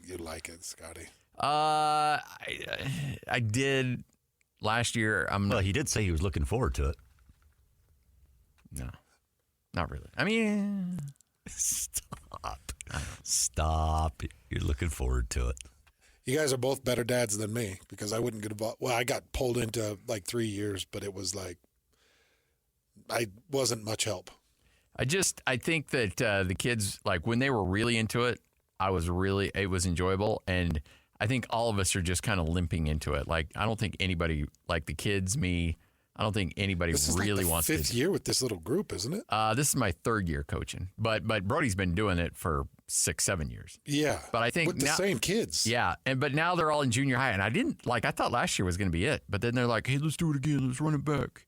D: you like it, Scotty.
C: I did last year.
E: Well, he did say he was looking forward to it.
C: No, not really. I mean,
E: Stop. You're looking forward to it.
D: You guys are both better dads than me because I wouldn't get involved. Well, I got pulled into like 3 years, but it was like I wasn't much help.
C: I think that the kids, like when they were really into it, it was enjoyable. And I think all of us are just kind of limping into it. Like, I don't think anybody, like the kids, me, I don't think anybody
D: This is
C: really
D: like the
C: wants
D: fifth
C: to.
D: year with this little group, isn't it?
C: This is my third year coaching, but Brody's been doing it for 6-7 years.
D: Yeah.
C: But I think
D: with the
C: now,
D: same kids.
C: Yeah. But now they're all in junior high. And I thought last year was going to be it. But then they're like, hey, let's do it again. Let's run it back.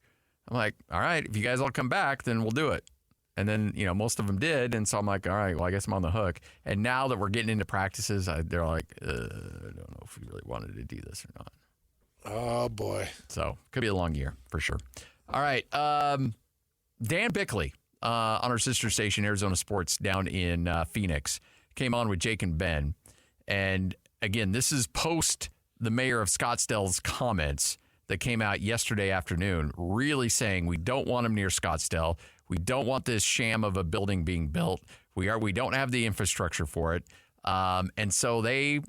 C: I'm like, all right, if you guys all come back, then we'll do it. And then, most of them did. And so I'm like, all right, well, I guess I'm on the hook. And now that we're getting into practices, they're like, I don't know if we really wanted to do this or not.
D: Oh, boy.
C: So could be a long year for sure. All right. Dan Bickley on our sister station, Arizona Sports, down in Phoenix, came on with Jake and Ben. And again, this is post the mayor of Scottsdale's comments that came out yesterday afternoon, really saying we don't want him near Scottsdale. We don't want this sham of a building being built. We don't have the infrastructure for it. And so he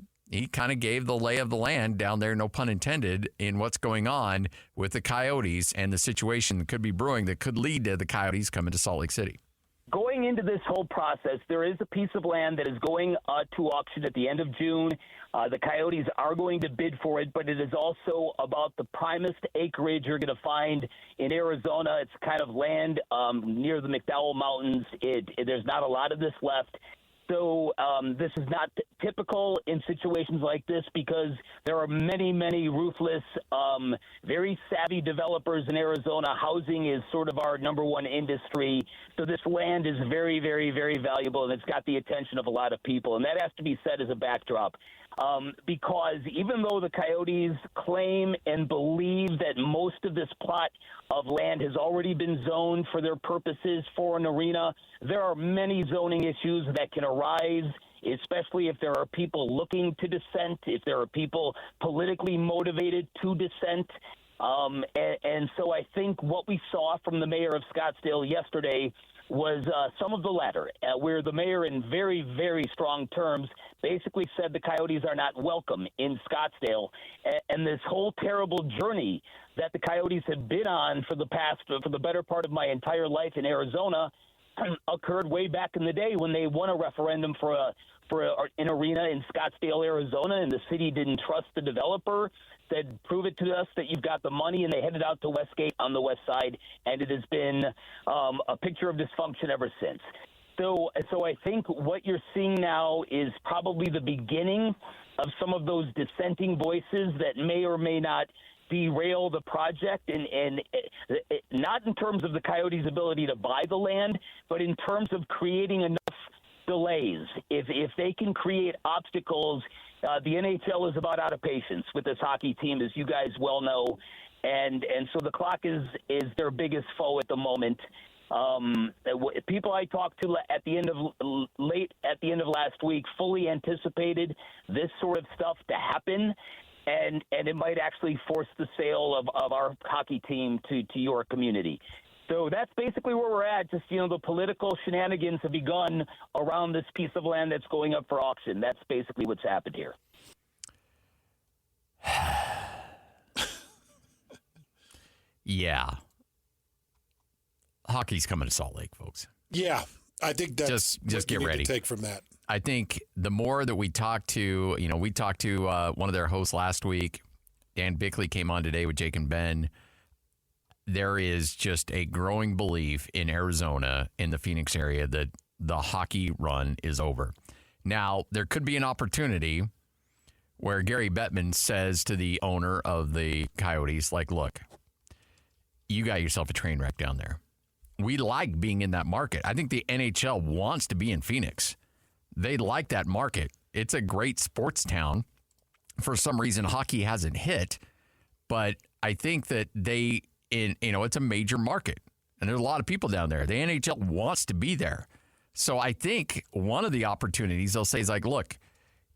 C: kind of gave the lay of the land down there, no pun intended, in what's going on with the Coyotes and the situation that could be brewing that could lead to the Coyotes coming to Salt Lake City.
Q: Going into this whole process, there is a piece of land that is going to auction at the end of June. The Coyotes are going to bid for it, but it is also about the primest acreage you're going to find in Arizona. It's kind of land near the McDowell Mountains. There's not a lot of this left. So this is not typical in situations like this because there are many, many ruthless, very savvy developers in Arizona. Housing is sort of our number one industry. So this land is very, very, very valuable, and it's got the attention of a lot of people. And that has to be said as a backdrop. Because even though the Coyotes claim and believe that most of this plot of land has already been zoned for their purposes for an arena, there are many zoning issues that can arise, especially if there are people looking to dissent, if there are people politically motivated to dissent. And so I think what we saw from the mayor of Scottsdale yesterday was some of the latter, where the mayor in very, very strong terms basically said the Coyotes are not welcome in Scottsdale. And this whole terrible journey that the Coyotes have been on for the better part of my entire life in Arizona occurred way back in the day when they won a referendum for an arena in Scottsdale, Arizona, and the city didn't trust the developer, said, prove it to us that you've got the money, and they headed out to Westgate on the west side, and it has been a picture of dysfunction ever since. So I think what you're seeing now is probably the beginning of some of those dissenting voices that may or may not derail the project, and not in terms of the Coyotes' ability to buy the land, but in terms of creating enough delays. If they can create obstacles, the NHL is about out of patience with this hockey team, as you guys well know, and so the clock is their biggest foe at the moment. People I talked to late at the end of last week fully anticipated this sort of stuff to happen, and it might actually force the sale of our hockey team to your community. So that's basically where we're at. Just, the political shenanigans have begun around this piece of land that's going up for auction. That's basically what's happened here.
C: Yeah. Hockey's coming to Salt Lake, folks.
D: Yeah, I think that's
C: just get ready
D: to take from that.
C: I think the more that we talk to, we talked to one of their hosts last week. Dan Bickley came on today with Jake and Ben. There is just a growing belief in Arizona, in the Phoenix area, that the hockey run is over. Now, there could be an opportunity where Gary Bettman says to the owner of the Coyotes, like, look, you got yourself a train wreck down there. We like being in that market. I think the NHL wants to be in Phoenix. They like that market. It's a great sports town. For some reason, hockey hasn't hit, but I think that it's a major market, and there's a lot of people down there. The NHL wants to be there. So I think one of the opportunities they'll say is like, look,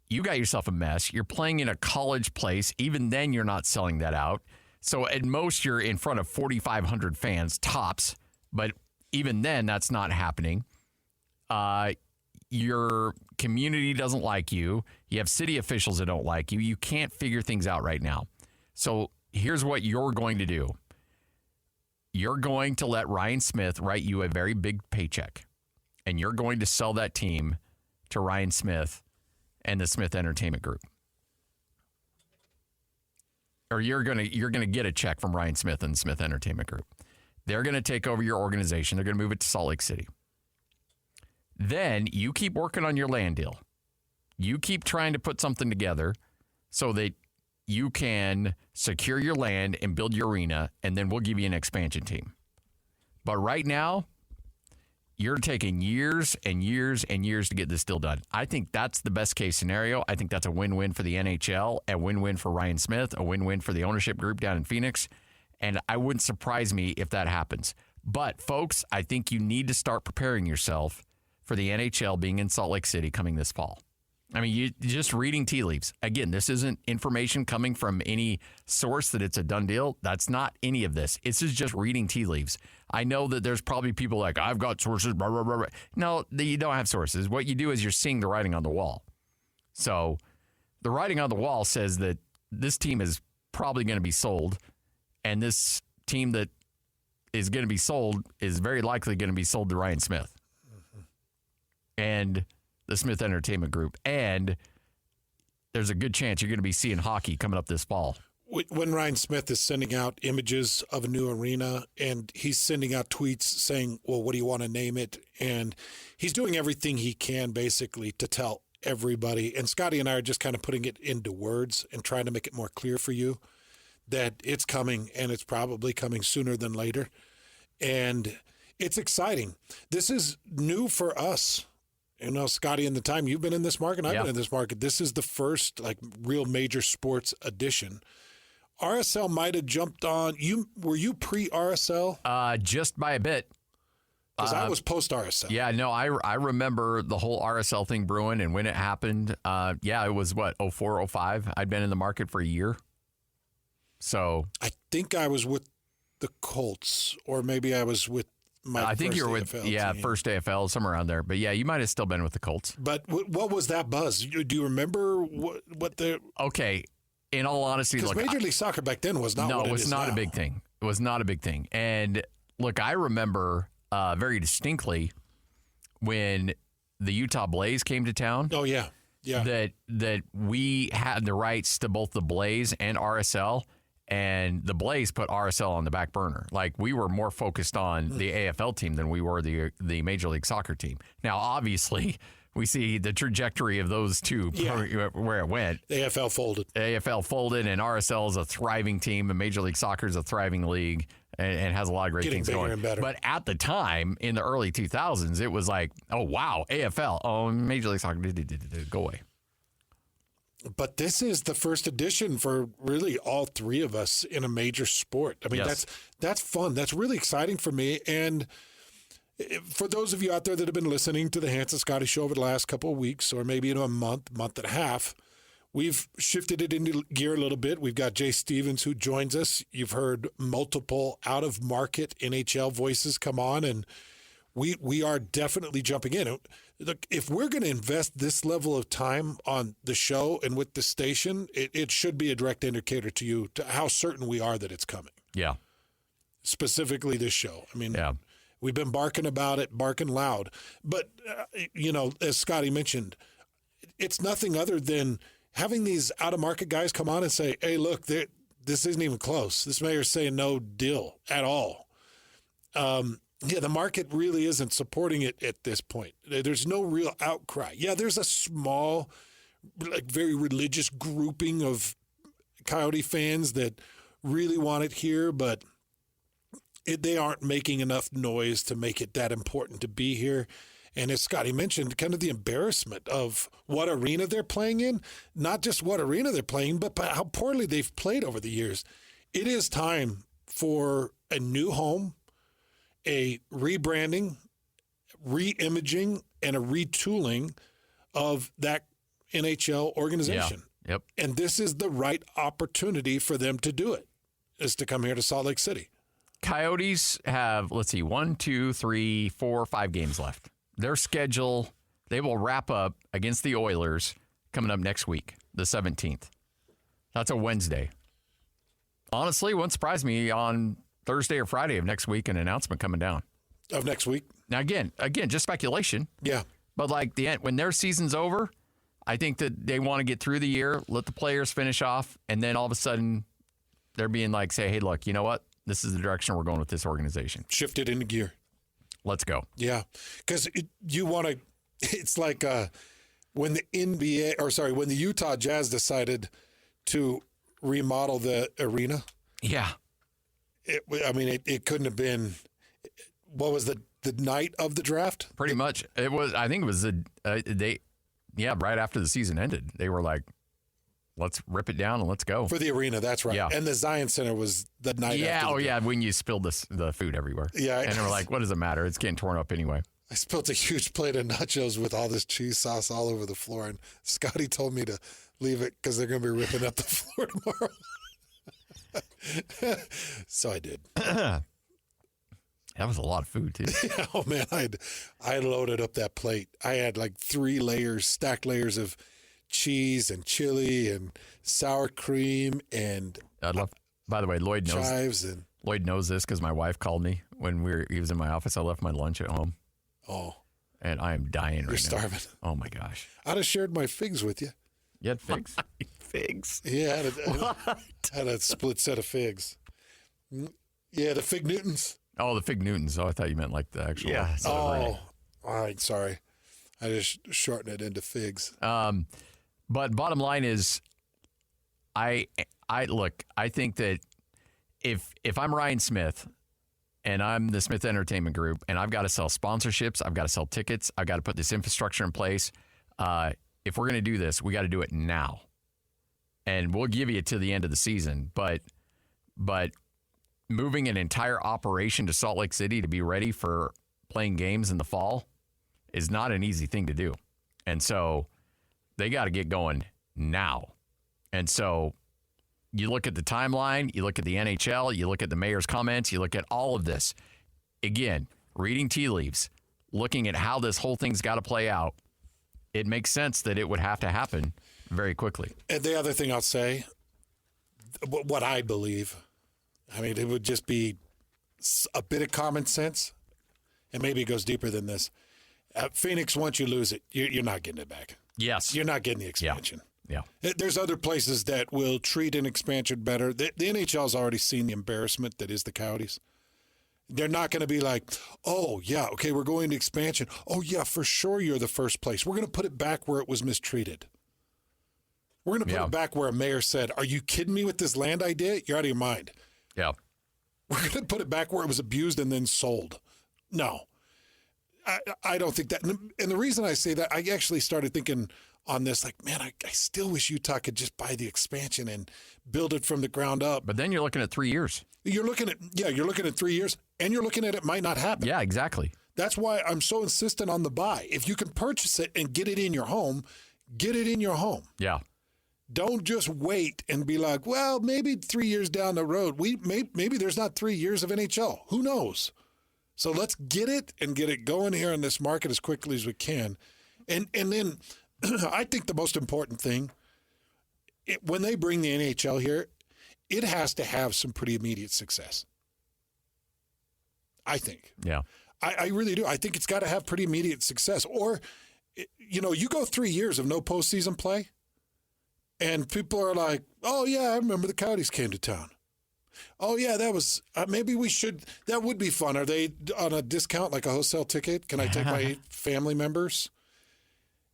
C: you got yourself a mess. You're playing in a college place. Even then, you're not selling that out. So at most, you're in front of 4,500 fans, tops. But even then, that's not happening. Your community doesn't like you. You have city officials that don't like you. You can't figure things out right now. So here's what you're going to do. You're going to let Ryan Smith write you a very big paycheck, and you're going to sell that team to Ryan Smith and the Smith Entertainment Group. Or you're going to get a check from Ryan Smith and the Smith Entertainment Group. They're going to take over your organization. They're going to move it to Salt Lake City. Then you keep working on your land deal. You keep trying to put something together so that you can secure your land and build your arena, and then we'll give you an expansion team. But right now, you're taking years and years and years to get this deal done. I think that's the best case scenario. I think that's a win-win for the NHL, a win-win for Ryan Smith, a win-win for the ownership group down in Phoenix. And I wouldn't surprise me if that happens. But, folks, I think you need to start preparing yourself for the NHL being in Salt Lake City coming this fall. I mean, you just reading tea leaves. Again, this isn't information coming from any source that it's a done deal. That's not any of this. This is just reading tea leaves. I know that there's probably people like, I've got sources, blah, blah, blah, blah. No, you don't have sources. What you do is you're seeing the writing on the wall. So the writing on the wall says that this team is probably going to be sold, and this team that is going to be sold is very likely going to be sold to Ryan Smith and the Smith Entertainment Group. And there's a good chance you're going to be seeing hockey coming up this fall.
D: When Ryan Smith is sending out images of a new arena and he's sending out tweets saying, well, what do you want to name it? And he's doing everything he can basically to tell everybody. And Scotty and I are just kind of putting it into words and trying to make it more clear for you that it's coming, and it's probably coming sooner than later. And it's exciting. This is new for us. Scotty, in the time you've been in this market, I've been in this market, this is the first real major sports edition. RSL might have jumped on. Were you pre-RSL?
C: Just by a bit.
D: Because I was post-RSL.
C: Yeah, no, I remember the whole RSL thing brewing, and when it happened, it was, 04, 05? I'd been in the market for a year. So
D: I think I was with the Colts, or maybe I was with
C: I think you were with
D: team.
C: First AFL, somewhere around there. But yeah, you might have still been with the Colts.
D: But what was that buzz? Do you remember what the?
C: Okay, in all honesty,
D: because Major League Soccer back then was not. No,
C: it was not a big thing. It was not a big thing. And look, I remember very distinctly when the Utah Blaze came to town.
D: Oh, yeah. Yeah.
C: That we had the rights to both the Blaze and RSL, and the Blaze put RSL on the back burner. Like, we were more focused on the AFL team than we were the Major League Soccer team. Now, obviously, we see the trajectory of those two, where it went.
D: AFL folded,
C: and RSL is a thriving team, and Major League Soccer is a thriving league, and has a lot of great things going.
D: And better.
C: But at the time, in the early 2000s, it was like, oh, wow, AFL. Oh, Major League Soccer, go away.
D: But this is the first edition for really all three of us in a major sport. I mean, that's fun. That's really exciting for me. And for those of you out there that have been listening to the Hans and Scotty show over the last couple of weeks, or maybe a month and a half, we've shifted it into gear a little bit. We've got Jay Stevens who joins us. You've heard multiple out-of-market NHL voices come on, and we are definitely jumping in. Look, if we're going to invest this level of time on the show and with the station, it should be a direct indicator to you to how certain we are that it's coming.
C: Yeah.
D: Specifically this show. I mean, we've been barking about it, barking loud. But, as Scotty mentioned, it's nothing other than having these out-of-market guys come on and say, hey, look, this isn't even close. This mayor's saying no deal at all. The market really isn't supporting it at this point. There's no real outcry. Yeah, there's a small, very religious grouping of Coyote fans that really want it here, but they aren't making enough noise to make it that important to be here. And as Scotty mentioned, kind of the embarrassment of what arena they're playing in, not just what arena they're playing, but how poorly they've played over the years. It is time for a new home, a rebranding, re-imaging, and a retooling of that NHL organization.
C: Yeah. Yep.
D: And this is the right opportunity for them to do it, is to come here to Salt Lake City.
C: Coyotes have, 1, 2, 3, 4, 5 games left. Their schedule, they will wrap up against the Oilers coming up next week, the 17th. That's a Wednesday. Honestly, it wouldn't surprise me on Thursday or Friday of next week, an announcement coming down.
D: Of next week?
C: Now, again, just speculation.
D: Yeah.
C: But when their season's over, I think that they want to get through the year, let the players finish off, and then all of a sudden they're being like, say, hey, look, you know what? This is the direction we're going with this organization.
D: Shift it into gear.
C: Let's go.
D: Yeah. Because you want to, it's like when the when the Utah Jazz decided to remodel the arena.
C: Yeah.
D: It couldn't have been, what was the night of the draft?
C: Pretty much. It was, I think it was right after the season ended. They were like, let's rip it down and let's go.
D: For the arena, that's right. Yeah. And the Zion Center was the night after. When
C: you spilled the food everywhere.
D: Yeah.
C: And they were like, what does it matter? It's getting torn up anyway.
D: I spilled a huge plate of nachos with all this cheese sauce all over the floor, and Scotty told me to leave it because they're going to be ripping up the floor tomorrow. So I did.
C: That was a lot of food, too.
D: Yeah, oh, man, I loaded up that plate. I had like 3 stacked layers of cheese and chili and sour cream and
C: by the way, Lloyd knows
D: chives and
C: Lloyd knows this because my wife called me when he was in my office. I left my lunch at home.
D: Oh,
C: and I am dying right now.
D: You're starving.
C: Oh my gosh!
D: I'd have shared my figs with you.
C: You had figs?
E: Figs?
D: Yeah, I had a split set of figs. Yeah, the Fig Newtons.
C: Oh, the Fig Newtons. Oh, I thought you meant like the actual.
E: Yeah.
D: All right. Sorry. I just shortened it into figs.
C: But bottom line is, I think that if I'm Ryan Smith and I'm the Smith Entertainment Group and I've got to sell sponsorships, I've got to sell tickets, I've got to put this infrastructure in place. If we're going to do this, we got to do it now. And we'll give you to the end of the season, but moving an entire operation to Salt Lake City to be ready for playing games in the fall is not an easy thing to do. And so they got to get going now. And so you look at the timeline, you look at the NHL, you look at the mayor's comments, you look at all of this. Again, reading tea leaves, looking at how this whole thing's got to play out, it makes sense that it would have to happen very quickly.
D: And the other thing I'll say, what I believe, it would just be a bit of common sense, and maybe it goes deeper than this. Phoenix, once you lose it, you're not getting it back.
C: Yes.
D: You're not getting the expansion.
C: Yeah.
D: There's other places that will treat an expansion better. The NHL's already seen the embarrassment that is the Coyotes. They're not going to be like, oh, yeah, okay, we're going to expansion. Oh, yeah, for sure you're the first place. We're going to put it back where it was mistreated. We're going to put it back where a mayor said, are you kidding me with this land idea? You're out of your mind.
C: Yeah.
D: We're going to put it back where it was abused and then sold. No. I don't think that. And the reason I say that, I actually started thinking on this, like, man, I still wish Utah could just buy the expansion and build it from the ground up.
C: But then you're looking at 3 years.
D: You're looking at 3 years, and you're looking at it might not happen.
C: Yeah, exactly.
D: That's why I'm so insistent on the buy. If you can purchase it and get it in your home, get it in your home.
C: Yeah.
D: Don't just wait and be like, well, maybe 3 years down the road, maybe there's not 3 years of NHL. Who knows? So let's get it and get it going here in this market as quickly as we can. And then I think the most important thing, when they bring the NHL here, it has to have some pretty immediate success. I think.
C: Yeah.
D: I really do. I think it's got to have pretty immediate success. Or, you go 3 years of no postseason play, and people are like, oh, yeah, I remember the Coyotes came to town. Oh, yeah, that was maybe we should. That would be fun. Are they on a discount, like a wholesale ticket? Can I take my family members?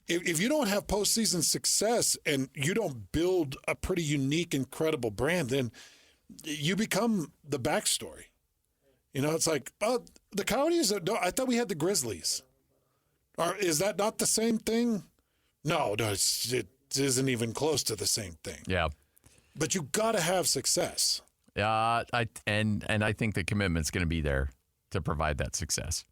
D: If you don't have postseason success and you don't build a pretty unique, incredible brand, then you become the backstory. It's like, oh, the Coyotes, I thought we had the Grizzlies. Or is that not the same thing? No, it isn't even close to the same thing.
C: Yeah.
D: But you got to have success.
C: I think the commitment's going to be there to provide that success.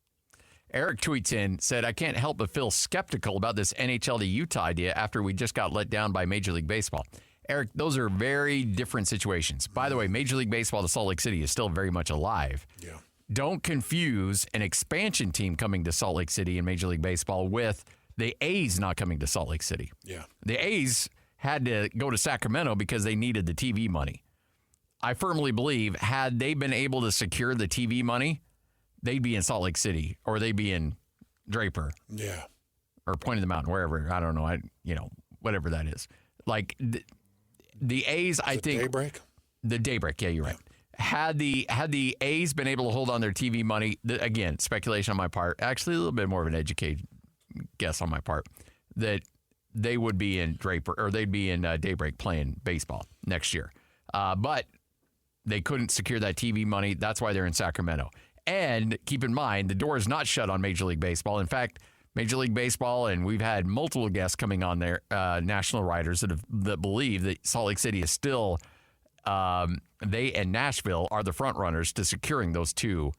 C: Eric tweets in, said, I can't help but feel skeptical about this NHL to Utah idea after we just got let down by Major League Baseball. Eric, those are very different situations. By the way, Major League Baseball to Salt Lake City is still very much alive.
D: Yeah.
C: Don't confuse an expansion team coming to Salt Lake City in Major League Baseball with the A's not coming to Salt Lake City.
D: Yeah.
C: The A's had to go to Sacramento because they needed the TV money. I firmly believe had they been able to secure the TV money, they'd be in Salt Lake City or they'd be in Draper.
D: Yeah.
C: Or Point of the Mountain, wherever. I don't know. Whatever that is. Like the A's, I think.
D: Daybreak?
C: The Daybreak, yeah, you're right. Had the A's been able to hold on their TV money, again, speculation on my part, actually a little bit more of an educated guess on my part, that they would be in Draper or they'd be in Daybreak playing baseball next year. But they couldn't secure that TV money. That's why they're in Sacramento. And keep in mind, the door is not shut on Major League Baseball. In fact, Major League Baseball, and we've had multiple guests coming on there, national writers that believe that Salt Lake City is still, they and Nashville are the front runners to securing those two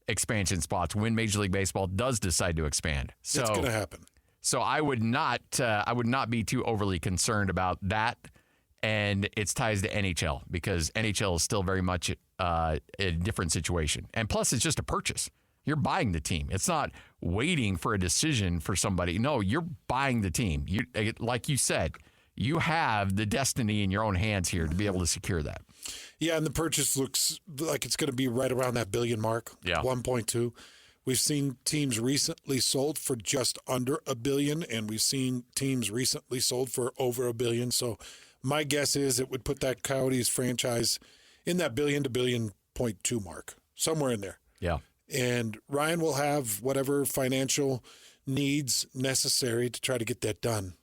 C: expansion spots when Major League Baseball does decide to expand. So
D: it's going to happen. So
C: I would not be too overly concerned about that and its ties to NHL because NHL is still very much a different situation. And plus, it's just a purchase. You're buying the team. It's not waiting for a decision for somebody. No, you're buying the team. Like you said, you have the destiny in your own hands here to be able to secure that.
D: Yeah, and the purchase looks like it's going to be right around that billion mark, 1.2. We've seen teams recently sold for just under $1 billion, and we've seen teams recently sold for over $1 billion. So my guess is it would put that Coyotes franchise in that $1 billion to $1.2 billion mark, somewhere in there.
C: Yeah.
D: And Ryan will have whatever financial needs necessary to try to get that done.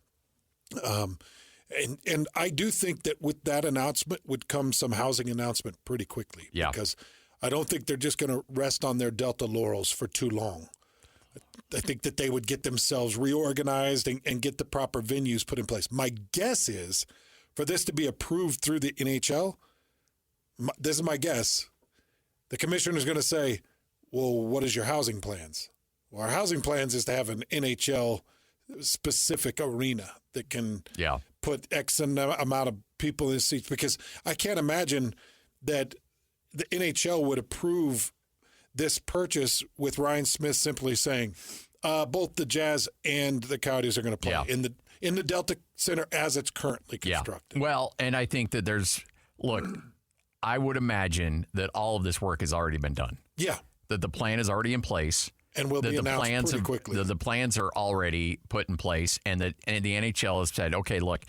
D: And I do think that with that announcement would come some housing announcement pretty quickly.
C: Yeah.
D: Because I don't think they're just going to rest on their Delta laurels for too long. I think that they would get themselves reorganized and get the proper venues put in place. My guess is for this to be approved through the NHL, this is my guess, the commissioner is going to say, well, what is your housing plans? Well, our housing plans is to have an NHL-specific arena that can put X amount of people in seats, because I can't imagine that the NHL would approve this purchase with Ryan Smith simply saying both the Jazz and the Coyotes are going to play in the Delta Center as it's currently constructed.
C: Well, and I think that I would imagine that all of this work has already been done.
D: Yeah.
C: That the plan is already in place.
D: And will be announced pretty quickly.
C: The plans are already put in place, and the NHL has said, okay, look,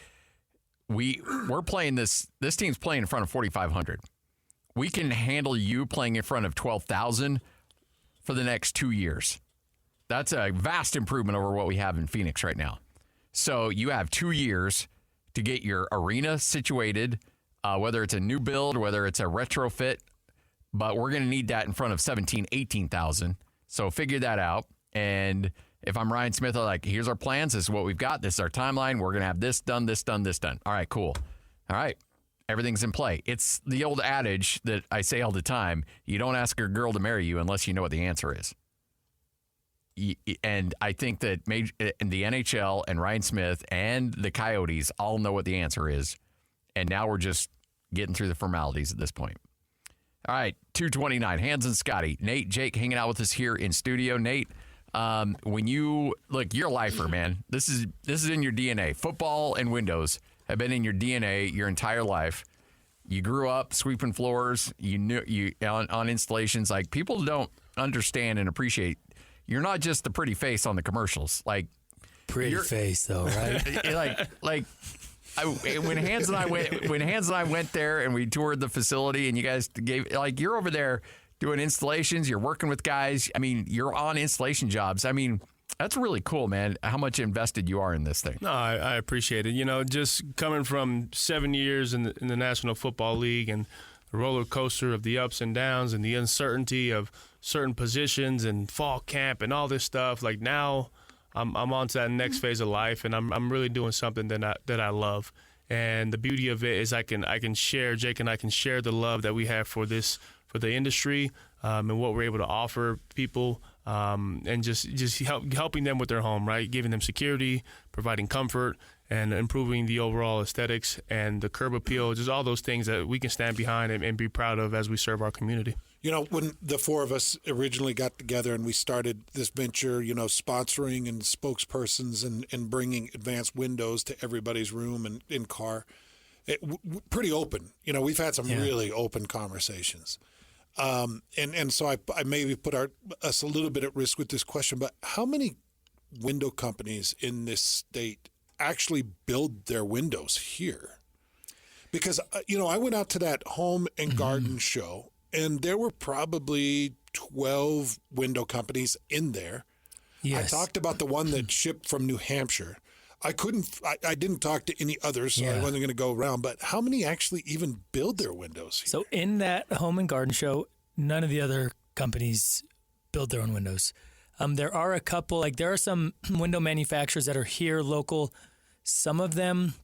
C: we're playing this team's playing in front of 4,500. We can handle you playing in front of 12,000 for the next 2 years. That's a vast improvement over what we have in Phoenix right now. So you have 2 years to get your arena situated, whether it's a new build, whether it's a retrofit, but we're going to need that in front of 17,000, 18,000. So figure that out. And if I'm Ryan Smith, I'm like, here's our plans. This is what we've got. This is our timeline. We're going to have this done, this done, this done. All right, cool. All right. Everything's in play. It's the old adage that I say all the time. You don't ask a girl to marry you unless you know what the answer is. And I think that the NHL and Ryan Smith and the Coyotes all know what the answer is. And now we're just getting through the formalities at this point. All right, 229, Hans and Scotty. Nate, Jake hanging out with us here in studio. Nate, when you look, you're a lifer, man. This is in your DNA. Football and windows have been in your DNA your entire life. You grew up sweeping floors. You knew on installations. Like, people don't understand and appreciate. You're not just the pretty face on the commercials. Like,
M: pretty face though, right?
C: When Hans and I went there and we toured the facility, and you guys you're over there doing installations, you're working with guys. I mean, you're on installation jobs. I mean, that's really cool, man, how much invested you are in this thing.
G: No, I appreciate it. You know, just coming from 7 years in the National Football League and the roller coaster of the ups and downs and the uncertainty of certain positions and fall camp and all this stuff. Like, now I'm on to that next phase of life, and I'm really doing something that I love. And the beauty of it is I can share, Jake and I can share the love that we have for the industry, and what we're able to offer people, and just helping them with their home, right? Giving them security, providing comfort, and improving the overall aesthetics and the curb appeal, just all those things that we can stand behind and be proud of as we serve our community.
D: You know, when the four of us originally got together and we started this venture, you know, sponsoring and spokespersons and bringing advanced windows to everybody's room and in car, pretty open. You know, we've had some really open conversations. And so I maybe put us a little bit at risk with this question, but how many window companies in this state actually build their windows here? Because, you know, I went out to that home and garden show, and there were probably 12 window companies in there.
M: Yes.
D: I talked about the one that shipped from New Hampshire. I didn't talk to any others, so I wasn't going to go around. But how many actually even build their windows here?
M: So in that home and garden show, none of the other companies build their own windows. There are a couple, there are some window manufacturers that are here local. Some of them,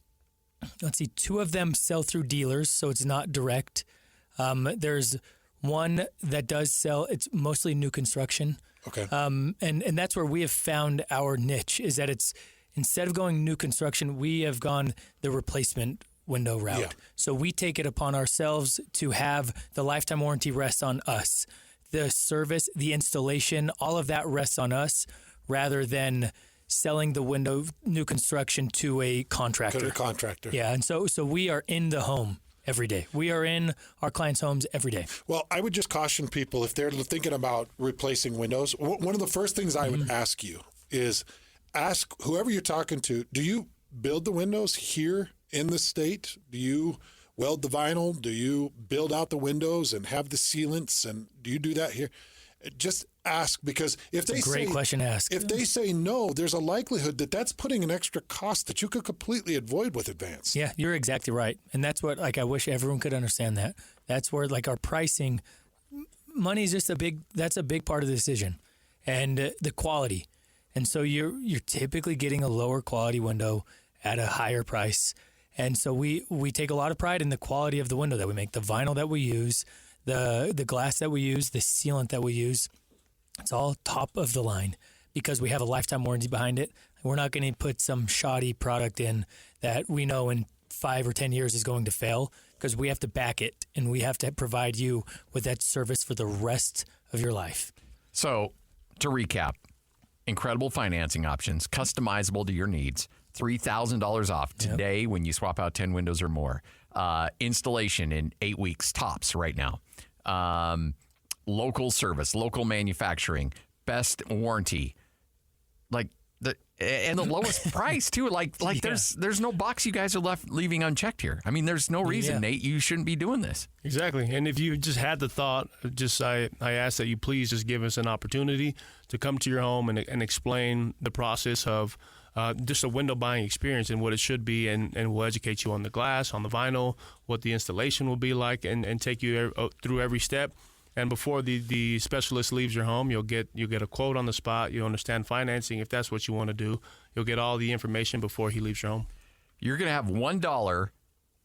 M: two of them sell through dealers, so it's not direct. There's one that does sell, it's mostly new construction.
D: Okay.
M: And that's where we have found our niche, is that it's, instead of going new construction, we have gone the replacement window route. Yeah. So we take it upon ourselves to have the lifetime warranty rest on us. The service, the installation, all of that rests on us, rather than selling the window new construction to a contractor.
D: To the contractor.
M: Yeah, and so we are in the home every day. We are in our clients' homes every day.
D: Well, I would just caution people, if they're thinking about replacing windows, one of the first things I would ask you is, ask whoever you're talking to, do you build the windows here in the state? Do you weld the vinyl? Do you build out the windows and have the sealants? And do you do that here? Just ask, because if
M: That's a great question to ask.
D: If they say no, there's a likelihood that that's putting an extra cost that you could completely avoid with Advance.
M: Yeah, you're exactly right. And that's what, I wish everyone could understand that. That's where, our pricing, money is just a big part of the decision, and the quality. And so you're typically getting a lower quality window at a higher price. And so we take a lot of pride in the quality of the window that we make, the vinyl that we use, the glass that we use, the sealant that we use. It's all top of the line because we have a lifetime warranty behind it. We're not going to put some shoddy product in that we know in 5 or 10 years is going to fail, because we have to back it and we have to provide you with that service for the rest of your life.
C: So to recap, incredible financing options, customizable to your needs, $3,000 off today when you swap out 10 windows or more. Installation in 8 weeks tops right now. Local service, local manufacturing, best warranty. Like and the lowest price too. Like there's no box you guys are leaving unchecked here. I mean, there's no reason, Nate, you shouldn't be doing this.
G: Exactly. And if you just had the thought, I ask that you please just give us an opportunity to come to your home and explain the process of just a window buying experience and what it should be, and we'll educate you on the glass, on the vinyl, what the installation will be like, and take you through every step. And before the specialist leaves your home, you'll get a quote on the spot. You'll understand financing if that's what you want to do. You'll get all the information before he leaves your home.
C: You're going to have $1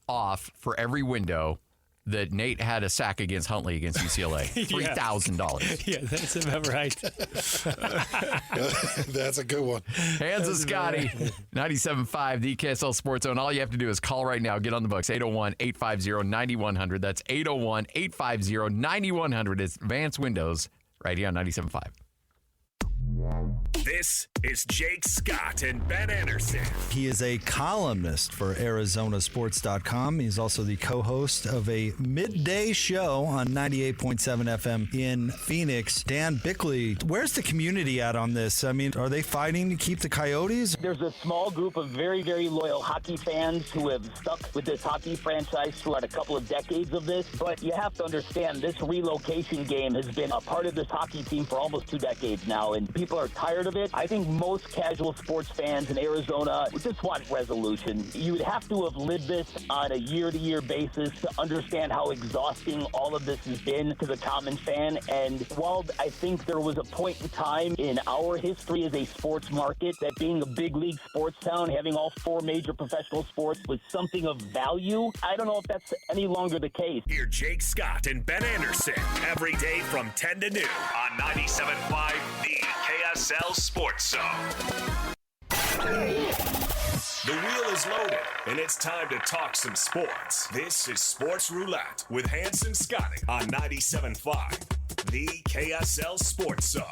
C: off for every window that Nate had a sack against Huntley against UCLA. $3,000.
M: Yeah, that's about right.
D: That's a good one.
C: Hands of Scotty, 97.5, the KSL Sports Zone. All you have to do is call right now. Get on the books, 801-850-9100. That's 801-850-9100. It's Advanced Windows right here on 97.5.
A: This is Jake Scott and Ben Anderson.
H: He is a columnist for ArizonaSports.com. He's also the co-host of a midday show on 98.7 FM in Phoenix. Dan Bickley, where's the community at on this? I mean, are they fighting to keep the Coyotes?
Q: There's a small group of very, very loyal hockey fans who have stuck with this hockey franchise throughout a couple of decades of this. But you have to understand, this relocation game has been a part of this hockey team for almost 2 decades now, and people are tired of it. I think most casual sports fans in Arizona just want resolution. You would have to have lived this on a year-to-year basis to understand how exhausting all of this has been to the common fan. And while I think there was a point in time in our history as a sports market that being a big league sports town, having all 4 major professional sports was something of value, I don't know if that's any longer the case.
A: Hear Jake Scott and Ben Anderson every day from 10 to noon on 97.5 The KSL Sports Zone. The wheel is loaded, and it's time to talk some sports. This is Sports Roulette with Hanson Scotty on 97.5 The KSL Sports Zone.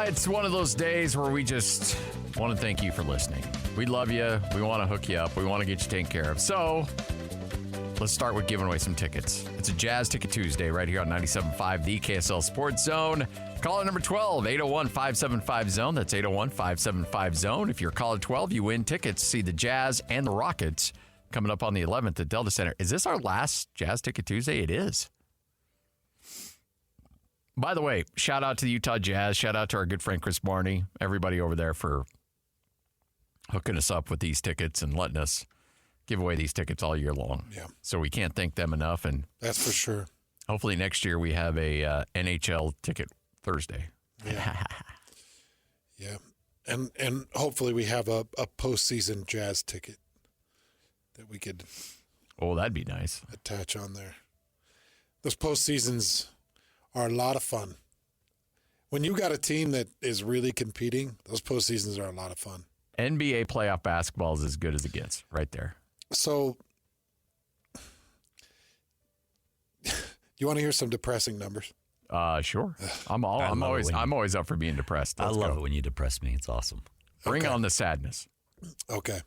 C: It's one of those days where we just want to thank you for listening. We love you. We want to hook you up. We want to get you taken care of. So let's start with giving away some tickets. It's a Jazz Ticket Tuesday right here on 97.5 The KSL Sports Zone. Caller number 12, 801-575-ZONE. That's 801-575-ZONE. If you're caller 12, you win tickets to see the Jazz and the Rockets coming up on the 11th at Delta Center. Is this our last Jazz Ticket Tuesday? It is. By the way, shout out to the Utah Jazz. Shout out to our good friend Chris Barney. Everybody over there for hooking us up with these tickets and letting us give away these tickets all year long.
D: Yeah.
C: So we can't thank them enough. And
D: that's for sure.
C: Hopefully next year we have a NHL ticket Thursday.
D: Yeah. Yeah. And hopefully we have a postseason Jazz ticket that we could
C: that'd be nice.
D: Attach on there. Those postseasons are a lot of fun. When you got a team that is really competing, those postseasons are a lot of fun.
C: NBA playoff basketball is as good as it gets, right there.
D: So, you want to hear some depressing numbers?
C: Sure. I'm always up for being depressed.
E: I love it when you depress me. It's awesome.
C: Bring on the sadness.
D: Okay.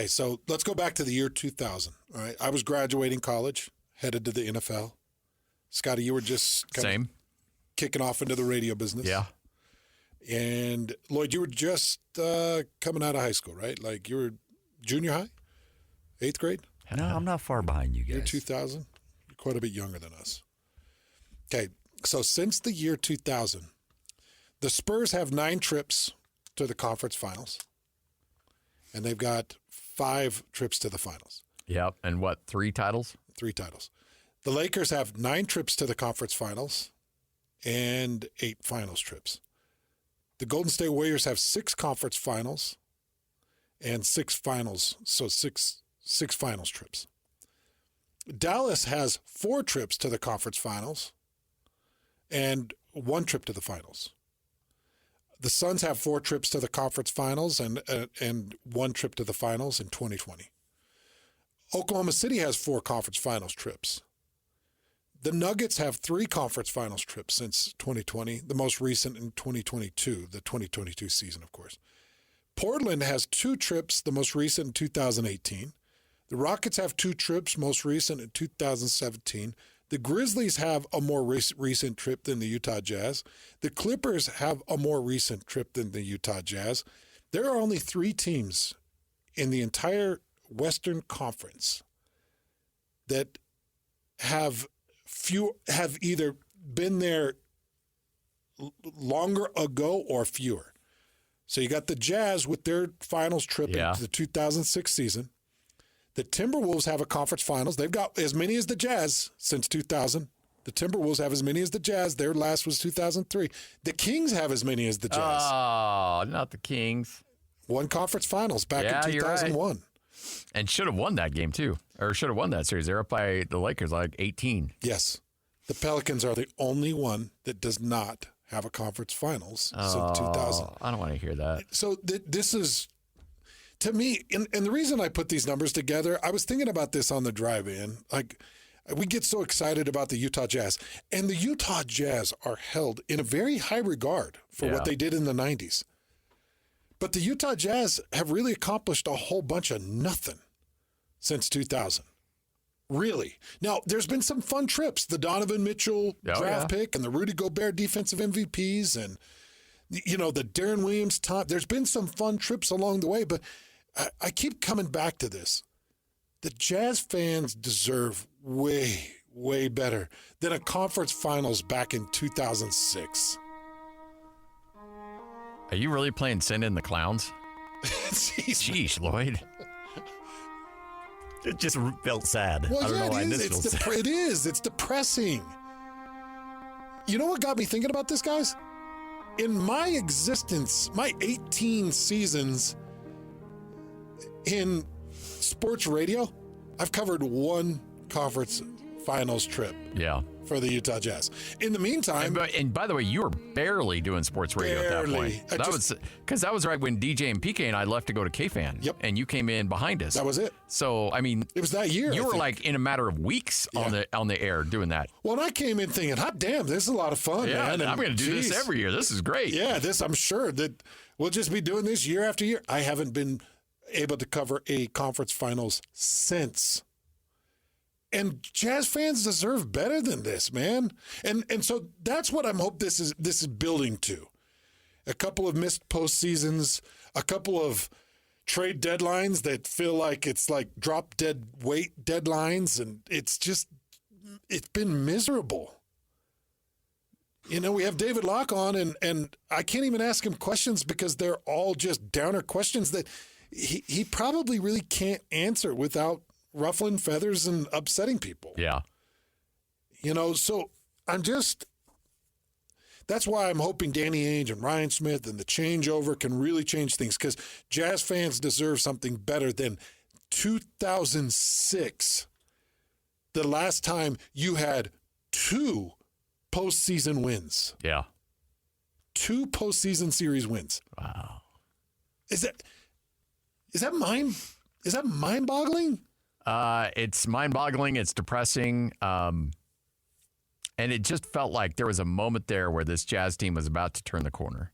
D: So let's go back to the year 2000. All right. I was graduating college, headed to the NFL. Scotty, you were just kicking off into the radio business.
C: Yeah.
D: And Lloyd, you were just coming out of high school, right? Like you were junior high, 8th grade?
E: No, I'm not far behind you guys.
D: Year 2000? You're quite a bit younger than us. Okay, so since the year 2000, the Spurs have 9 trips to the conference finals, and they've got 5 trips to the finals.
C: Yep, and what, 3 titles?
D: 3 titles. The Lakers have 9 trips to the conference finals and 8 finals trips. The Golden State Warriors have 6 conference finals and 6 finals, so 6 finals trips. Dallas has 4 trips to the conference finals and 1 trip to the finals. The Suns have 4 trips to the conference finals and 1 trip to the finals in 2020. Oklahoma City has 4 conference finals trips. The Nuggets have 3 conference finals trips since 2020, the most recent in 2022, the 2022 season, of course. Portland has 2 trips, the most recent in 2018. The Rockets have 2 trips, most recent in 2017. The Grizzlies have a more recent trip than the Utah Jazz. The Clippers have a more recent trip than the Utah Jazz. There are only 3 teams in the entire Western Conference that have either been there longer ago or fewer. So you got the Jazz with their finals trip into the 2006 season. The Timberwolves have a conference finals. They've got as many as the Jazz since 2000. The Timberwolves have as many as the Jazz. Their last was 2003. The Kings have as many as the Jazz.
C: Oh, not the Kings.
D: 1 conference finals back in 2001.
C: Right. And should have won that game, too. Or should have won that series. They're up by the Lakers like 18.
D: Yes. The Pelicans are the only one that does not have a conference finals since 2000.
C: I don't want to hear that.
D: So this is, to me, and the reason I put these numbers together, I was thinking about this on the drive in. Like, we get so excited about the Utah Jazz. And the Utah Jazz are held in a very high regard for what they did in the 90s. But the Utah Jazz have really accomplished a whole bunch of nothing since 2000. Really. Now, there's been some fun trips. The Donovan Mitchell draft pick and the Rudy Gobert defensive MVPs and, the Deron Williams top. There's been some fun trips along the way, but I keep coming back to this. The Jazz fans deserve way, way better than a conference finals back in 2006.
C: Are you really playing Send in the Clowns?
D: Jeez,
C: Lloyd.
E: It just felt sad.
D: Well,
E: I don't know why this feels sad.
D: It is. It's depressing. You know what got me thinking about this, guys? In my existence, my 18 seasons in sports radio, I've covered 1 conference finals trip.
C: Yeah.
D: For the Utah Jazz. In the meantime,
C: and by the way, you were barely doing sports radio at that point. That was right when DJ and PK and I left to go to KFan.
D: Yep.
C: And you came in behind us.
D: That was it.
C: So I mean,
D: it was that year.
C: You were like in a matter of weeks on the air doing that.
D: Well, and I came in thinking, hot damn, this is a lot of fun, man.
C: I'm going to do this every year. This is great.
D: Yeah, I'm sure that we'll just be doing this year after year. I haven't been able to cover a conference finals since. And Jazz fans deserve better than this, man. And so that's what I'm hoping this is building to. A couple of missed postseasons, a couple of trade deadlines that feel like it's like drop dead weight deadlines, and it's been miserable. We have David Locke on, and I can't even ask him questions because they're all just downer questions that he probably really can't answer without ruffling feathers and upsetting people.
C: Yeah.
D: So that's why I'm hoping Danny Ainge and Ryan Smith and the changeover can really change things, because Jazz fans deserve something better than 2006, the last time you had 2 postseason wins.
C: Yeah.
D: 2 postseason series wins.
C: Wow.
D: Is that mind-boggling?
C: It's mind-boggling. It's depressing. And it just felt like there was a moment there where this Jazz team was about to turn the corner.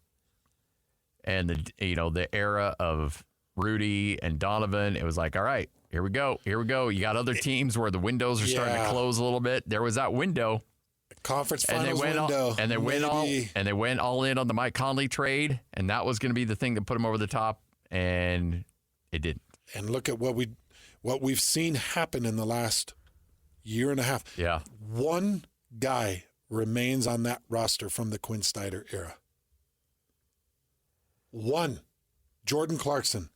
C: And the era of Rudy and Donovan, it was like, all right, here we go. You got other teams where the windows are starting to close a little bit. There was that window.
D: Conference finals window.
C: And they went all in on the Mike Conley trade, and that was going to be the thing that put them over the top, and it didn't.
D: And look at what we've seen happen in the last year and a half.
C: Yeah.
D: 1 guy remains on that roster from the Quinn Snyder era. 1. Jordan Clarkson.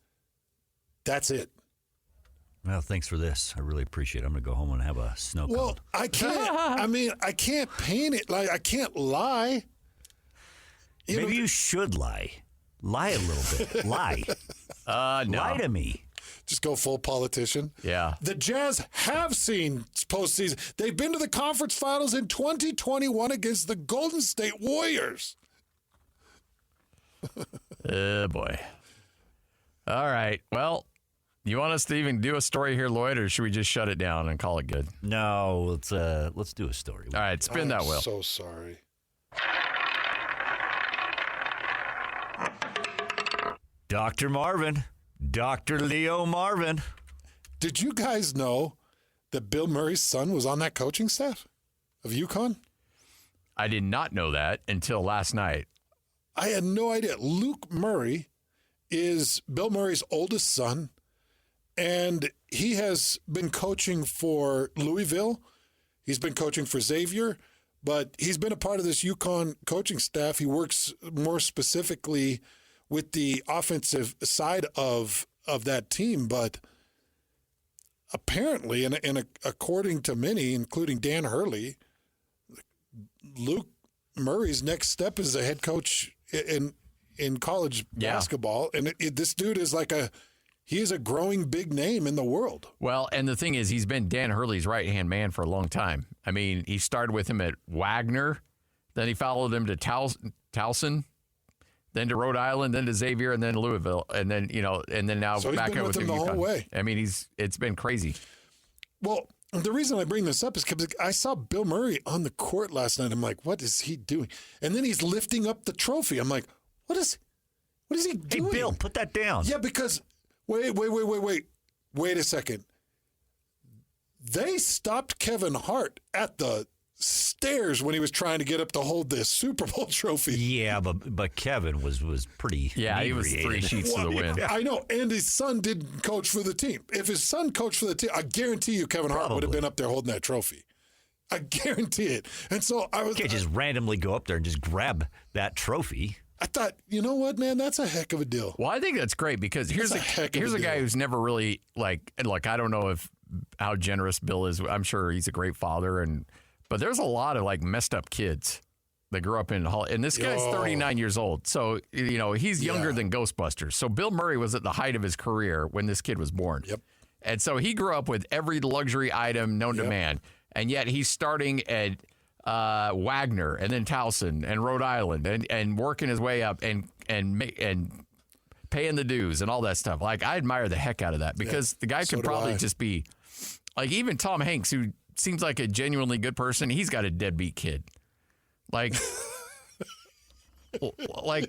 D: That's it.
E: Well, thanks for this. I really appreciate it. I'm going to go home and have a snow cone.
D: Well, I can't paint it. Like, I can't lie.
E: Maybe you should lie. Lie a little bit. Lie.
C: No.
E: Lie to me.
D: Just go full politician.
C: Yeah.
D: The Jazz have seen postseason. They've been to the conference finals in 2021 against the Golden State Warriors.
C: Oh, boy. All right. Well, You want us to even do a story here, Lloyd, or should we just shut it down and call it good?
E: No, let's do a story.
C: All right, spin that wheel.
D: I'm so sorry.
E: Dr. Marvin. Dr. Leo Marvin.
D: Did you guys know that Bill Murray's son was on that coaching staff of UConn?
C: I did not know that until last night.
D: I had no idea. Luke Murray is Bill Murray's oldest son, and he has been coaching for Louisville. He's been coaching for Xavier, but he's been a part of this UConn coaching staff. He works more specifically with the offensive side of that team, but apparently, and according to many, including Dan Hurley, Luke Murray's next step is a head coach in college basketball, and this dude is he is a growing big name in the world.
C: Well, and the thing is, he's been Dan Hurley's right-hand man for a long time. I mean, he started with him at Wagner, then he followed him to Towson, then to Rhode Island, then to Xavier, and then Louisville, and then now
D: so
C: back
D: up
C: with him
D: the
C: UConn.
D: whole way.
C: I mean, it's been crazy.
D: Well, the reason I bring this up is because I saw Bill Murray on the court last night. I'm like, what is he doing? And then he's lifting up the trophy. I'm like, what is he doing?
E: Hey, Bill, put that down.
D: Yeah, because wait a second. They stopped Kevin Hart at the stairs when he was trying to get up to hold this Super Bowl trophy.
E: Yeah, but Kevin was pretty.
C: Yeah, he was 3 sheets to the wind.
D: I know, and his son didn't coach for the team. If his son coached for the team, I guarantee you Kevin Hart would have been up there holding that trophy. I guarantee it. And so I was.
E: You can't just randomly go up there and just grab that trophy.
D: I thought, you know what, man, that's a heck of a deal.
C: Well, I think that's great because here's a guy who's never really like I don't know how generous Bill is. I'm sure he's a great father, but there's a lot of like messed up kids that grew up in Hollywood. And this guy's 39 years old. So, he's younger than Ghostbusters. So Bill Murray was at the height of his career when this kid was born.
D: Yep.
C: And so he grew up with every luxury item known to man. And yet he's starting at Wagner and then Towson and Rhode Island and working his way up and paying the dues and all that stuff. Like, I admire the heck out of that because the guy could probably just be like, even Tom Hanks, who seems like a genuinely good person, he's got a deadbeat kid. Like,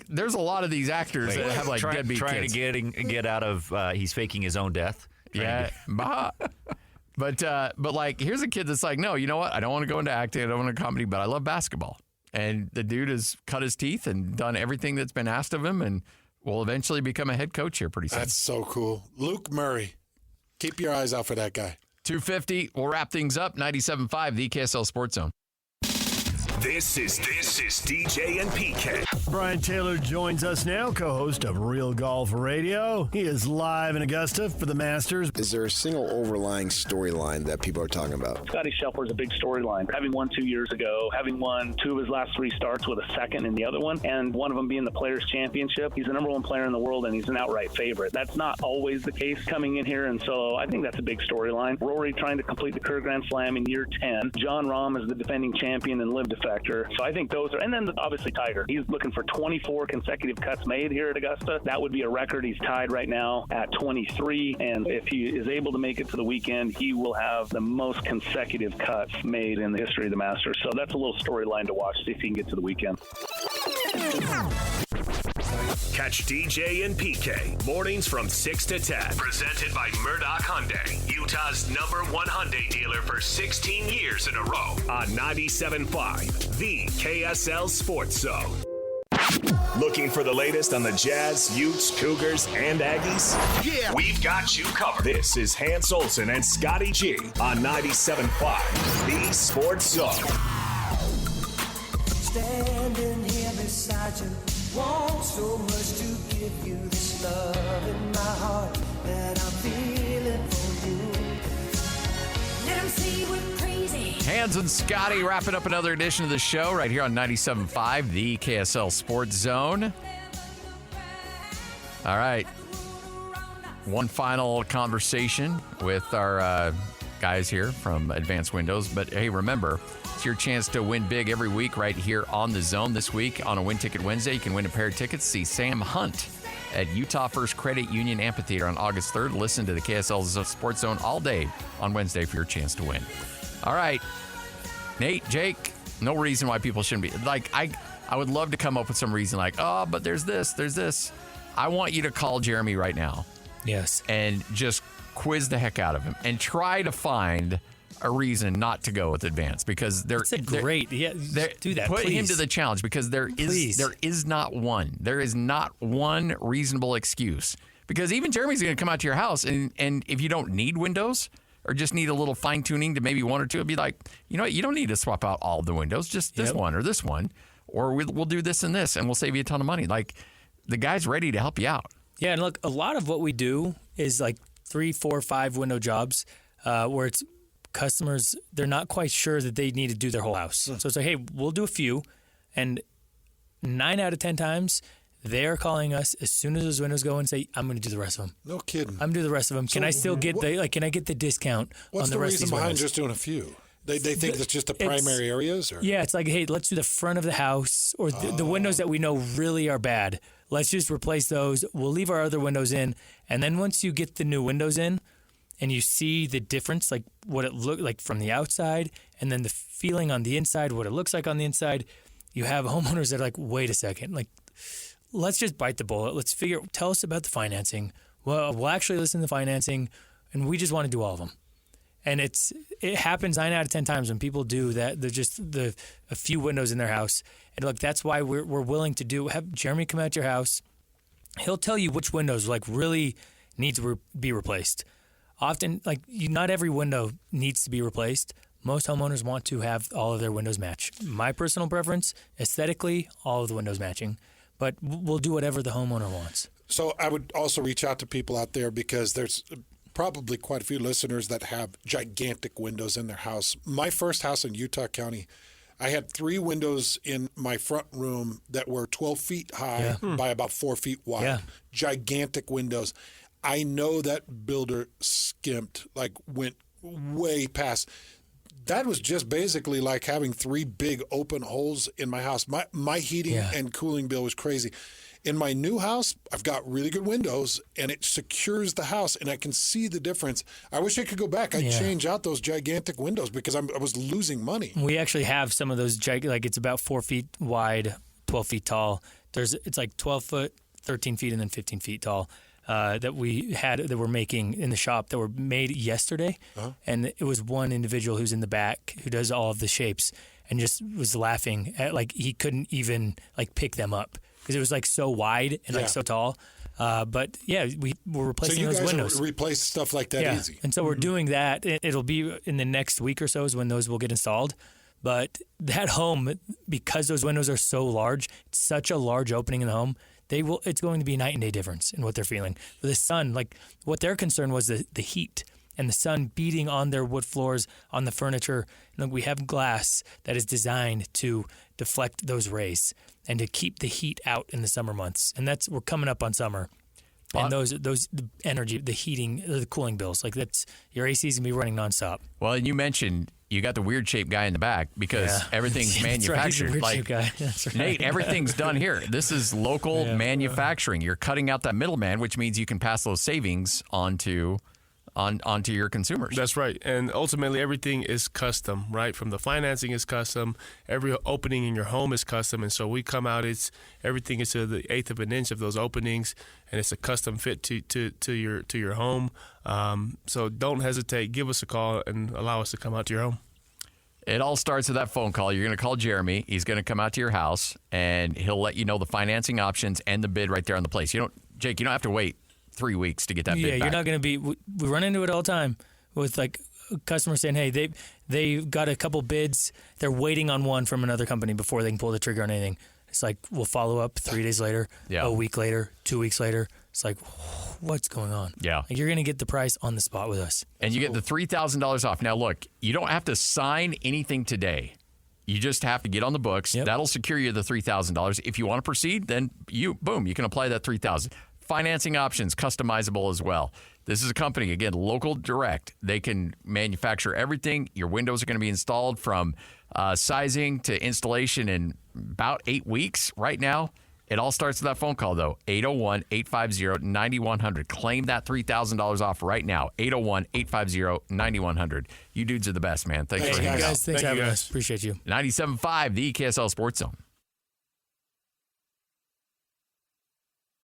C: there's a lot of these actors that have like deadbeat kids.
E: Trying to get out of, he's faking his own death.
C: Yeah. But like, here's a kid that's like, no, you know what? I don't want to go into acting. I don't want to comedy, but I love basketball. And the dude has cut his teeth and done everything that's been asked of him and will eventually become a head coach here pretty soon.
D: That's so cool. Luke Murray. Keep your eyes out for that guy.
C: 2:50. We'll wrap things up. 97.5, the KSL Sports Zone.
A: This is DJ and PK.
R: Brian Taylor joins us now, co-host of Real Golf Radio. He is live in Augusta for the Masters.
I: Is there a single overlying storyline that people are talking about?
K: Scotty Scheffler's a big storyline. Having won 2 years ago, having won 2 of his last 3 starts with a second in the other one, and one of them being the Players' Championship. He's the number 1 player in the world, and he's an outright favorite. That's not always the case coming in here, and so I think that's a big storyline. Rory trying to complete the Kerr Grand Slam in year 10. John Rahm is the defending champion and lived effect. So I think those are, and then obviously Tiger. He's looking for 24 consecutive cuts made here at Augusta. That would be a record. He's tied right now at 23, and if he is able to make it to the weekend, he will have the most consecutive cuts made in the history of the Masters. So that's a little storyline to watch, see if he can get to the weekend.
A: Catch DJ and PK mornings from 6 to 10. Presented by Murdoch Hyundai, Utah's #1 Hyundai dealer for 16 years in a row. On 97.5, the KSL Sports Zone. Looking for the latest on the Jazz, Utes, Cougars, and Aggies? Yeah! We've got you covered. This is Hans Olsen and Scotty G on 97.5, the Sports Zone.
N: Standing here beside you, want so much to give you this love in my heart that I'm feeling for you. Let 'em see we're crazy.
C: Hans and Scotty wrapping up another edition of the show right here on 97.5, the KSL Sports Zone. All right. One final conversation with our guys here from Advanced Windows. But hey, remember, it's your chance to win big every week right here on The Zone. This week on a Win Ticket Wednesday, you can win a pair of tickets to see Sam Hunt at Utah First Credit Union Amphitheater on August 3rd. Listen to the KSL Sports Zone all day on Wednesday for your chance to win. All right, Nate, Jake, no reason why people shouldn't be. Like, I would love to come up with some reason like, oh, but there's this. I want you to call Jeremy right now.
M: Yes.
C: And just quiz the heck out of him and try to find a reason not to go with Advance, because do that. Put him to the challenge, because there is not one. There is not one reasonable excuse, because even Jeremy's going to come out to your house and if you don't need windows or just need a little fine tuning to maybe one or two, it'd be like, you know what, you don't need to swap out all of the windows, just this one or this one, or we'll do this and this and we'll save you a ton of money. Like, the guy's ready to help you out.
M: Yeah, and look, a lot of what we do is like 3, 4, 5 window jobs where it's customers, they're not quite sure that they need to do their whole house. So it's like, hey, we'll do a few, and 9 out of 10 times, they're calling us as soon as those windows go and say, I'm going to do the rest of them.
D: No kidding.
M: I'm going to do the rest of them. Can I still get can I get the discount on the rest of these windows? What's the reason behind
D: just doing a few? They think that's just the primary areas? Or?
M: Yeah, it's like, hey, let's do the front of the house or the windows that we know really are bad. Let's just replace those. We'll leave our other windows in. And then once you get the new windows in and you see the difference, like what it looked like from the outside and then the feeling on the inside, what it looks like on the inside, you have homeowners that are like, wait a second, like, let's just bite the bullet. Tell us about the financing. Well, we'll actually listen to the financing, and we just want to do all of them. And it happens 9 out of 10 times when people do that. They're just a few windows in their house. And look, that's why we're willing to have Jeremy come out to your house. He'll tell you which windows like really need to be replaced. Often, like, not every window needs to be replaced. Most homeowners want to have all of their windows match. My personal preference, aesthetically, all of the windows matching. But we'll do whatever the homeowner wants.
D: So I would also reach out to people out there, because there's probably quite a few listeners that have gigantic windows in their house. My first house in Utah County, I had 3 windows in my front room that were 12 feet high by about 4 feet wide. Yeah. Gigantic windows. I know that builder skimped, went way past. That was just basically like having 3 big open holes in my house. My heating and cooling bill was crazy. In my new house, I've got really good windows, and it secures the house, and I can see the difference. I wish I could go back. I'd change out those gigantic windows, because I was losing money.
M: We actually have some of those, it's about 4 feet wide, 12 feet tall. It's like 12 foot, 13 feet, and then 15 feet tall that we're making in the shop that were made yesterday. Uh-huh. And it was one individual who's in the back who does all of the shapes and just was laughing at, he couldn't even, pick them up, because it was so wide and so tall. But we're replacing those windows.
D: So you guys replace stuff like that easy.
M: And so we're doing that. It'll be in the next week or so is when those will get installed. But that home, because those windows are so large, it's such a large opening in the home, it's going to be a night and day difference in what they're feeling. The sun, what their concern was the heat and the sun beating on their wood floors, on the furniture. And we have glass that is designed to deflect those rays and to keep the heat out in the summer months. And we're coming up on summer. And the energy, the heating, the cooling bills, your AC's going to be running nonstop.
C: Well, and you mentioned you got the weird shaped guy in the back, because everything's manufactured.
M: That's right, he's a weird shaped guy. That's right.
C: Nate, everything's done here. This is local manufacturing. You're cutting out that middleman, which means you can pass those savings onto your consumers.
G: That's right. And ultimately, everything is custom, right? From the financing is custom. Every opening in your home is custom. And so we come out, everything is to the 1/8 of an inch of those openings, and it's a custom fit to your home. So don't hesitate. Give us a call and allow us to come out to your home.
C: It all starts with that phone call. You're going to call Jeremy. He's going to come out to your house, and he'll let you know the financing options and the bid right there on the place. Jake, you don't have to wait 3 weeks to get that bid back.
M: Yeah, you're not going to be. We run into it all the time with customers saying, "Hey, they got a couple bids. They're waiting on one from another company before they can pull the trigger on anything." It's we'll follow up 3 days later, a week later, 2 weeks later. It's what's going on?
C: Yeah,
M: you're going to get the price on the spot with us,
C: and you get the $3,000 off. Now, look, you don't have to sign anything today. You just have to get on the books. Yep. That'll secure you the $3,000. If you want to proceed, then you can apply that $3,000. financing options, customizable as well. This is a company, again, local direct. They can manufacture everything. Your windows are going to be installed from sizing to installation in about 8 weeks right now. It all starts with that phone call, though, 801-850-9100. Claim that $3,000 off right now, 801-850-9100. You dudes are the best, man. Thanks for hanging out.
M: Thanks for having us. Appreciate you.
C: 97.5, the KSL Sports Zone.